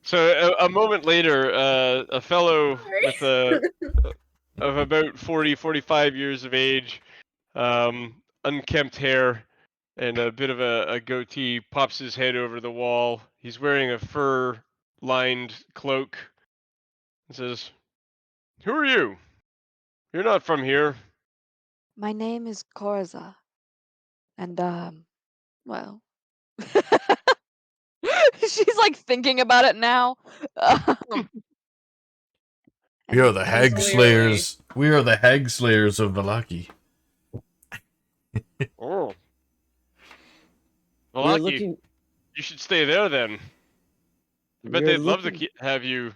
So a moment later, a fellow Sorry. with of about 40, 45 years of age, unkempt hair, and a bit of a goatee, pops his head over the wall. He's wearing a fur-lined cloak and says, "Who are you? You're not from here." My name is Korza. And well. She's like thinking about it now. We are the Hag Clearly. Slayers. We are the Hag Slayers of Valaki. Oh. We're Valaki, looking. you should stay there then. I bet we're they'd love to looking- have you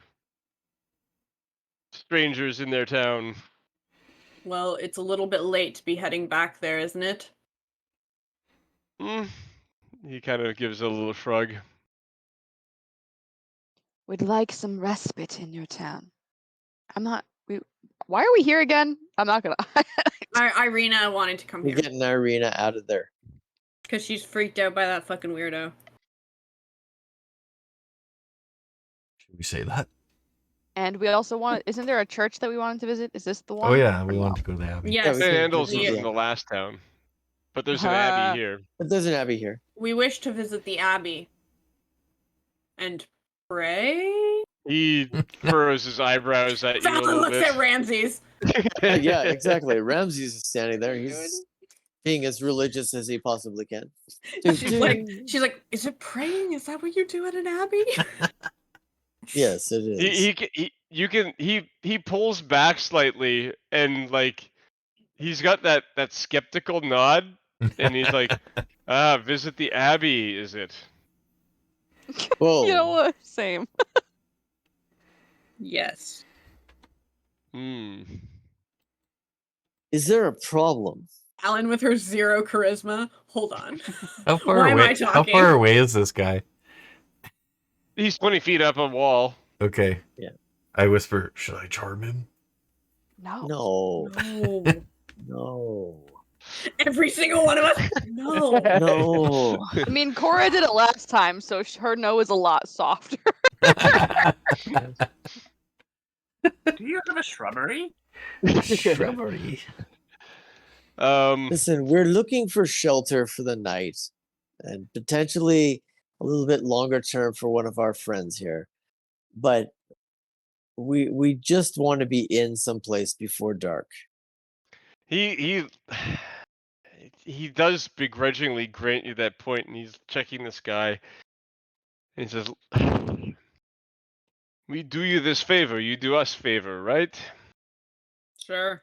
strangers in their town. Well, it's a little bit late to be heading back there, isn't it? He kind of gives a little shrug. We'd like some respite in your town. Why are we here again? I'm not gonna. Irina wanted to come We're here getting Irina out of there. because she's freaked out by that fucking weirdo. Should we say that? And we also want. Isn't there a church that we wanted to visit? Is this the one? Oh yeah, Or we no? want to go to the Abbey. Yes, we St. can Andal's do was that. in the last town, but there's an abbey here. But there's an abbey here. we wish to visit the abbey and pray. He furrows his eyebrows at you a Fallon little looks bit. at Ramses. Yeah, exactly. Ramses is standing there. He's being as religious as he possibly can. She's like, is it praying? Is that what you do at an abbey? Yes, it is. He pulls back slightly and like he's got that skeptical nod and he's like, visit the abbey, is it? Whoa. You know what? Same. Yes. Is there a problem? Alan with her 0 charisma. Hold on. How far Why am away? I How talking? far away is this guy? He's 20 feet up a wall. Okay. Yeah. I whisper, should I charm him? No. No. No. No. Every single one of us. No. No. I mean, Cora did it last time, so her no is a lot softer. Do you have a shrubbery? Shrubbery. Listen, we're looking for shelter for the night and potentially a little bit longer term for one of our friends here. But we just want to be in someplace before dark. He does begrudgingly grant you that point, and he's checking this guy. And he says, "We do you this favor, you do us favor, right?" Sure.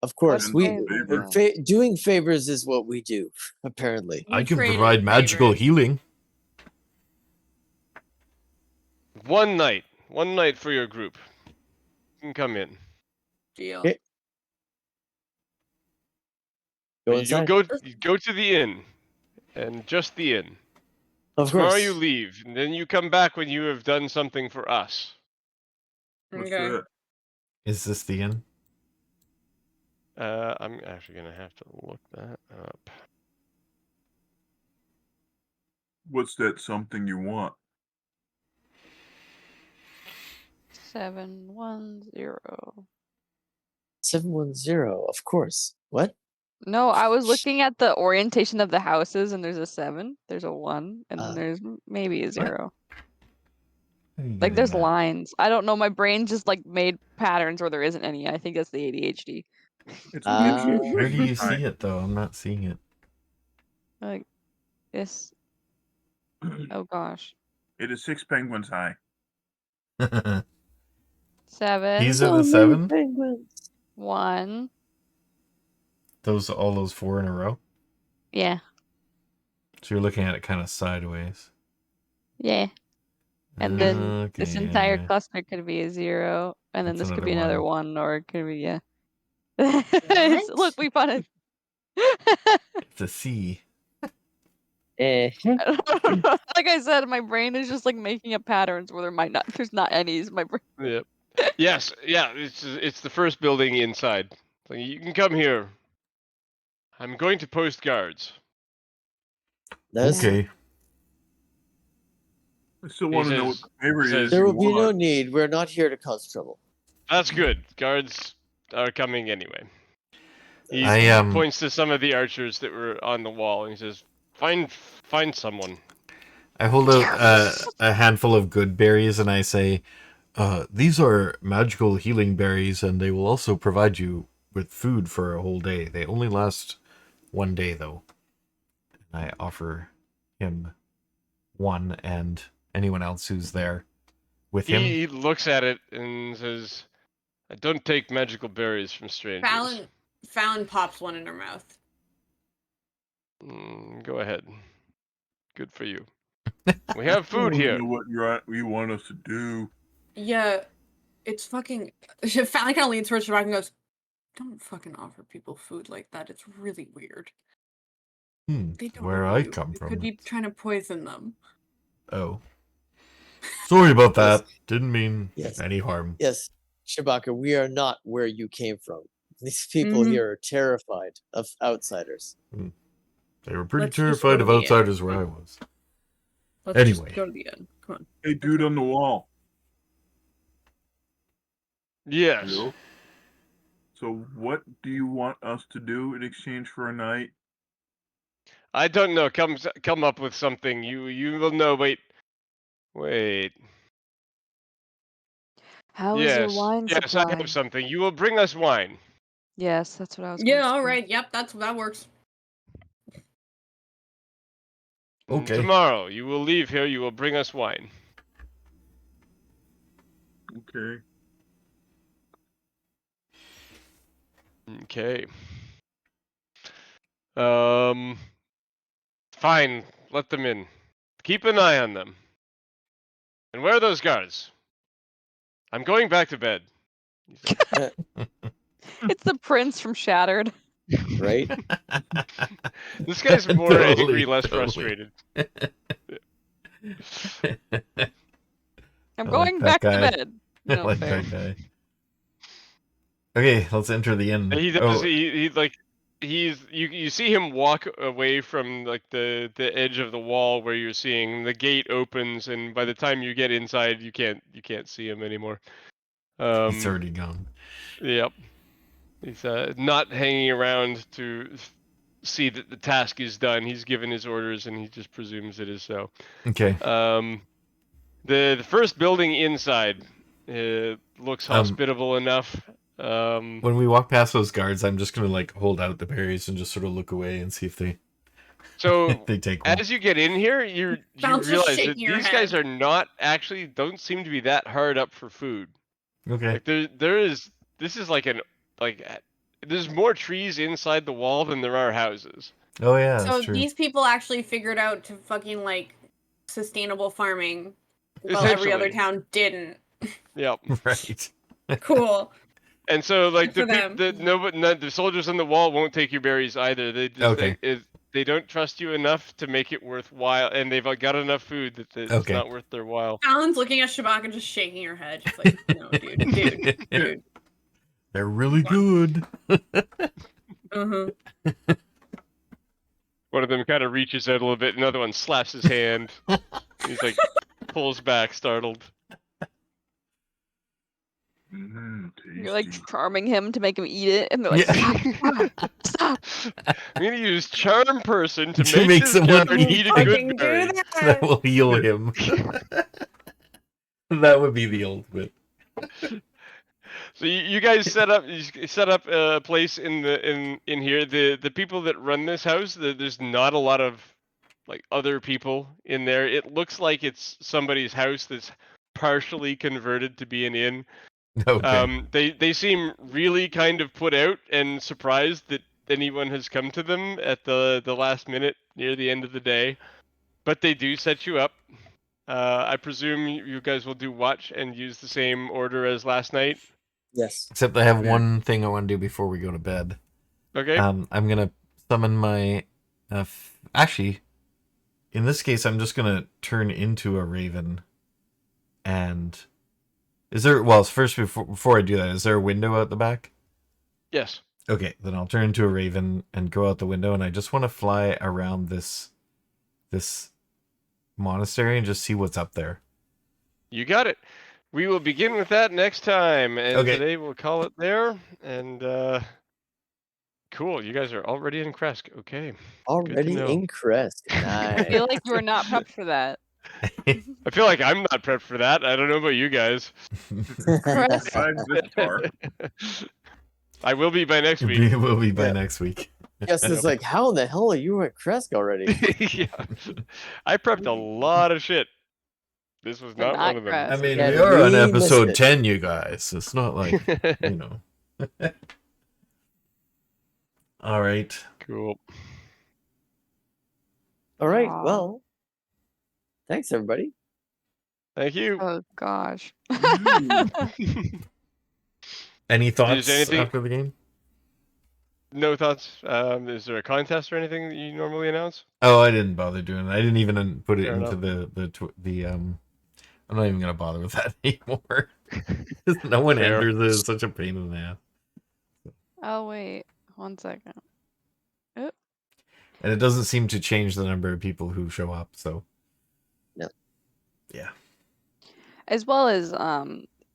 Of course, favor. doing favors is what we do, apparently. I We can traded provide magical favors. healing. One night for your group. You can come in. Deal. Okay. Go You inside. go to the inn, and just the inn. Of Tomorrow course. you leave, and then you come back when you have done something for us. What's Okay. that? Is this the inn? I'm actually gonna have to look that up. What's that something you want? 710. 710, of course. What? No, I was looking at the orientation of the houses, and there's a 7, there's a 1, and then there's maybe a 0. How are you Like getting there's that? lines. I don't know. My brain just like made patterns where there isn't any. I think that's the ADHD. It's Where do you penguins' see it though? I'm not seeing it. Like this. Oh gosh. It is 6 penguins high. 7. He's So at the many 7. penguins. 1. All those 4 in a row. Yeah. So you're looking at it kind of sideways. Yeah. And then this Okay, entire yeah. cluster could be a 0, and then That's this could another be another one. 1, or it could be It's- look, we found it. It's a C. Like I said, my brain is just like making up patterns where there's not any's. My brain. Yep. Yes. Yeah. It's the first building inside. So you can come here. I'm going to post guards. Okay. I still He want to know what says- the favor he says- is. There you will be no want. need. We're not here to cause trouble. That's good. Guards are coming anyway. He I points to some of the archers that were on the wall, and he says, "Find someone." I hold out a handful of good berries and I say, these are magical healing berries and they will also provide you with food for a whole day. They only last 1 day though. And I offer him one and anyone else who's there with him. He looks at it and says, "I don't take magical berries from strangers." Fallon pops one in her mouth. Go ahead. Good for you. We have I food wanna here. know what you want us to do. Yeah, it's fucking. Fallon kind of leans towards Shabak and goes, "Don't fucking offer people food like that. It's really weird. They don't Where know I you. come You from. could be trying to poison them." Oh. Sorry about Yes. that. Didn't mean Yes. any harm. Yes, Shabaka, we are not where you came from. These people Mhm. here are terrified of outsiders. They were pretty Let's just terrified go of to the outsiders inn. where I was. Let's Anyway. just go to the end. Come on. Hey, dude on the wall. Yes. Hello? So what do you want us to do in exchange for a night? I don't know. Come up with something. You will know. Wait. How is your Yes. wine Yes, supply? I have something. You will bring us wine. Yes, that's what I was. Yeah, going to all say. right. Yep, that works. Okay. Tomorrow, you will leave here. You will bring us wine. Okay. Okay. Fine. Let them in. Keep an eye on them. And where are those guards? I'm going back to bed. It's the prince from Shattered. Right? This guy's more Totally, angry, less totally. frustrated. I'm I going like that back to guy. bed. I No, like fair. that guy. Okay, let's enter the inn. He does. Oh, He like you see him walk away from like the edge of the wall where you're seeing the gate opens, and by the time you get inside, you can't see him anymore. he's already gone. Yep. He's not hanging around to see that the task is done. He's given his orders, and he just presumes it is so. Okay. The first building inside looks hospitable enough. When we walk past those guards, I'm just gonna like hold out the berries and just sort of look away and see if they So they take one. as you get in here, you Bounce just realize that shaking your these guys head. are not actually don't seem to be that hard up for food. Okay. Like this is like there's more trees inside the wall than there are houses. Oh yeah, So that's true. these people actually figured out to fucking like sustainable farming, while every other Essentially. town didn't. Yep. Right. Cool. And so like Good for the soldiers on the wall won't take your berries either. They just Okay. they don't trust you enough to make it worthwhile, and they've got enough food that it's Okay. not worth their while. Fallon's looking at Shabak and just shaking her head. She's like, no, dude. They're really good. Uh-huh. One of them kind of reaches out a little bit, another one slaps his hand. He's like pulls back, startled. You're like Tasty. charming him to make him eat it, and they're like, Yeah. stop. I'm gonna use charm person to To make make this someone guard eat eat a Fucking good do berry. That that. will heal him. That would be the ultimate. So you guys set up a place in here. The people that run this house, there's not a lot of like other people in there. It looks like it's somebody's house that's partially converted to be an inn. Okay. They seem really kind of put out and surprised that anyone has come to them at the last minute near the end of the day. But they do set you up. I presume you guys will do watch and use the same order as last night. Yes. Except I have one thing I want to do before we go to bed. Okay. I'm gonna summon my. Actually, in this case, I'm just gonna turn into a raven. And is there? Well, first before I do that, is there a window out the back? Yes. Okay, then I'll turn into a raven and go out the window, and I just want to fly around this monastery and just see what's up there. You got it. We will begin with that next time, and Okay. today we'll call it there. And cool, you guys are already in Kresk. Okay. Already know. in Kresk. I Nice. feel like you were not prepped for that. I feel like I'm not prepped for that. I don't know about you guys. Besides this far. I will be by next week. Will be by next week. Yes, it's like, how in the hell are you at Kresk already? Yeah. I prepped a lot of shit. This was not one of them. I mean, Yeah, we are on we episode missed it. 10, you guys. It's not like, you know. All right. Cool. All right. Aw. Well, thanks, everybody. Thank you. Oh gosh. Any thoughts anything- after the game? No thoughts? Is there a contest or anything that you normally announce? Oh, I didn't bother doing it. I didn't even put it Fair into the I'm not even gonna bother with that anymore. No one Fair. enters it. It's such a pain in the ass. Oh wait, 1 second. And it doesn't seem to change the number of people who show up. So. No. Yeah. As well as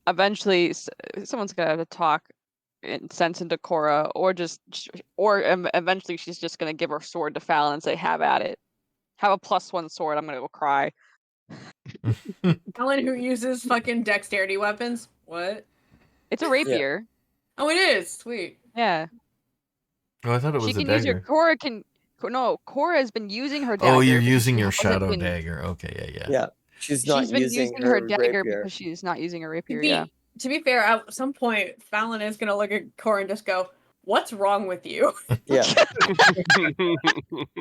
eventually someone's gonna have to talk sense into Cora, or eventually she's just gonna give her sword to Fallon and say, "Have at it. Have a +1 sword. I'm gonna go cry." Fallon who uses fucking dexterity weapons. What? It's a rapier. Oh, it is. Sweet. Yeah. Oh, I thought it was She a can dagger. use your Cora can. No, Cora has been using her dagger. Oh, you're because using she your hasn't shadow been- dagger. Okay, yeah. Yeah. She's not been using her dagger rapier. because she's not using her rapier. To be, Yeah. to be fair, at some point, Fallon is gonna look at Cora and just go, "What's wrong with you?" Yeah.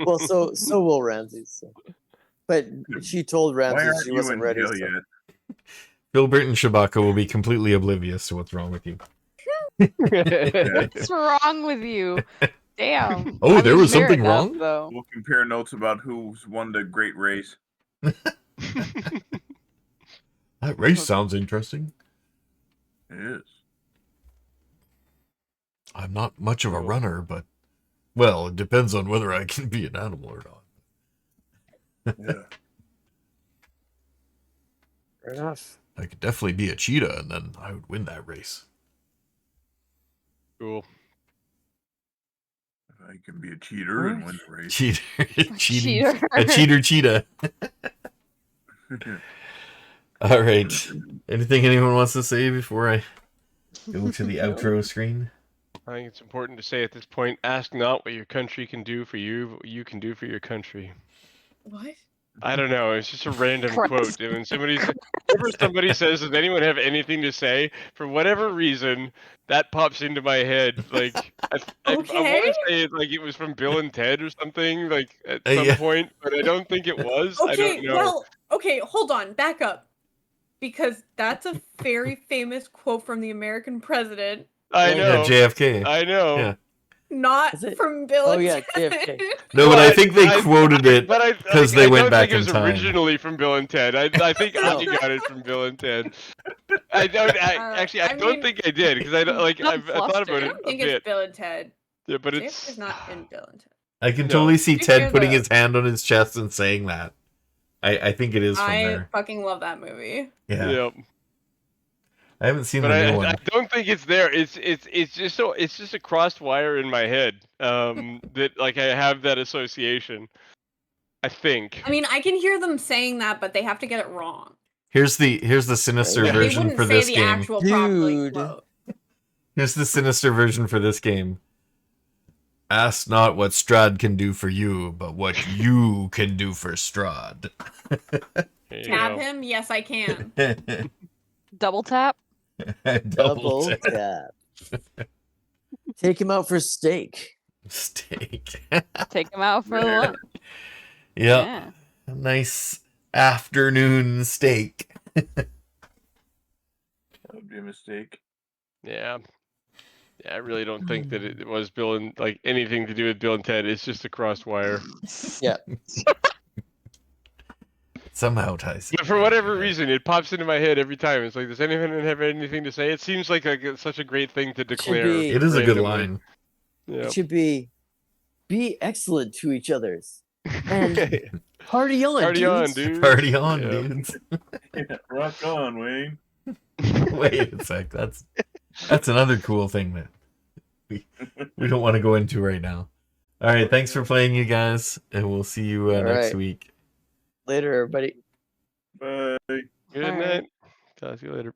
Well, so will Ramsey. So. But she told Why Ramsey aren't she you wasn't in ready. jail So. yet? Filbert and Shabaka will be completely oblivious to what's wrong with you. What's wrong with you? Damn. Oh, I there was fair something enough, wrong? though. We'll compare notes about who's won the great race. That race sounds interesting. It is. I'm not much of a runner, but well, it depends on whether I can be an animal or not. Yeah. Fair enough. I could definitely be a cheetah, and then I would win that race. Cool. I can be a cheater and win the race. Cheater, cheating, Cheater. a cheater cheetah. All right. Anything anyone wants to say before I go to the outro screen? I think it's important to say at this point, ask not what your country can do for you, but what you can do for your country. What? I don't know. It's just a random Christ. quote. And when somebody says, "Does anyone have anything to say?" For whatever reason, that pops into my head. Like I want to say it was from Bill and Ted or something. Like at some Yeah. point, but I don't think it was. I Okay, don't know. well, okay, hold on, back up. Because that's a very famous quote from the American president, I know. Yeah, JFK. I know. Yeah. not Is it? from Bill Oh, and yeah, Ted. JFK. No, but I think they I- quoted it But I because they went don't back think it in was time. originally from Bill and Ted. I think No. I got it from Bill and Ted. I don't. I I don't mean- think I did because I Not I've thought flustered. about I it don't a think bit. it's Bill and Ted. Yeah, but JFK's it's not in Bill and Ted. I can No. totally see Take Ted care putting of his hand on his chest and saying that. I think it is from I there. fucking love that movie. Yeah. Yep. I haven't seen But the new I one. don't think it's there. It's just a crossed wire in my head. That like I have that association. I think. I mean, I can hear them saying that, but they have to get it wrong. Here's the sinister Yeah, They version wouldn't for say this the game. actual probably Dude. quote. Here's the sinister version for this game. Ask not what Strahd can do for you, but what you can do for Strahd. There you Tab go. him? Yes, I can. Double tap. Double tap. tap. Take him out for steak. Steak. Take him out for Yeah. lunch. Yep. Yeah. A nice afternoon steak. That would be a mistake. Yeah. Yeah, I really don't think that it was Bill and like anything to do with Bill and Ted. It's just a crossed wire. Yeah. Somehow ties. But for whatever reason, it pops into my head every time. It's like, does anyone have anything to say? It seems like such a great thing to declare. be- It is a good randomly. line. Yeah. It should be excellent to each other's. And party on, Party on, dudes. dude. Party on, Yeah. dudes. Yeah, rock on, Wayne. Wait a sec. That's another cool thing that we don't want to go into right now. All right, thanks for playing, you guys, and we'll see you All next right. week. Later, everybody. Bye. Good All right. night. Talk to you later.